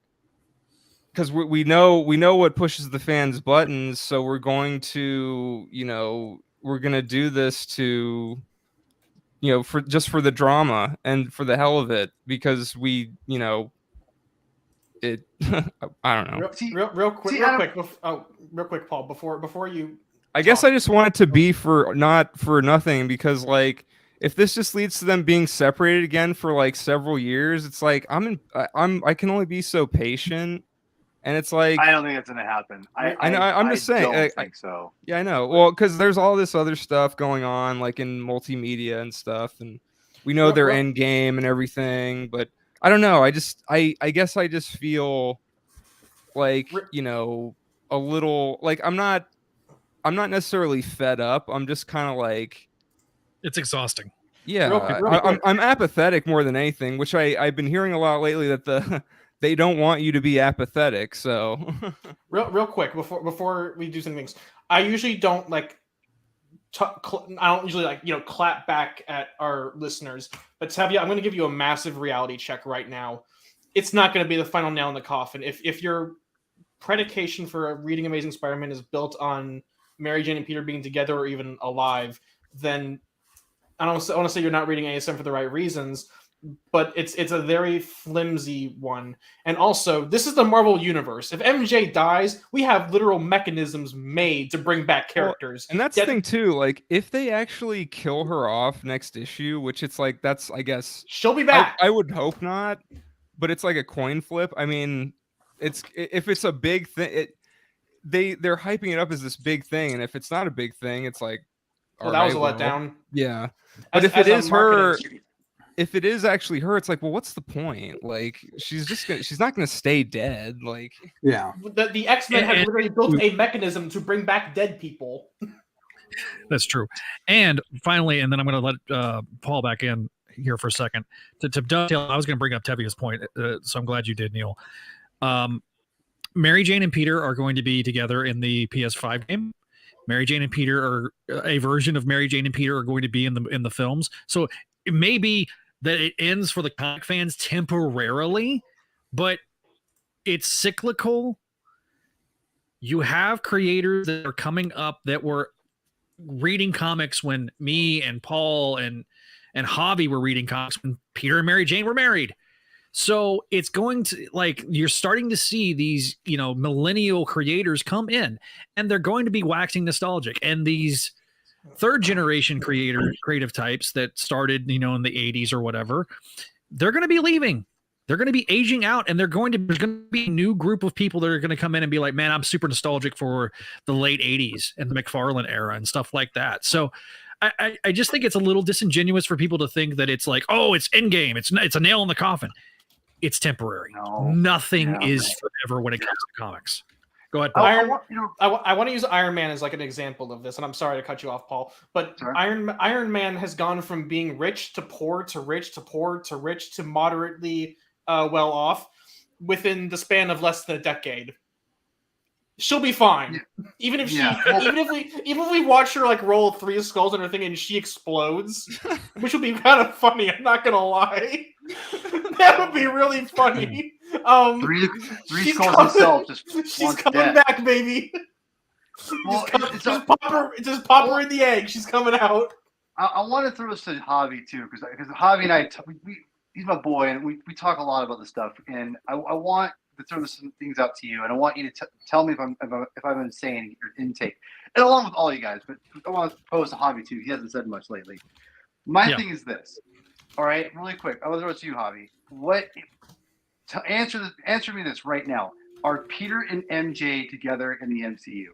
because we know what pushes the fans' buttons. So we're going to, we're gonna do this to, for the drama and for the hell of it, because we, it. I don't know. Real quick, Paul. Before you. I guess I just want it to be not for nothing, because like, if this just leads to them being separated again for like several years, it's like I can only be so patient, and it's like I don't think it's gonna happen. I'm just saying. I don't think so. Yeah, I know. Well, because there's all this other stuff going on, like in multimedia and stuff, and we know their end game and everything, but I don't know. I guess I just feel like a little like I'm not necessarily fed up. I'm just kind of like, it's exhausting. Yeah, I'm apathetic more than anything, which I've been hearing a lot lately, that they don't want you to be apathetic. So real quick before we do some things, I usually don't like. I don't usually clap back at our listeners, but Tevye, I'm going to give you a massive reality check right now. It's not going to be the final nail in the coffin. If your predication for reading Amazing Spider-Man is built on Mary Jane and Peter being together or even alive, then I want to say you're not reading ASM for the right reasons, but it's a very flimsy one. And also, this is the Marvel Universe. If MJ dies, we have literal mechanisms made to bring back characters. And that's the thing too, like if they actually kill her off next issue, which it's like, that's, I guess she'll be back. I would hope not, but it's like a coin flip. I mean, if it's a big thing, they're hyping it up as this big thing, and if it's not a big thing, it's like, that was a letdown. Yeah. But if it is her, if it is actually her, it's like, well, what's the point? Like, she's not gonna stay dead. Like, yeah, the X-Men have literally built a mechanism to bring back dead people. That's true. And finally, and then I'm going to let Paul back in here for a second to dovetail. I was going to bring up Tevye's point, so I'm glad you did, Neil. Mary Jane and Peter are going to be together in the PS5 game. Mary Jane and Peter are a version of Mary Jane and Peter are going to be in the films. So it may be that it ends for the comic fans temporarily, but it's cyclical. You have creators that are coming up that were reading comics when me and Paul and Javi were reading comics when Peter and Mary Jane were married. So it's going to, like, you're starting to see these, millennial creators come in, and they're going to be waxing nostalgic. And these third generation creative types that started, in the 80s or whatever, they're going to be leaving. They're going to be aging out, and there's going to be a new group of people that are going to come in and be like, man, I'm super nostalgic for the late 80s and the McFarlane era and stuff like that. So I just think it's a little disingenuous for people to think that it's like, oh, it's Endgame. It's a nail in the coffin. It's temporary. No. Nothing is forever when it comes to comics. Go ahead, Paul. I want to use Iron Man as like an example of this, and I'm sorry to cut you off, Paul. But Iron Man has gone from being rich to poor to rich to poor to rich to moderately well off within the span of less than a decade. She'll be fine, even if even if we watch her like roll 3 skulls on her thing and she explodes, which would be kind of funny. I'm not gonna lie, that would be really funny. Three skulls himself. She's coming back, baby. Well, just pop her in the egg. She's coming out. I want to throw this to Javi too, because Javi and I, he's my boy, and we talk a lot about this stuff, and I want to throw some things out to you, and I want you to tell me if I'm insane your intake, and along with all you guys. But I want to pose to Javi too. He hasn't said much lately. My thing is this. All right, really quick. I want to throw it to you, Javi. Answer me this right now. Are Peter and MJ together in the MCU?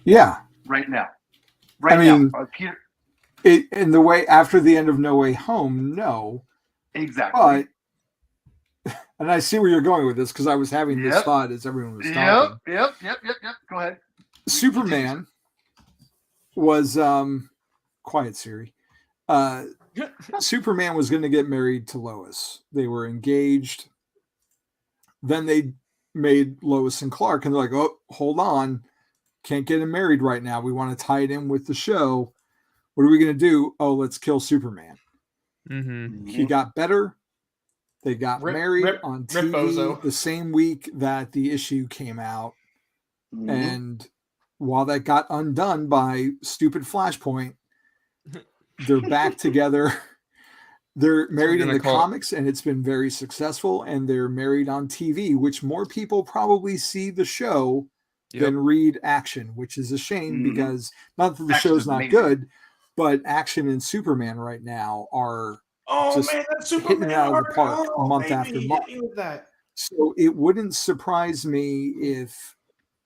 Yeah. Right now. I mean, Are Peter in the way after the end of No Way Home, no. Exactly. But, and I see where you're going with this because I was having this thought as everyone was talking. Yep. Go ahead. Superman was quiet Siri. Superman was going to get married to Lois. They were engaged. Then they made Lois and Clark, and they're like, "Oh, hold on, can't get him married right now. We want to tie it in with the show. What are we going to do? Oh, let's kill Superman." Mm-hmm. He got better. They got married on TV the same week that the issue came out, and while that got undone by stupid Flashpoint, they're back together. They're married in the comics, and it's been very successful, and they're married on TV, which more people probably see the show than read Action, which is a shame because not that the show's not good, but Action and Superman right now are just hitting it out of the park month after month. So it wouldn't surprise me if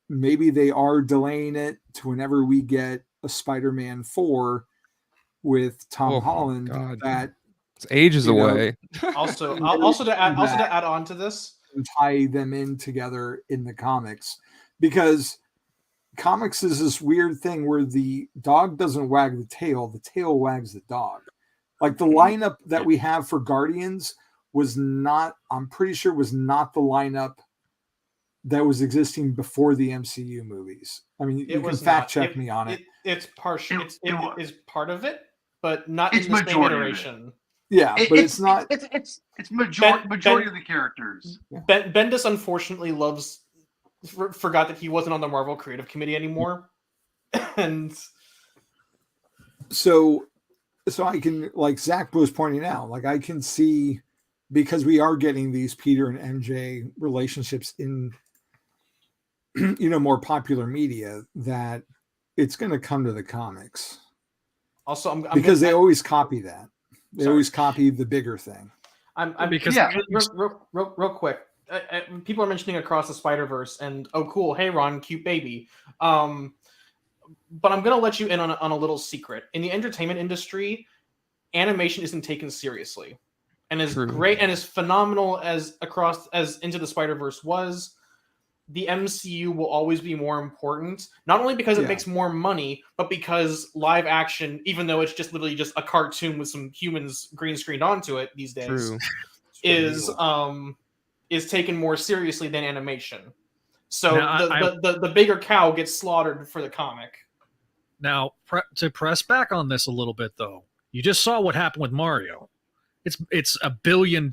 maybe they are delaying it to whenever we get a Spider-Man 4 with Tom Holland. That it's ages away. Also to add on to this, and tie them in together in the comics, because comics is this weird thing where the dog doesn't wag the tail wags the dog. Like the lineup that we have for Guardians was not, I'm pretty sure was not the lineup that was existing before the MCU movies. I mean, you can fact check me on it. It's partial. It is part of it, but not in the same iteration. Yeah, but it's not. It's majority of the characters. Bendis unfortunately forgot that he wasn't on the Marvel Creative Committee anymore, and so I can, like Zach was pointing out, like I can see, because we are getting these Peter and MJ relationships in more popular media, that it's going to come to the comics. Also, because they always copy that. They always copy the bigger thing. Real quick, people are mentioning Across the Spider-Verse, and oh cool, hey Ron, cute baby. But I'm gonna let you in on a little secret. In the entertainment industry, animation isn't taken seriously, and as great and as phenomenal as Into the Spider-Verse was, the MCU will always be more important, not only because it makes more money, but because live action, even though it's just literally just a cartoon with some humans green screened onto it these days, is taken more seriously than animation. So the bigger cow gets slaughtered for the comic. Now, to press back on this a little bit, though, you just saw what happened with Mario. It's $1 billion.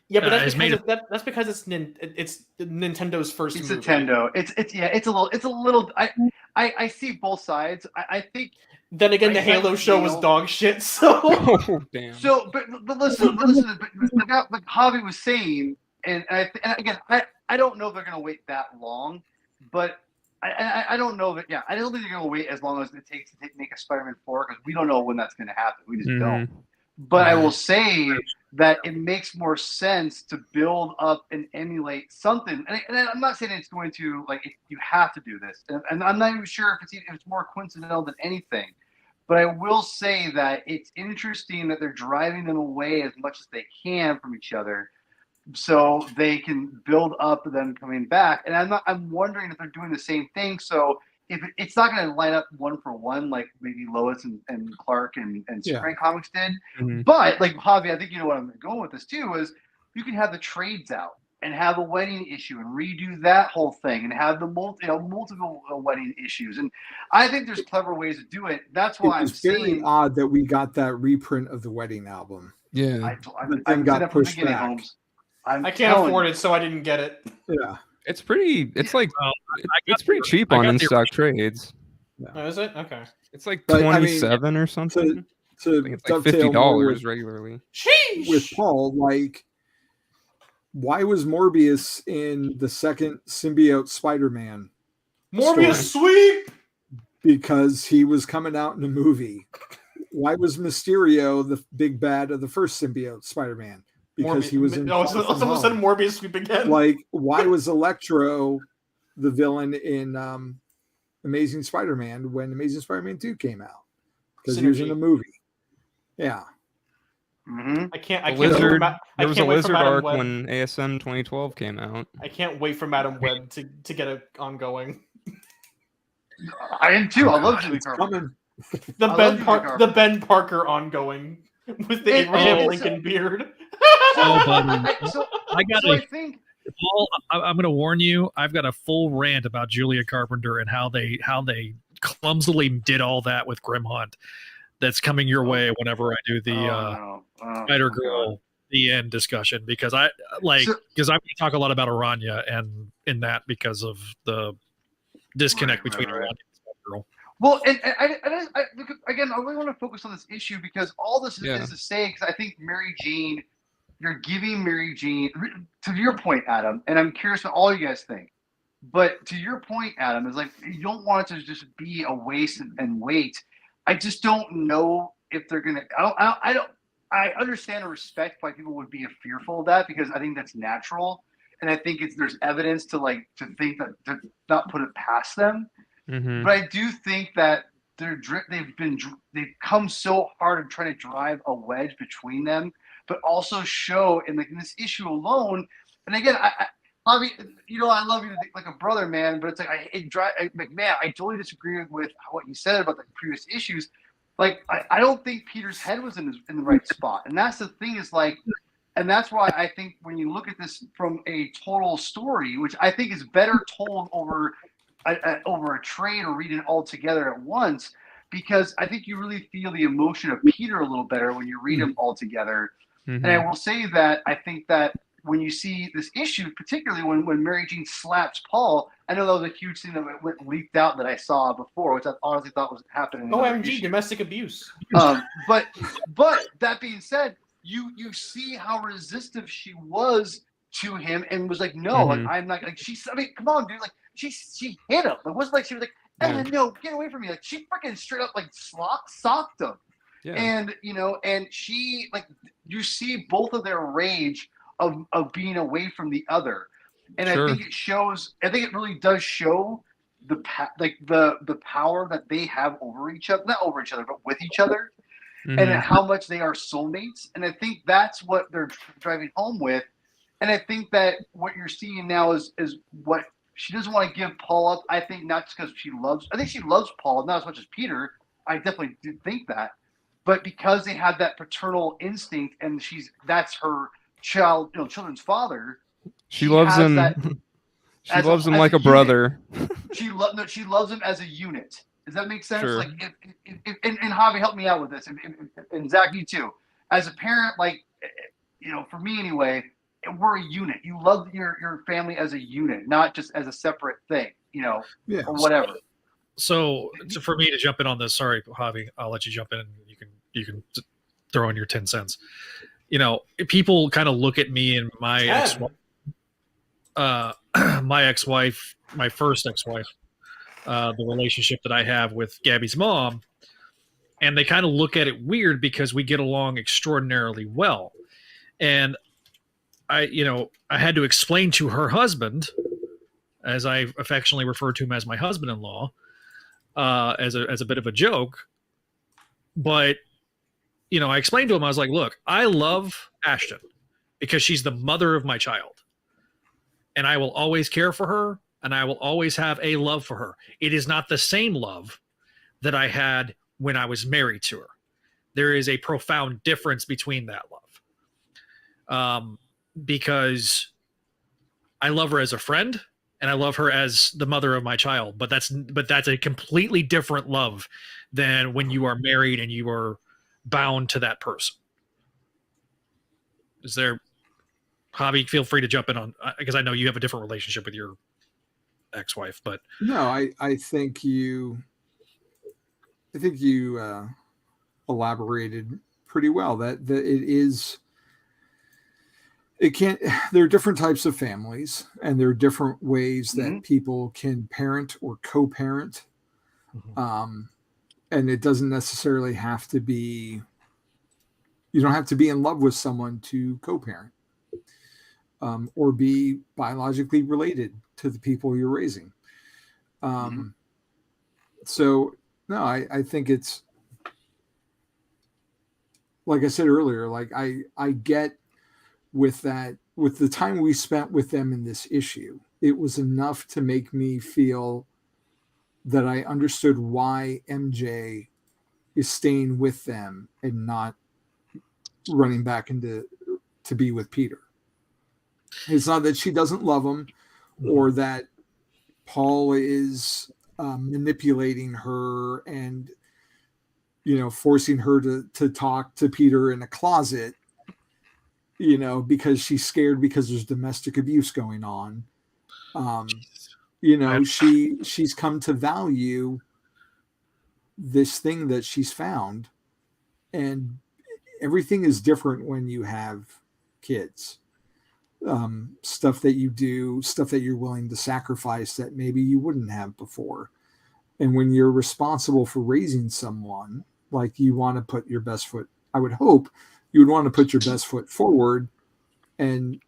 Yeah, but that's because it's Nintendo's first movie. Nintendo. It's a little. I see both sides. I think. Then again, the Halo show was dog shit. So damn. So, but listen. Like Javi was saying, and again, I don't know if they're gonna wait that long, but I don't know that. Yeah, I don't think they're gonna wait as long as it takes to make a Spider-Man 4, because we don't know when that's gonna happen. We just don't. But I will say that it makes more sense to build up and emulate something. And I'm not saying it's going to, like, you have to do this. And I'm not even sure if it's more coincidental than anything. But I will say that it's interesting that they're driving them away as much as they can from each other so they can build up them coming back. And I'm wondering if they're doing the same thing. So if it's not going to line up one for one like maybe Lois and Clark and Superman Comics did, but like Javi, I think you know what I'm going with this too, is you can have the trades out and have a wedding issue and redo that whole thing and have the multiple wedding issues. And I think there's clever ways to do it. That's why it's very odd that we got that reprint of the wedding album. Yeah, I got pushed back. Holmes. I can't afford it, so I didn't get it. Yeah. it's pretty. It's like it's pretty cheap on in-stock trades. Oh, is it? Okay. It's like But, 27 or something. I think it's like $50 regularly. Sheesh! With Paul, like, why was Morbius in the second symbiote Spider-Man? Morbius sweep! Because he was coming out in a movie. Why was Mysterio the big bad of the first symbiote Spider-Man? Because he was in. No, someone said Morbius sweep again. Like, why was Electro the villain in Amazing Spider-Man when Amazing Spider-Man 2 came out? Because he was in a movie. Yeah. Mm-hmm. I can't. There was a Lizard arc when ASM 2012 came out. I can't wait for Madam Web to get it ongoing. I am too. I love Julie Carpenter. The Ben Parker ongoing with the Abraham Lincoln beard. I'm going to warn you. I've got a full rant about Julia Carpenter and how they clumsily did all that with Grim Hunt. That's coming your way whenever I do the Spider-Girl the end discussion, because I'm going to talk a lot about Aranya and in that because of the disconnect between Aranya and Spider-Girl. Well, and I again, I really want to focus on this issue because all this is to say, because I think Mary Jane, you're giving Mary Jane, to your point, Adam, and I'm curious what all you guys think, but to your point, Adam, is like, you don't want it to just be a waste and wait. I just don't know if they're going to, I understand and respect why people would be fearful of that, because I think that's natural. And I think there's evidence to think that to not put it past them. Mm-hmm. But I do think that they've come so hard in trying to drive a wedge between them, but also show in this issue alone. And again, I love you like a brother, man. But it's like I totally disagree with what you said about the previous issues. Like I don't think Peter's head was in the right spot, and that's the thing. Is like, and that's why I think when you look at this from a total story, which I think is better told over a trade or reading it all together at once, because I think you really feel the emotion of Peter a little better when you read them all together. Mm-hmm. And I will say that I think that when you see this issue, particularly when Mary Jane slaps Paul, I know that was a huge thing that went leaked out that I saw before, which I honestly thought was happening. OMG, domestic abuse. But that being said, you see how resistive she was to him and was like, no, like, I'm not like come on, dude, like she hit him. It wasn't like she was like, no, get away from me. Like she freaking straight up like socked him. Yeah. And and she, like, you see both of their rage of being away from the other, and sure. I think it really does show the power that they have over each other, not over each other, but with each other, and how much they are soulmates. And I think that's what they're driving home with. And I think that what you're seeing now is what she doesn't want to give Paul up. I think not just because I think she loves Paul, not as much as Peter. I definitely do think that, but because they have that paternal instinct, and that's her children's father. She loves him. She loves him like a brother. She loves him as a unit. Does that make sense? Sure. Like, and Javi, help me out with this, and Zach, you too. As a parent, like, for me anyway, we're a unit. You love your family as a unit, not just as a separate thing, or whatever. So for me to jump in on this, sorry, Javi, I'll let you jump in, and you can throw in your 10 cents. People kind of look at me and my ex-wife, my first ex-wife, the relationship that I have with Gabby's mom, and they kind of look at it weird because we get along extraordinarily well. And I had to explain to her husband, as I affectionately refer to him as my husband-in-law, as a bit of a joke. But, I explained to him, I was like, look, I love Ashton because she's the mother of my child. And I will always care for her, and I will always have a love for her. It is not the same love that I had when I was married to her. There is a profound difference between that love. Because I love her as a friend, and I love her as the mother of my child. But that's a completely different love than when you are married and you are bound to that person. Is there, Javi, feel free to jump in on, because I know you have a different relationship with your ex-wife, but no, I think you elaborated pretty well that there are different types of families, and there are different ways that people can parent or co-parent. And it doesn't necessarily have to be, you don't have to be in love with someone to co-parent, or be biologically related to the people you're raising. So no, I think it's, like I said earlier, like I get with the time we spent with them in this issue, it was enough to make me feel that I understood why MJ is staying with them and not running back to be with Peter. It's not that she doesn't love him, or that Paul is manipulating her and forcing her to talk to Peter in a closet, because she's scared because there's domestic abuse going on. She's come to value this thing that she's found, and everything is different when you have kids. Stuff that you do, stuff that you're willing to sacrifice that maybe you wouldn't have before. And when you're responsible for raising someone, like, you want to put your best foot, I would hope you would want to put your best foot forward and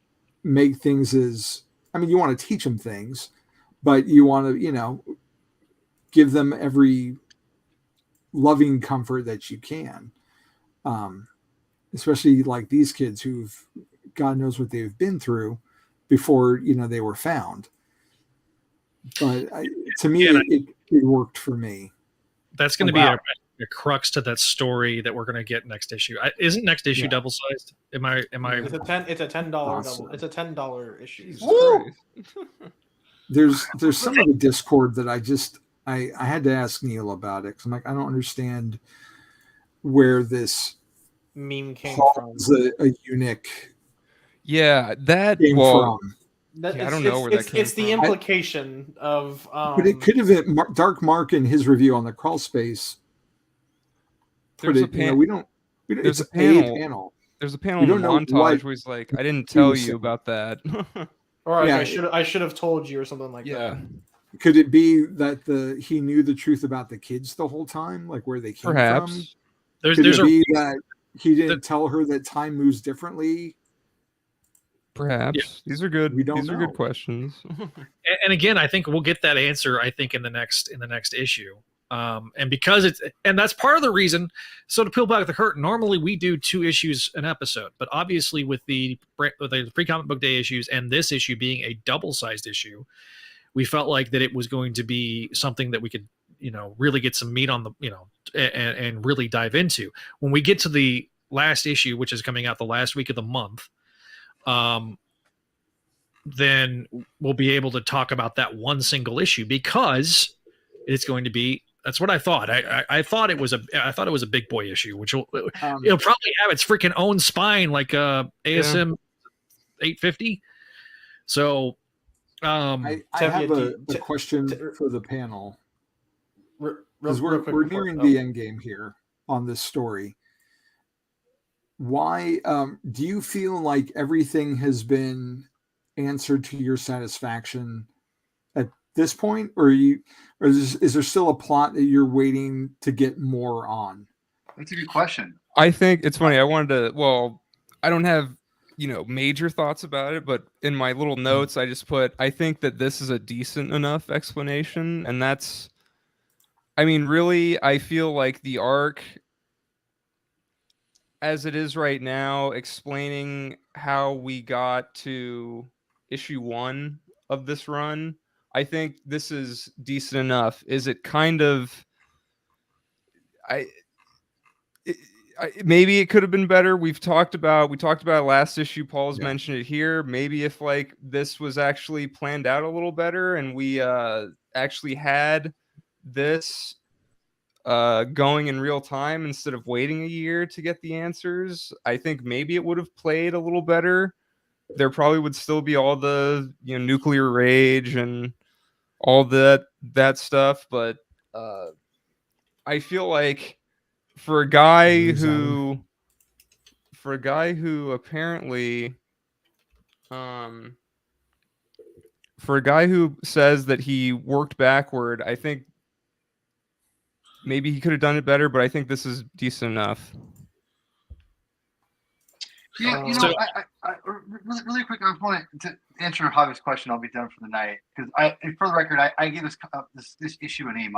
make things you want to teach them things, but you want to, give them every loving comfort that you can. Especially like these kids who've, God knows what they've been through before, they were found. But to me, it worked for me. That's going to be a crux to that story that we're going to get next issue. Isn't next issue double sized? Am I? It's a $10 double. It's a $10 issue. There's some of the Discord that I had to ask Neil about it, because I'm like, I don't understand where this meme came from. A eunuch. Yeah, that came from. I don't know where that came from. It's the implication of. But it could have been Dark Mark in his review on the Crawl Space. There's a panel. There's a panel. There's a panel in the montage where he's like, "I didn't tell you about that." Or I should have told you, or something like that. Yeah. Could it be that he knew the truth about the kids the whole time, like where they came from? Could it be that he didn't tell her that time moves differently? Perhaps. Yeah. These are good. These are good questions. And again, I think we'll get that answer, I think, in the next issue. And because that's part of the reason. So to peel back the curtain, normally we do 2 issues an episode, but obviously with the Free Comic Book Day issues and this issue being a double-sized issue, we felt like that it was going to be something that we could, really get some meat on the, and really dive into. When we get to the last issue, which is coming out the last week of the month, then we'll be able to talk about that one single issue, because it's going to be, that's what I thought. I thought it was a big boy issue, which it'll probably have its freaking own spine, like ASM 850. So I have a question for the panel, because we're nearing the end game here on this story. Why do you feel like everything has been answered to your satisfaction at this point, or is there still a plot that you're waiting to get more on? That's a good question. I think it's funny. I don't have major thoughts about it, but in my little notes, I just put, I think that this is a decent enough explanation. And that's, really, I feel like the arc as it is right now, explaining how we got to issue 1 of this run, I think this is decent enough. Is it kind of, maybe it could have been better. We talked about it last issue. Paul's mentioned it here. Maybe if like this was actually planned out a little better and we actually had this going in real time instead of waiting a year to get the answers, I think maybe it would have played a little better. There probably would still be all the nuclear rage and all that stuff, but I feel like for a guy who apparently for a guy who says that he worked backward, I think maybe he could have done it better, but I think this is decent enough. Yeah, really quick, I want to answer Javi's question. I'll be done for the night because for the record, I gave this issue an A-.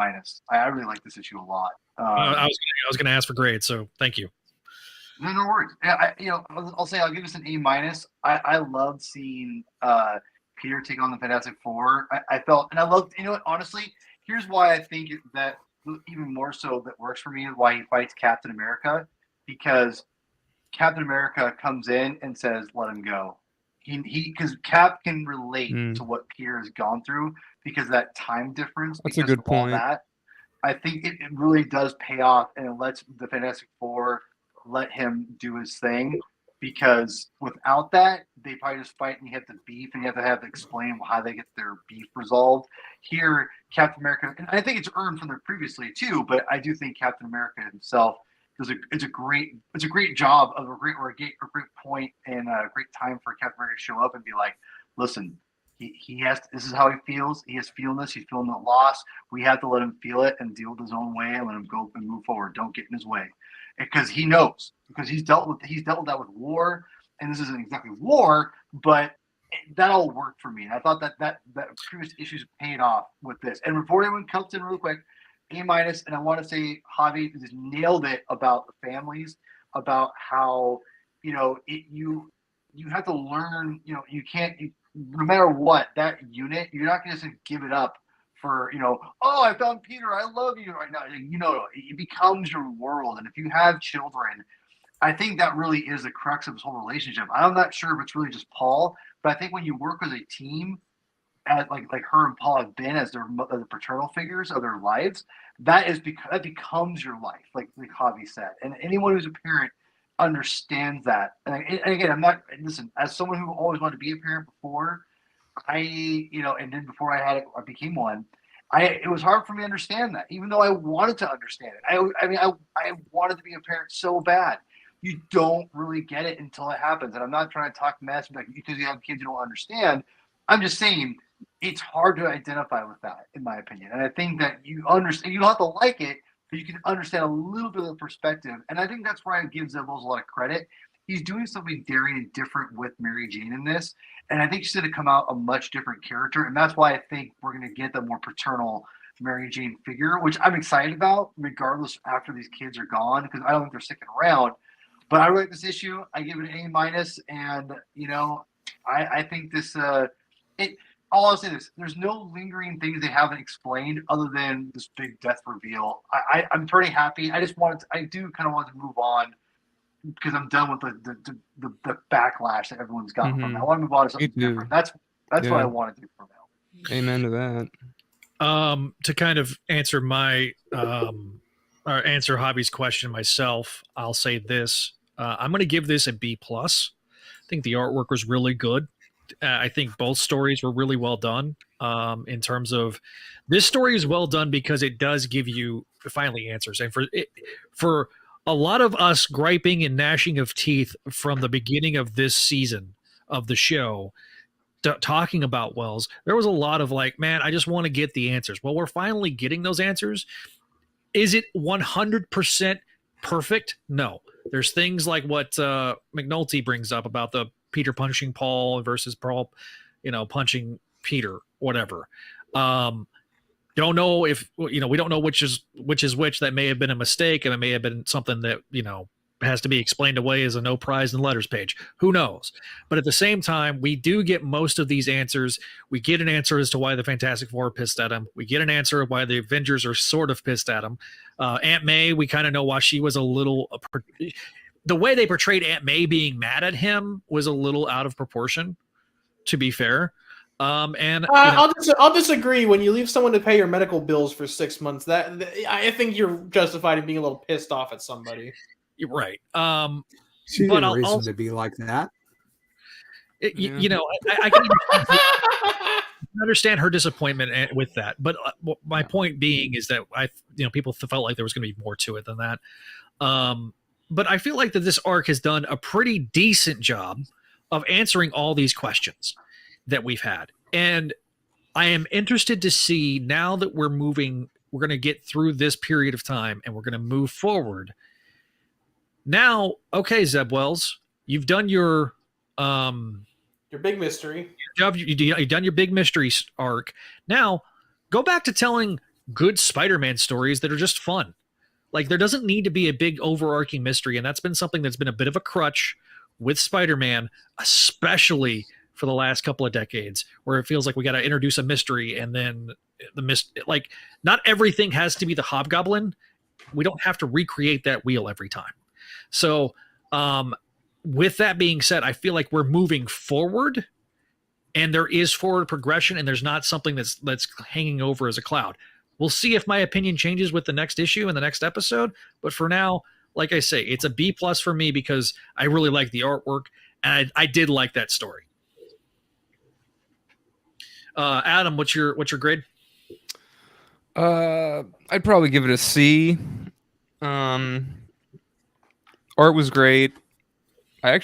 I really like this issue a lot. I was going to ask for grades, so thank you. No worries. I'll say I'll give this an A-. I loved seeing Peter take on the Fantastic Four. I felt, and I loved. Honestly, here's why I think that even more so that works for me is why he fights Captain America, because Captain America comes in and says, "Let him go." Because Cap can relate to what Peter has gone through because of that time difference. That's a good point. I think it really does pay off, and it lets the Fantastic Four let him do his thing. Because without that, they probably just fight and you have to beef and you have to explain how they get their beef resolved. Here, Captain America, and I think it's earned from there previously too, but I do think Captain America himself it's a great job of a great point and a great time for Captain America to show up and be like, listen, he has this is how he feels. He is feeling this. He's feeling the loss. We have to let him feel it and deal with his own way and let him go and move forward. Don't get in his way. Because he knows, because he's dealt with that with war, and this isn't exactly war, but that all worked for me. And I thought that previous issues paid off with this. And before anyone comes in real quick, A-, and I want to say Javi just nailed it about the families, about how you have to learn. You can't no matter what that unit, you're not going to just give it up. For oh, I found Peter, I love you right now. It becomes your world. And if you have children, I think that really is the crux of this whole relationship. I'm not sure if it's really just Paul, but I think when you work as a team, as like her and Paul have been as the paternal figures of their lives, that becomes your life, like Javi said. And anyone who's a parent understands that. And again, listen, as someone who always wanted to be a parent before, and then before I became one, it was hard for me to understand that, even though I wanted to understand it. I wanted to be a parent so bad. You don't really get it until it happens. And I'm not trying to talk mess because you have kids you don't understand. I'm just saying it's hard to identify with that, in my opinion. And I think that you understand, you don't have to like it, but you can understand a little bit of the perspective. And I think that's why I give Zevos a lot of credit. He's doing something daring and different with Mary Jane in this. And I think she's going to come out a much different character. And that's why I think we're going to get the more paternal Mary Jane figure, which I'm excited about, regardless after these kids are gone, because I don't think they're sticking around. But I really like this issue. I give it an A-. And, I think this, I'll say this. There's no lingering things they haven't explained other than this big death reveal. I'm pretty happy. I do kind of want to move on, because I'm done with the backlash that everyone's gotten from that. I want to move on to something different. That's what I want to do from now. Amen to that. To kind of answer or answer Javi's question myself, I'll say this. I'm going to give this a B+. I think the artwork was really good. I think both stories were really well done. In terms of this story is well done because it does give you finally answers. And for a lot of us griping and gnashing of teeth from the beginning of this season of the show, talking about Wells, there was a lot of like, man, I just want to get the answers. Well, we're finally getting those answers. Is it 100% perfect? No. There's things like what McNulty brings up about the Peter punching Paul versus Paul, punching Peter, whatever. Don't know if, we don't know which is which. That may have been a mistake, and it may have been something that, has to be explained away as a no prize in letters page. Who knows? But at the same time, we do get most of these answers. We get an answer as to why the Fantastic Four are pissed at him. We get an answer of why the Avengers are sort of pissed at him. Aunt May, we kind of know why she was a little... the way they portrayed Aunt May being mad at him was a little out of proportion, to be fair. I'll disagree. When you leave someone to pay your medical bills for 6 months, that I think you're justified in being a little pissed off at somebody. You're right. She didn't reason to be like that. I can understand her disappointment with that. But my point being is that people felt like there was going to be more to it than that. But I feel like that this arc has done a pretty decent job of answering all these questions that we've had. And I am interested to see, now that we're going to get through this period of time and we're going to move forward. Now, okay, Zeb Wells, you've done your big mystery. You've done your big mystery arc. Now, go back to telling good Spider-Man stories that are just fun. Like, there doesn't need to be a big overarching mystery, and that's been something that's been a bit of a crutch with Spider-Man, especially for the last couple of decades, where it feels like we got to introduce a mystery, and then not everything has to be the Hobgoblin. We don't have to recreate that wheel every time. So, with that being said, I feel like we're moving forward, and there is forward progression, and there's not something that's hanging over as a cloud. We'll see if my opinion changes with the next issue and the next episode. But for now, like I say, it's a B+ for me because I really like the artwork, and I did like that story. Adam, what's your grade? I'd probably give it a C. Art was great. I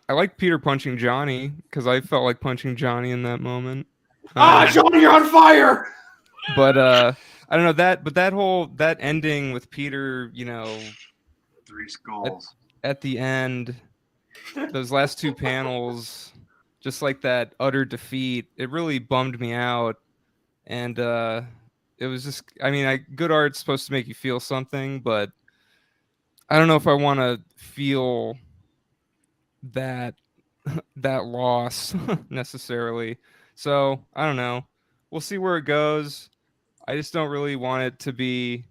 like Peter punching Johnny because I felt like punching Johnny in that moment. Johnny, you're on fire! But I don't know that ending with Peter, 3 skulls at the end, those last 2 panels, just like that utter defeat, it really bummed me out. And it was just, good art's supposed to make you feel something, but I don't know if I want to feel that loss necessarily. So I don't know. We'll see where it goes. I just don't really want it to be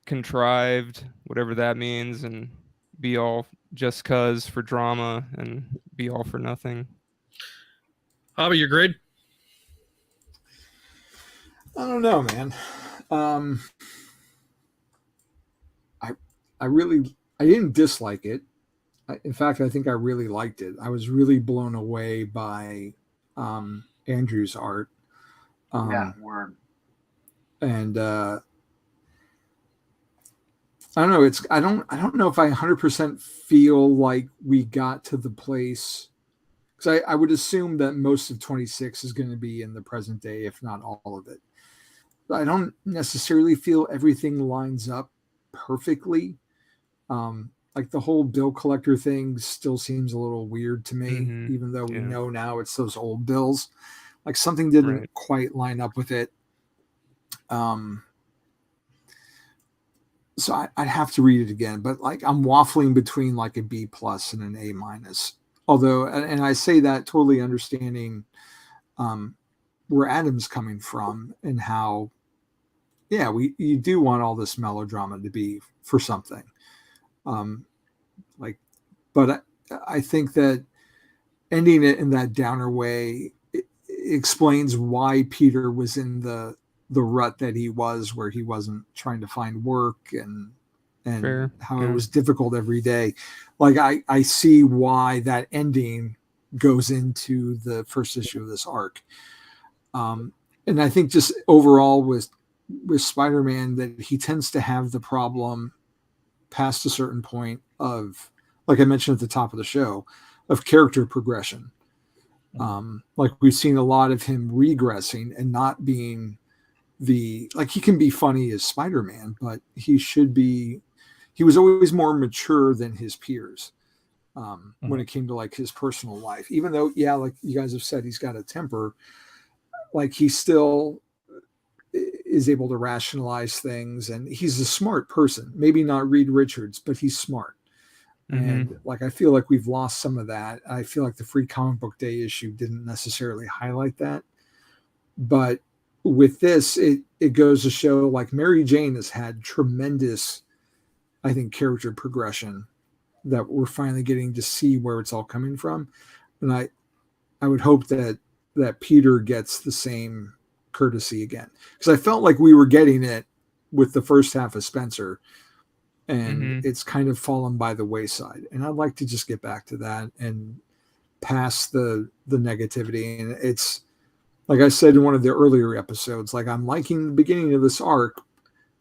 contrived, whatever that means, and be all just cause for drama and be all for nothing. How about your grade? I don't know, man. I didn't dislike it. In fact, I think I really liked it. I was really blown away by Andrew's art. Word. And I don't know. I don't know if I 100% feel like we got to the place, because I would assume that most of 26 is going to be in the present day, if not all of it. But I don't necessarily feel everything lines up perfectly. Like the whole bill collector thing still seems a little weird to me, even though we know now it's those old bills. Like something didn't quite line up with it. So I'd have to read it again, but like I'm waffling between like a B+ and an A-. Although, and I say that totally understanding where Adam's coming from and how, you do want all this melodrama to be for something. But I think that ending it in that downer way explains why Peter was in the rut that he was, where he wasn't trying to find work and how it was difficult every day. Like I see why that ending goes into the first issue of this arc. And I think just overall with Spider-Man, that he tends to have the problem past a certain point of, like I mentioned at the top of the show, of character progression. Like we've seen a lot of him regressing and not being he can be funny as Spider-Man, but he was always more mature than his peers. when it came to like his personal life. Even though, yeah, like you guys have said, he's got a temper, like he still is able to rationalize things, and he's a smart person. Maybe not Reed Richards, but he's smart. And like I feel like we've lost some of that. I feel like the Free Comic Book Day issue didn't necessarily highlight that. But with this, it goes to show like Mary Jane has had tremendous, I think, character progression that we're finally getting to see where it's all coming from. And I would hope that Peter gets the same courtesy again, because I felt like we were getting it with the first half of Spencer, and it's kind of fallen by the wayside. And I'd like to just get back to that and pass the negativity. And it's like I said in one of the earlier episodes, like I'm liking the beginning of this arc,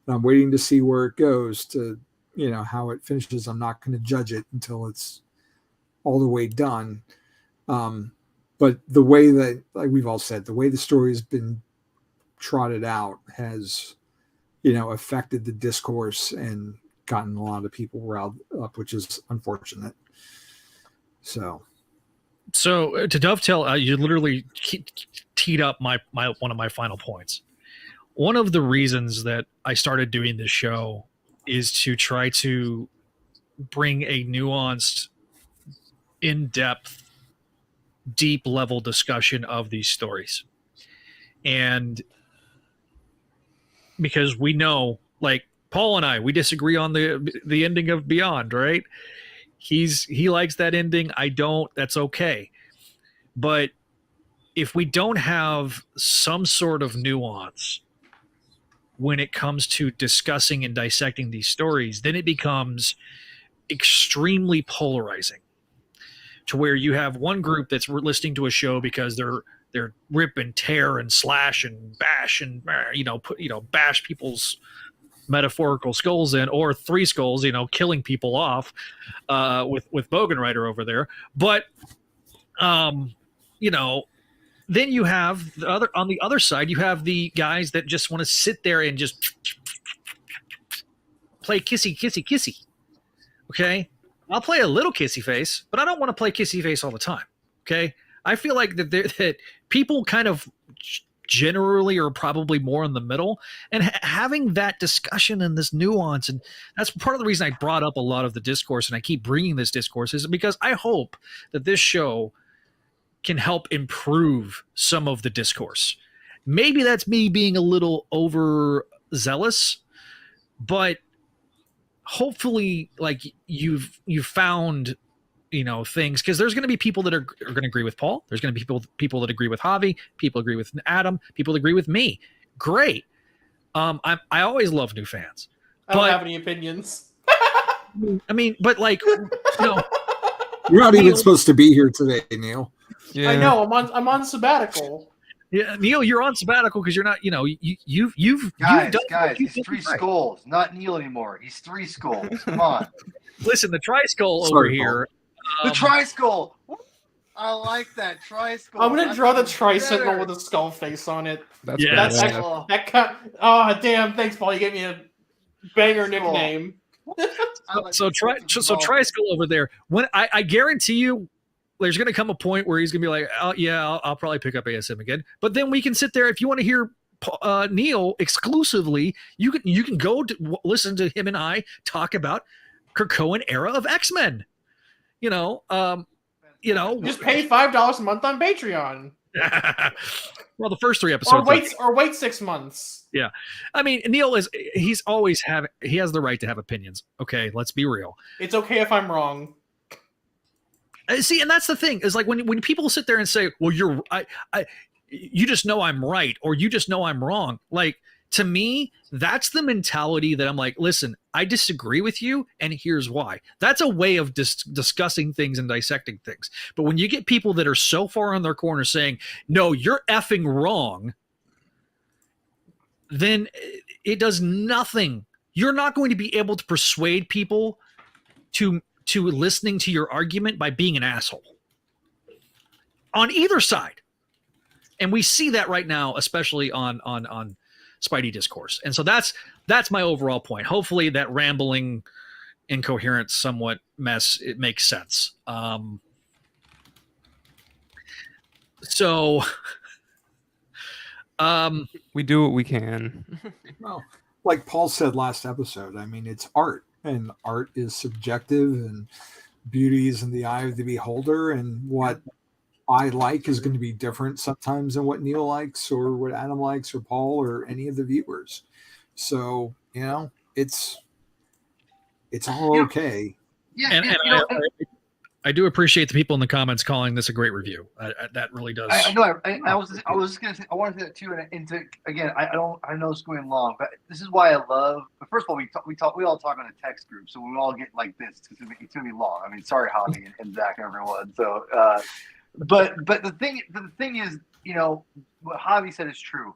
and I'm waiting to see where it goes to, you know, how it finishes. I'm not going to judge it until it's all the way done. But the way that, like we've all said, the way the story has been trotted out has, you know, affected the discourse and gotten a lot of people riled up, which is unfortunate. So to dovetail, you literally teed up my one of my final points. One of the reasons that I started doing this show is to try to bring a nuanced, in-depth, deep level discussion of these stories. And because we know, like Paul and I, we disagree on the ending of Beyond, right? He likes that ending. I don't. That's okay. But if we don't have some sort of nuance when it comes to discussing and dissecting these stories, then it becomes extremely polarizing, to where you have one group that's listening to a show because they're rip and tear and slash and bash and bash people's metaphorical skulls in, or three skulls, killing people off with Bogenreiter over there. But then you have on the other side, you have the guys that just want to sit there and just play kissy. Okay, I'll play a little kissy face, but I don't want to play kissy face all the time. Okay, I feel like that people kind of generally are probably more in the middle, and having that discussion and this nuance, and that's part of the reason I brought up a lot of the discourse, and I keep bringing this discourse, is because I hope that this show can help improve some of the discourse. Maybe that's me being a little overzealous, but hopefully, like you've found things, because there's going to be people that are going to agree with Paul. There's going to be people that agree with Javi. People agree with Adam. People agree with me. Great. I always love new fans. I don't have any opinions. I mean, but like, you're not even supposed to be here today, Neil. Yeah. I know. I'm on sabbatical. Yeah, Neil, you're on sabbatical because you're not. You've guys. He's three skulls, not Neil anymore. He's three skulls. Come on. Listen, the Tri-Skull over here. The Tri-Skull. I like that Tri-Skull. I'm gonna draw the Tri-Sentinel with a skull face on it. That's oh damn! Thanks, Paul. You gave me a banger nickname. So Tri-Skull over there. When I guarantee you, there's going to come a point where he's going to be like, oh, yeah, I'll probably pick up ASM again. But then we can sit there. If you want to hear Neil exclusively, you can go to listen to him and I talk about Krakoan era of X-Men. Just pay $5 a month on Patreon. Well, the first 3 episodes. Or wait 6 months. Yeah. I mean, Neil has the right to have opinions. Okay, let's be real. It's okay if I'm wrong. See, and that's the thing, is like when people sit there and say, well, you just know I'm right, or you just know I'm wrong. Like, to me, that's the mentality that I'm like, listen, I disagree with you, and here's why. That's a way of discussing things and dissecting things. But when you get people that are so far in their corner saying, no, you're effing wrong, then it does nothing. You're not going to be able to persuade people to listening to your argument by being an asshole on either side. And we see that right now, especially on Spidey discourse. And so that's my overall point. Hopefully that rambling incoherent, somewhat mess, it makes sense. So we do what we can. Well, like Paul said last episode, I mean, it's art, and art is subjective, and beauty is in the eye of the beholder, and what I like is going to be different sometimes than what Neil likes or what Adam likes or Paul or any of the viewers. So, you know, it's all okay. Yeah, and I do appreciate the people in the comments calling this a great review. That really does. I know. I was just gonna say, I wanted to say that too. And to, again, I know it's going long, but this is why I love. But first of all, we all talk on a text group, so we all get like this. It's gonna be long. I mean, sorry, Javi and Zach and everyone. So, but the thing is, you know, what Javi said is true.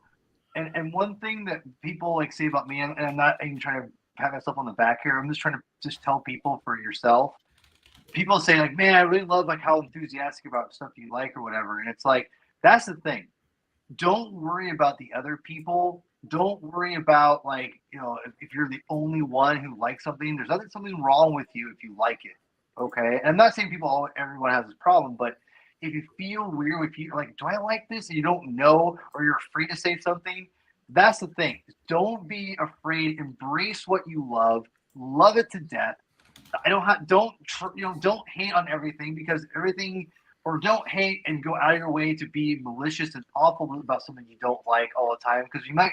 And one thing that people like say about me, and I'm not even trying to pat myself on the back here. I'm just trying to just tell people for yourself. People say like, man, I really love like how enthusiastic about stuff you like or whatever. And it's like, that's the thing. Don't worry about the other people. Don't worry about like, you know, if you're the only one who likes something, there's something wrong with you if you like it. Okay. And I'm not saying everyone has this problem, but if you feel weird, if you like, do I like this? And you don't know, or you're afraid to say something, that's the thing. Don't be afraid. Embrace what you love. Love it to death. Don't hate on everything, because everything, or don't hate and go out of your way to be malicious and awful about something you don't like all the time, because you might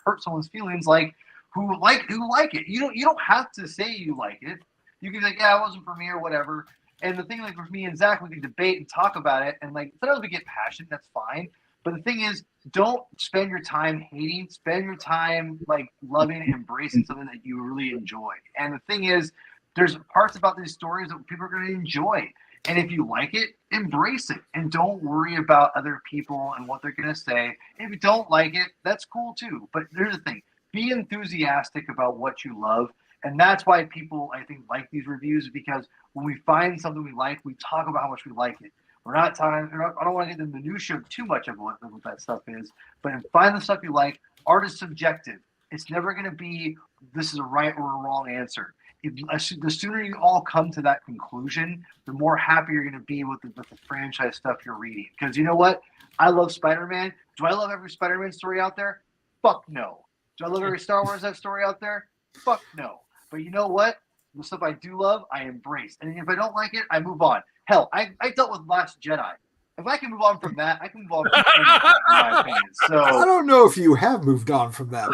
hurt someone's feelings like who like it. You don't have to say you like it. You can be like, yeah, it wasn't for me or whatever. And the thing, like with me and Zach, we can debate and talk about it, and like sometimes we get passionate. That's fine. But the thing is, don't spend your time hating. Spend your time like loving and embracing something that you really enjoy. And the thing is, there's parts about these stories that people are going to enjoy. And if you like it, embrace it. And don't worry about other people and what they're going to say. And if you don't like it, that's cool too. But there's the thing. Be enthusiastic about what you love. And that's why people, I think, like these reviews, because when we find something we like, we talk about how much we like it. We're not talking, I don't want to get into the minutia of too much of what that stuff is. But find the stuff you like. Art is subjective. It's never going to be, this is a right or a wrong answer. The sooner you all come to that conclusion, the more happy you're going to be with the franchise stuff you're reading. Because you know what? I love Spider-Man. Do I love every Spider-Man story out there? Fuck no. Do I love every Star Wars story out there? Fuck no. But you know what? The stuff I do love, I embrace. And if I don't like it, I move on. Hell, I dealt with Last Jedi. If I can move on from that, I can move on from anything, in my opinion. So I don't know if you have moved on from that.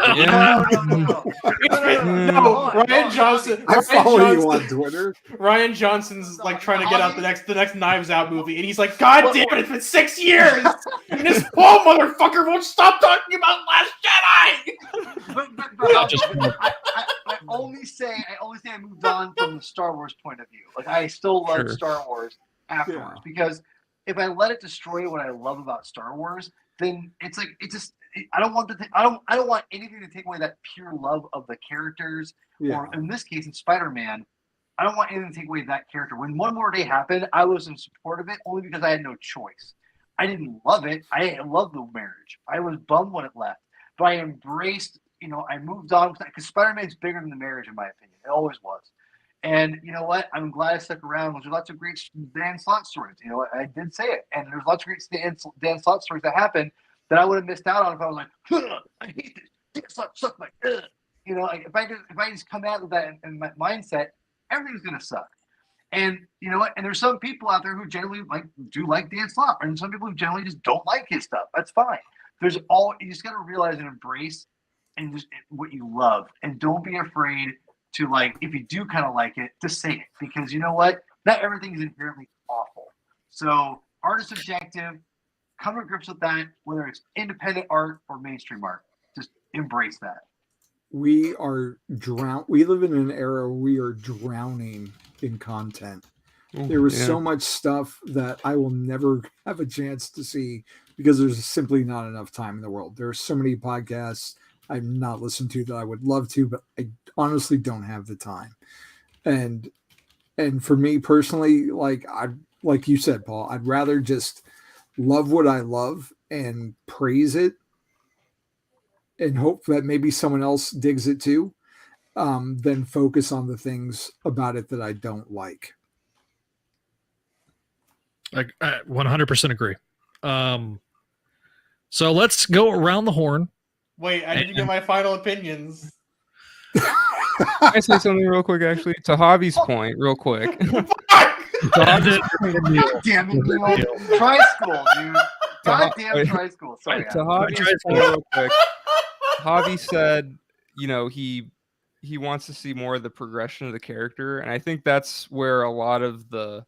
No, Ryan Johnson. I follow you on Twitter. Ryan Johnson's like trying to get out the next Knives Out movie, and he's like, God damn it, it's been 6 years, and this Paul motherfucker won't stop talking about Last Jedi. I only say I moved on from the Star Wars point of view. Like I still love Star Wars afterwards, because if I let it destroy what I love about Star Wars, then it's like I don't want anything to take away that pure love of the characters. Yeah. Or in this case, in Spider-Man, I don't want anything to take away that character. When One More Day happened, I was in support of it only because I had no choice. I didn't love it. I loved the marriage. I was bummed when it left, but I embraced. You know, I moved on because Spider-Man's bigger than the marriage, in my opinion. It always was. And you know what? I'm glad I stuck around. There's lots of great Dan Slott stories. You know, I did say it. And there's lots of great Dan Slott stories that happened that I would have missed out on if I was like, I hate this. Dan Slott sucked my, you know, like if I just come out with that in my mindset, everything's gonna suck. And you know what? And there's some people out there who generally do like Dan Slott, and some people who generally just don't like his stuff. That's fine. You just gotta realize and embrace and just what you love, and don't be afraid to if you do kind of like it, to say it, because you know what? Not everything is inherently awful. So art is subjective. Come to grips with that, whether it's independent art or mainstream art. Just embrace that. We live in an era where we are drowning in content. There was so much stuff that I will never have a chance to see because there's simply not enough time in the world. There are so many podcasts I've not listened to that I would love to, but I honestly don't have the time. And for me personally, like you said, Paul, I'd rather just love what I love and praise it and hope that maybe someone else digs it too. than focus on the things about it that I don't like. I 100% agree. So let's go around the horn. Wait, I didn't get my final opinions. Can I say something real quick, actually? To Javi's point, real quick. God damn it, Neil. Try school, dude. Goddamn try school. Sorry. To Javi's point, real quick. Javi said, he wants to see more of the progression of the character, and I think that's where a lot of the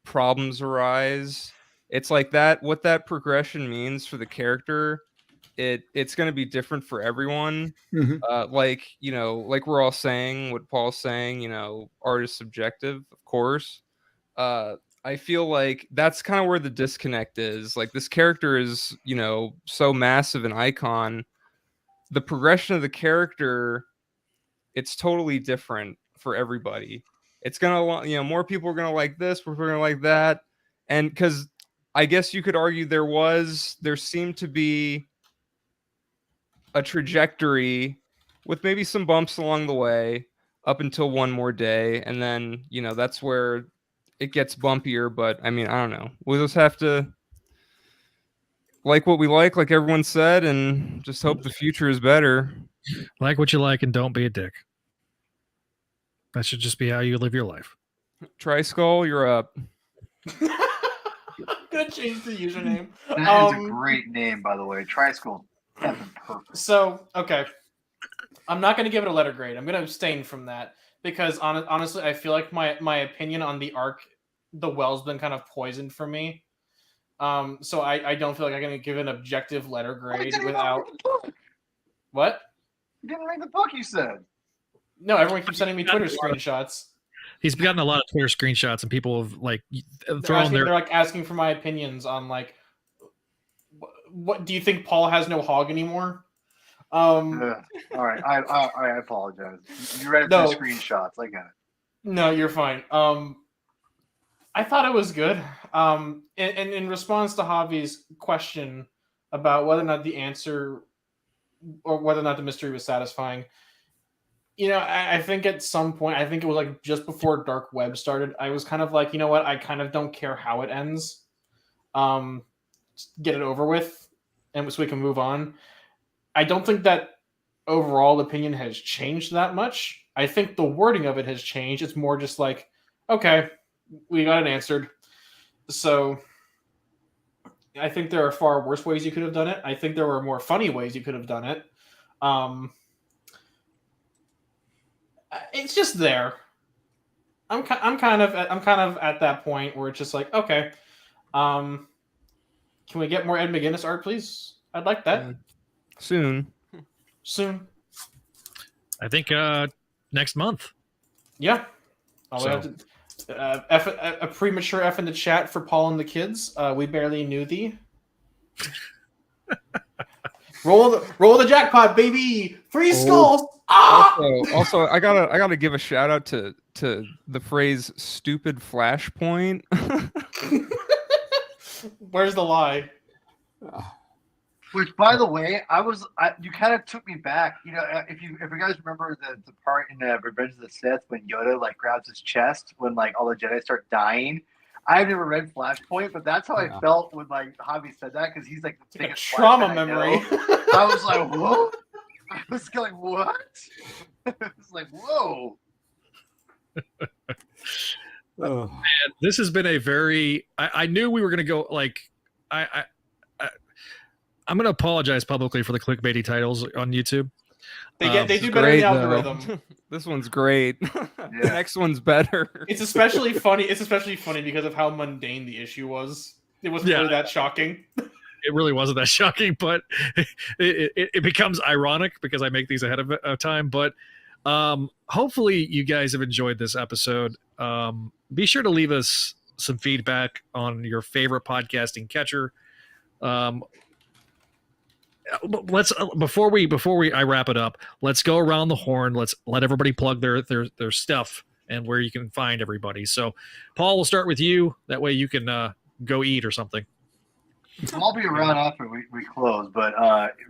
problems arise. It's like that. What that progression means for the character, it's going to be different for everyone. Mm-hmm. Like we're all saying, what Paul's saying, art is subjective, of course. I feel like that's kind of where the disconnect is. Like, this character is, so massive an icon. The progression of the character, it's totally different for everybody. It's gonna, more people are gonna like this, more people are gonna like that, and because I guess you could argue there seemed to be a trajectory with maybe some bumps along the way up until One More Day, and then that's where it gets bumpier. But I mean, I don't know. We'll just have to like what we like everyone said, and just hope the future is better. Like what you like and don't be a dick. That should just be how you live your life. Tri-Skull, you're up. I'm gonna change the username. That is a great name, by the way. Tri-Skull. Perfect. So, okay. I'm not gonna give it a letter grade. I'm gonna abstain from that because honestly, I feel like my opinion on the arc, the well's been kind of poisoned for me. So I don't feel like I'm gonna give an objective letter grade without. What? You didn't read the book, you said. No, everyone keeps sending me Twitter screenshots. He's gotten a lot of Twitter screenshots, and people have thrown their. They're like asking for my opinions on like, what do you think Paul has no hog anymore? All right, I apologize. You read the screenshots. I got it. No, you're fine. I thought it was good. And in response to Javi's question about whether or not the answer or whether or not the mystery was satisfying, I think at some point, I think it was like just before Dark Web started, I was kind of like, you know what? I kind of don't care how it ends. Get it over with, and so we can move on. I don't think that overall opinion has changed that much. I think the wording of it has changed. It's more just like, okay, we got it answered. So I think there are far worse ways you could have done it. I think there were more funny ways you could have done it. It's just there. I'm kind of at that point where it's just like, okay, can we get more Ed McGuinness art, please? I'd like that. Soon. I think next month. Yeah. A premature F in the chat for Paul and the kids. We barely knew thee. roll the jackpot, baby! 3 skulls. Also, I gotta give a shout out to the phrase "stupid flashpoint." Where's the lie? Which, by the way, you kind of took me back. If you guys remember the part in Revenge of the Sith when Yoda grabs his chest when all the Jedi start dying. I've never read Flashpoint, but that's how I felt when Javi said that, because he's the biggest trauma memory. I was like, whoa. I was going, what? I was like, whoa. Man, this has been a very. I knew we were going to go I'm going to apologize publicly for the clickbaity titles on YouTube. They do better in the algorithm. This one's great. The next one's better. It's especially funny. It's especially funny because of how mundane the issue was. It wasn't really that shocking. It really wasn't that shocking, but it becomes ironic because I make these ahead of time. But hopefully you guys have enjoyed this episode. Be sure to leave us some feedback on your favorite podcasting catcher. Let's before I wrap it up, let's go around the horn. Let's let everybody plug their stuff and where you can find everybody. So Paul, we'll start with you. That way you can go eat or something. I'll be around after we close, but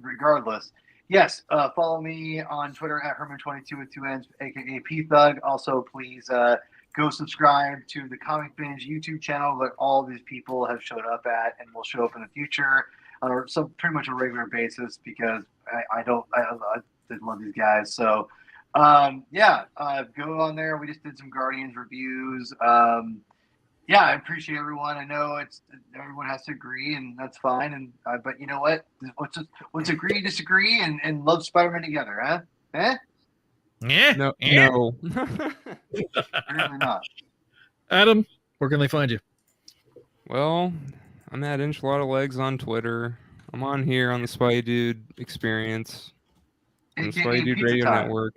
regardless, Yes, follow me on Twitter at Herman22 with 2 N's, aka P Thug. Also, please go subscribe to the Comic Binge YouTube channel that all these people have showed up at and will show up in the future on pretty much a regular basis because I love these guys. So, go on there. We just did some Guardians reviews. I appreciate everyone. I know everyone has to agree, and that's fine. And but you know what? Let's agree, disagree, and love Spider-Man together, huh? Eh? Yeah. No. Apparently not. Adam, where can they find you? Well, I'm at Enchilada Legs on Twitter. I'm on here on the Spideydude Experience. On the AKA Spideydude Pizza Radio Time. Network.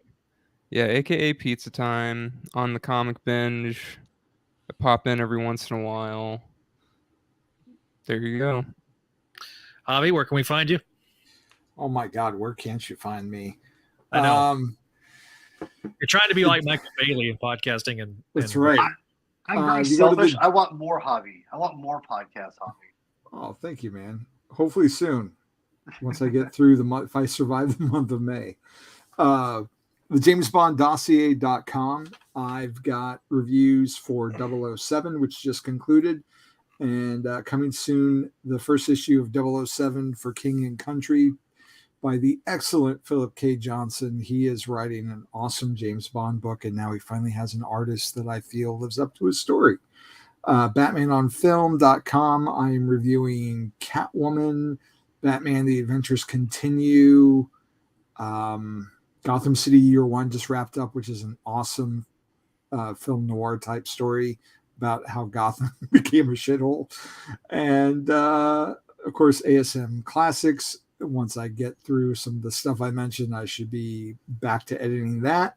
Yeah, aka Pizza Time. On the Comic Binge. I pop in every once in a while. There you go. Javi, where can we find you? Oh my God, where can't you find me? I know. You're trying to be like Michael Bailey in podcasting, and That's right. I'm very you go to selfish. the- I want more hobby. I want more podcast hobby. Oh, thank you, man. Hopefully soon. Once I get through the month, if I survive the month of May. The JamesBondDossier.com. I've got reviews for 007, which just concluded. And coming soon, the first issue of 007 for King and Country by the excellent Philip K. Johnson. He is writing an awesome James Bond book, and now he finally has an artist that I feel lives up to his story. BatmanOnFilm.com. I'm reviewing Catwoman, Batman: The Adventures Continue, Gotham City Year One just wrapped up, which is an awesome film noir type story about how Gotham became a shithole. And of course, ASM Classics. Once I get through some of the stuff I mentioned, I should be back to editing that.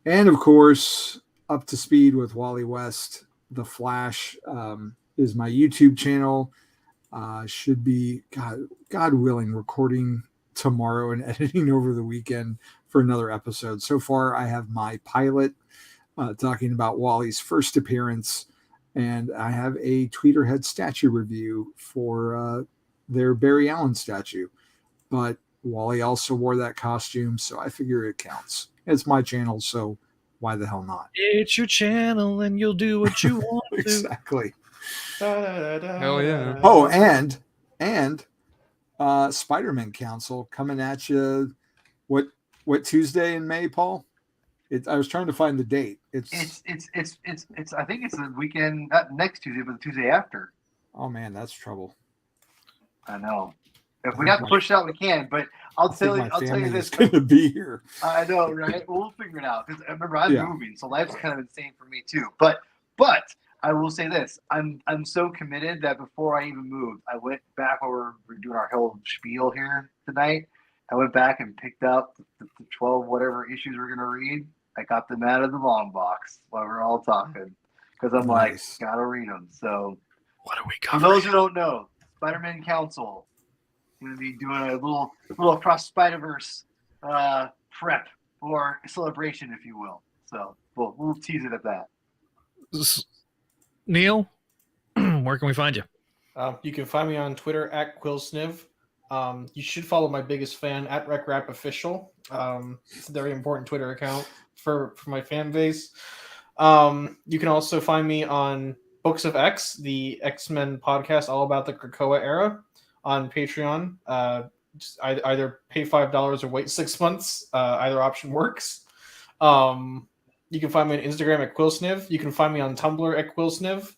And of course, Up to Speed with Wally West. The Flash is my YouTube channel. Should be, God willing, recording tomorrow and editing over the weekend for another episode. So far, I have my pilot talking about Wally's first appearance, and I have a Tweeterhead statue review for their Barry Allen statue. But Wally also wore that costume, so I figure it counts. It's my channel, so why the hell not? It's your channel, and you'll do what you want to. Exactly. Hell yeah. Oh, and Spider-Man Council coming at you. What Tuesday in May, Paul? I was trying to find the date. It's I think it's the weekend, not next Tuesday, but the Tuesday after. Oh man, that's trouble. I know. If we have to push it out, we can. But I'll tell you this. Going to be here. I know, right? We'll figure it out. Because remember, I'm Yeah. moving, so life's kind of insane for me too. But I will say this: I'm so committed that before I even moved, I went back while we're doing our whole spiel here tonight. I went back and picked up the 12 whatever issues we're gonna read. I got them out of the long box while we're all talking because I'm Nice. like, gotta read them. So What are we for covering? those who don't know, Spider-Man Council going to be doing a little across Spider-Verse prep or celebration, if you will. So we'll tease it at that. Neil, where can we find you? You can find me on Twitter at QuillSniv. You should follow my biggest fan at RecRapOfficial. It's a very important Twitter account for my fan base. You can also find me on Books of X, the X-Men podcast all about the Krakoa era on Patreon. Just either pay $5 or wait 6 months. Either option works. You can find me on Instagram at QuillSniv. You can find me on Tumblr at QuillSniv.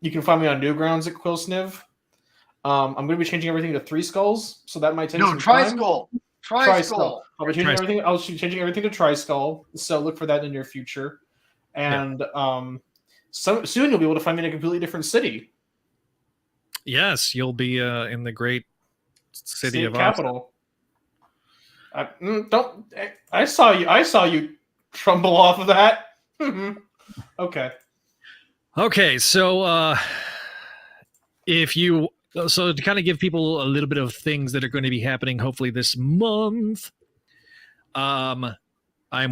You can find me on Newgrounds at QuillSniv. I'm going to be changing everything to 3 Skulls, so that might take some time. Tri-Skull. I'll be changing everything. I'll be changing everything to Tri-Skull, so look for that in the near future. And so soon you'll be able to find me in a completely different city. Yes, you'll be in the great city State of capital. I saw you trumble off of that. Okay. Okay, so so to kind of give people a little bit of things that are going to be happening hopefully this month, I'm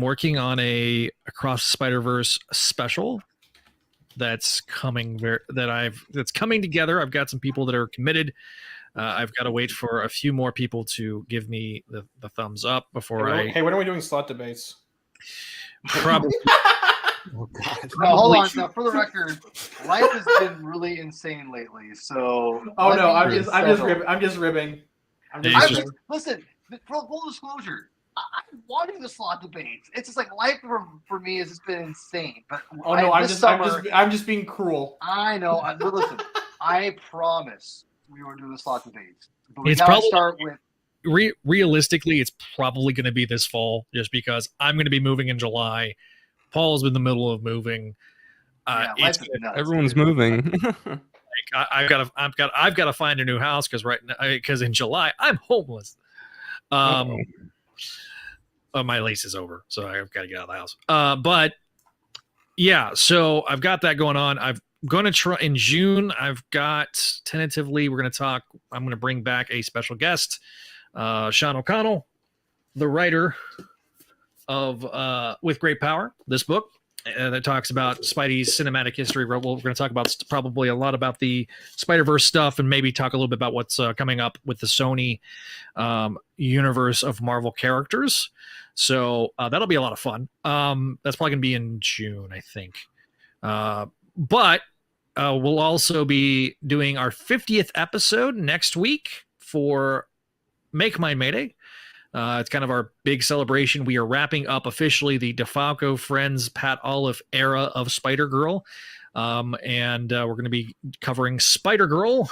working on a Across the Spider-Verse special that's coming that's coming together. I've got some people that are committed. I've got to wait for a few more people to give me the thumbs up before Hey, when are we doing slot debates? Probably. Oh God. No, hold on. Now, for the record, life has been really insane lately. So. Oh no, I'm just ribbing. Listen, full disclosure. I'm wanting the slot debates. It's just like life for me has just been insane. But I'm just being cruel. I know. But listen, I promise we will do the slot debates. But we It's gotta probably- start with. Realistically, it's probably going to be this fall, just because I'm going to be moving in July. Paul's in the middle of moving. Yeah, life is nuts. Everyone's moving. I've got to find a new house because in July I'm homeless. My lease is over, so I've got to get out of the house. But yeah, so I've got that going on. I'm going to try in June. I've got tentatively, we're going to talk. I'm going to bring back a special guest, Sean O'Connell, the writer of With Great Power, this book that talks about Spidey's cinematic history. We're going to talk about probably a lot about the Spider-Verse stuff, and maybe talk a little bit about what's coming up with the Sony universe of Marvel characters. So that'll be a lot of fun. That's probably going to be in June, I think. But we'll also be doing our 50th episode next week for Make Mine Mayday. It's kind of our big celebration. We are wrapping up officially the DeFalco Friends Pat Olive era of Spider-Girl. And we're going to be covering Spider-Girl,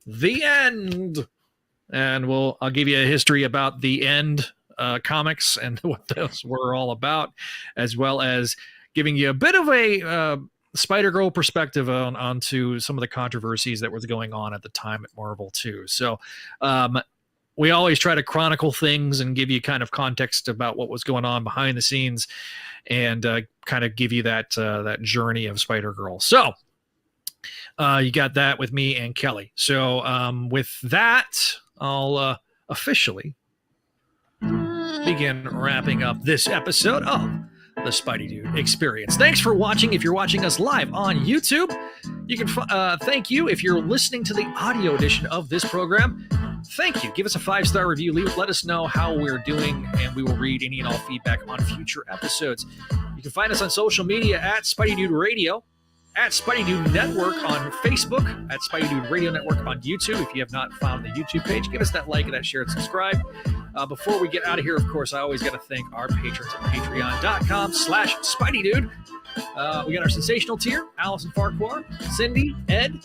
The End. And I'll give you a history about The End comics and what those were all about, as well as giving you a bit of a Spider-Girl perspective onto some of the controversies that was going on at the time at Marvel too. So we always try to chronicle things and give you kind of context about what was going on behind the scenes, and kind of give you that journey of Spider-Girl. So you got that with me and Kelly. So with that, I'll officially begin wrapping up this episode of the Spideydude Experience. Thanks for watching. If you're watching us live on YouTube, you can thank you. If you're listening to the audio edition of this program, thank you. Give us a 5-star review. Let us know how we're doing, and we will read any and all feedback on future episodes. You can find us on social media at Spideydude Radio, at Spideydude Network on Facebook, at Spideydude Radio Network on YouTube. If you have not found the YouTube page, give us that like, that share, and subscribe. Before we get out of here, of course, I always got to thank our patrons at patreon.com/Spideydude. We got our sensational tier: Allison Farquhar, Cindy, Ed,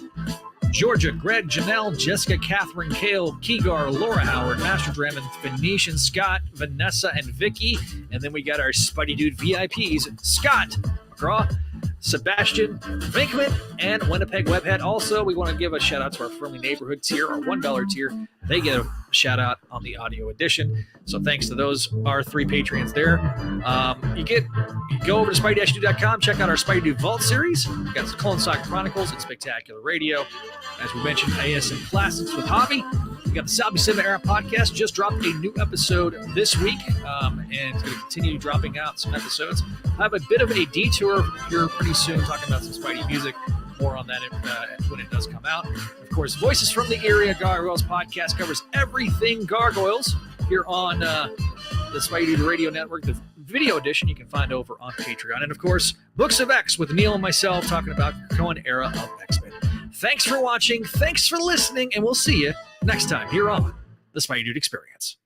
Georgia, Greg, Janelle, Jessica, Catherine, Kale, Keegar, Laura Howard, Master Dram, and Phoenician, Scott, Vanessa, and Vicky. And then we got our Spideydude VIPs: Scott McGraw, Sebastian, Vinkman, and Winnipeg Webhead. Also, we want to give a shout out to our Friendly Neighborhood tier, our $1 tier. They get a shout out on the audio edition. So thanks to those, our 3 Patreons there. You go over to Spidey-Dude.com, check out our Spideydude Vault series. We got the Clone Saga Chronicles and Spectacular Radio. As we mentioned, ASM Classics with Hobby. We got the South Pacific Era Podcast, just dropped a new episode this week, and it's going to continue dropping out some episodes. I have a bit of a detour here pretty soon, talking about some Spidey music. More on that when it does come out. Of course, Voices from the Eyrie Gargoyles Podcast covers everything Gargoyles here on the Spideydude Radio Network. The video edition you can find over on Patreon. And of course, Books of X with Neil and myself talking about Cohen era of X-Men. Thanks for watching. Thanks for listening. And we'll see you next time here on the Spideydude Experience.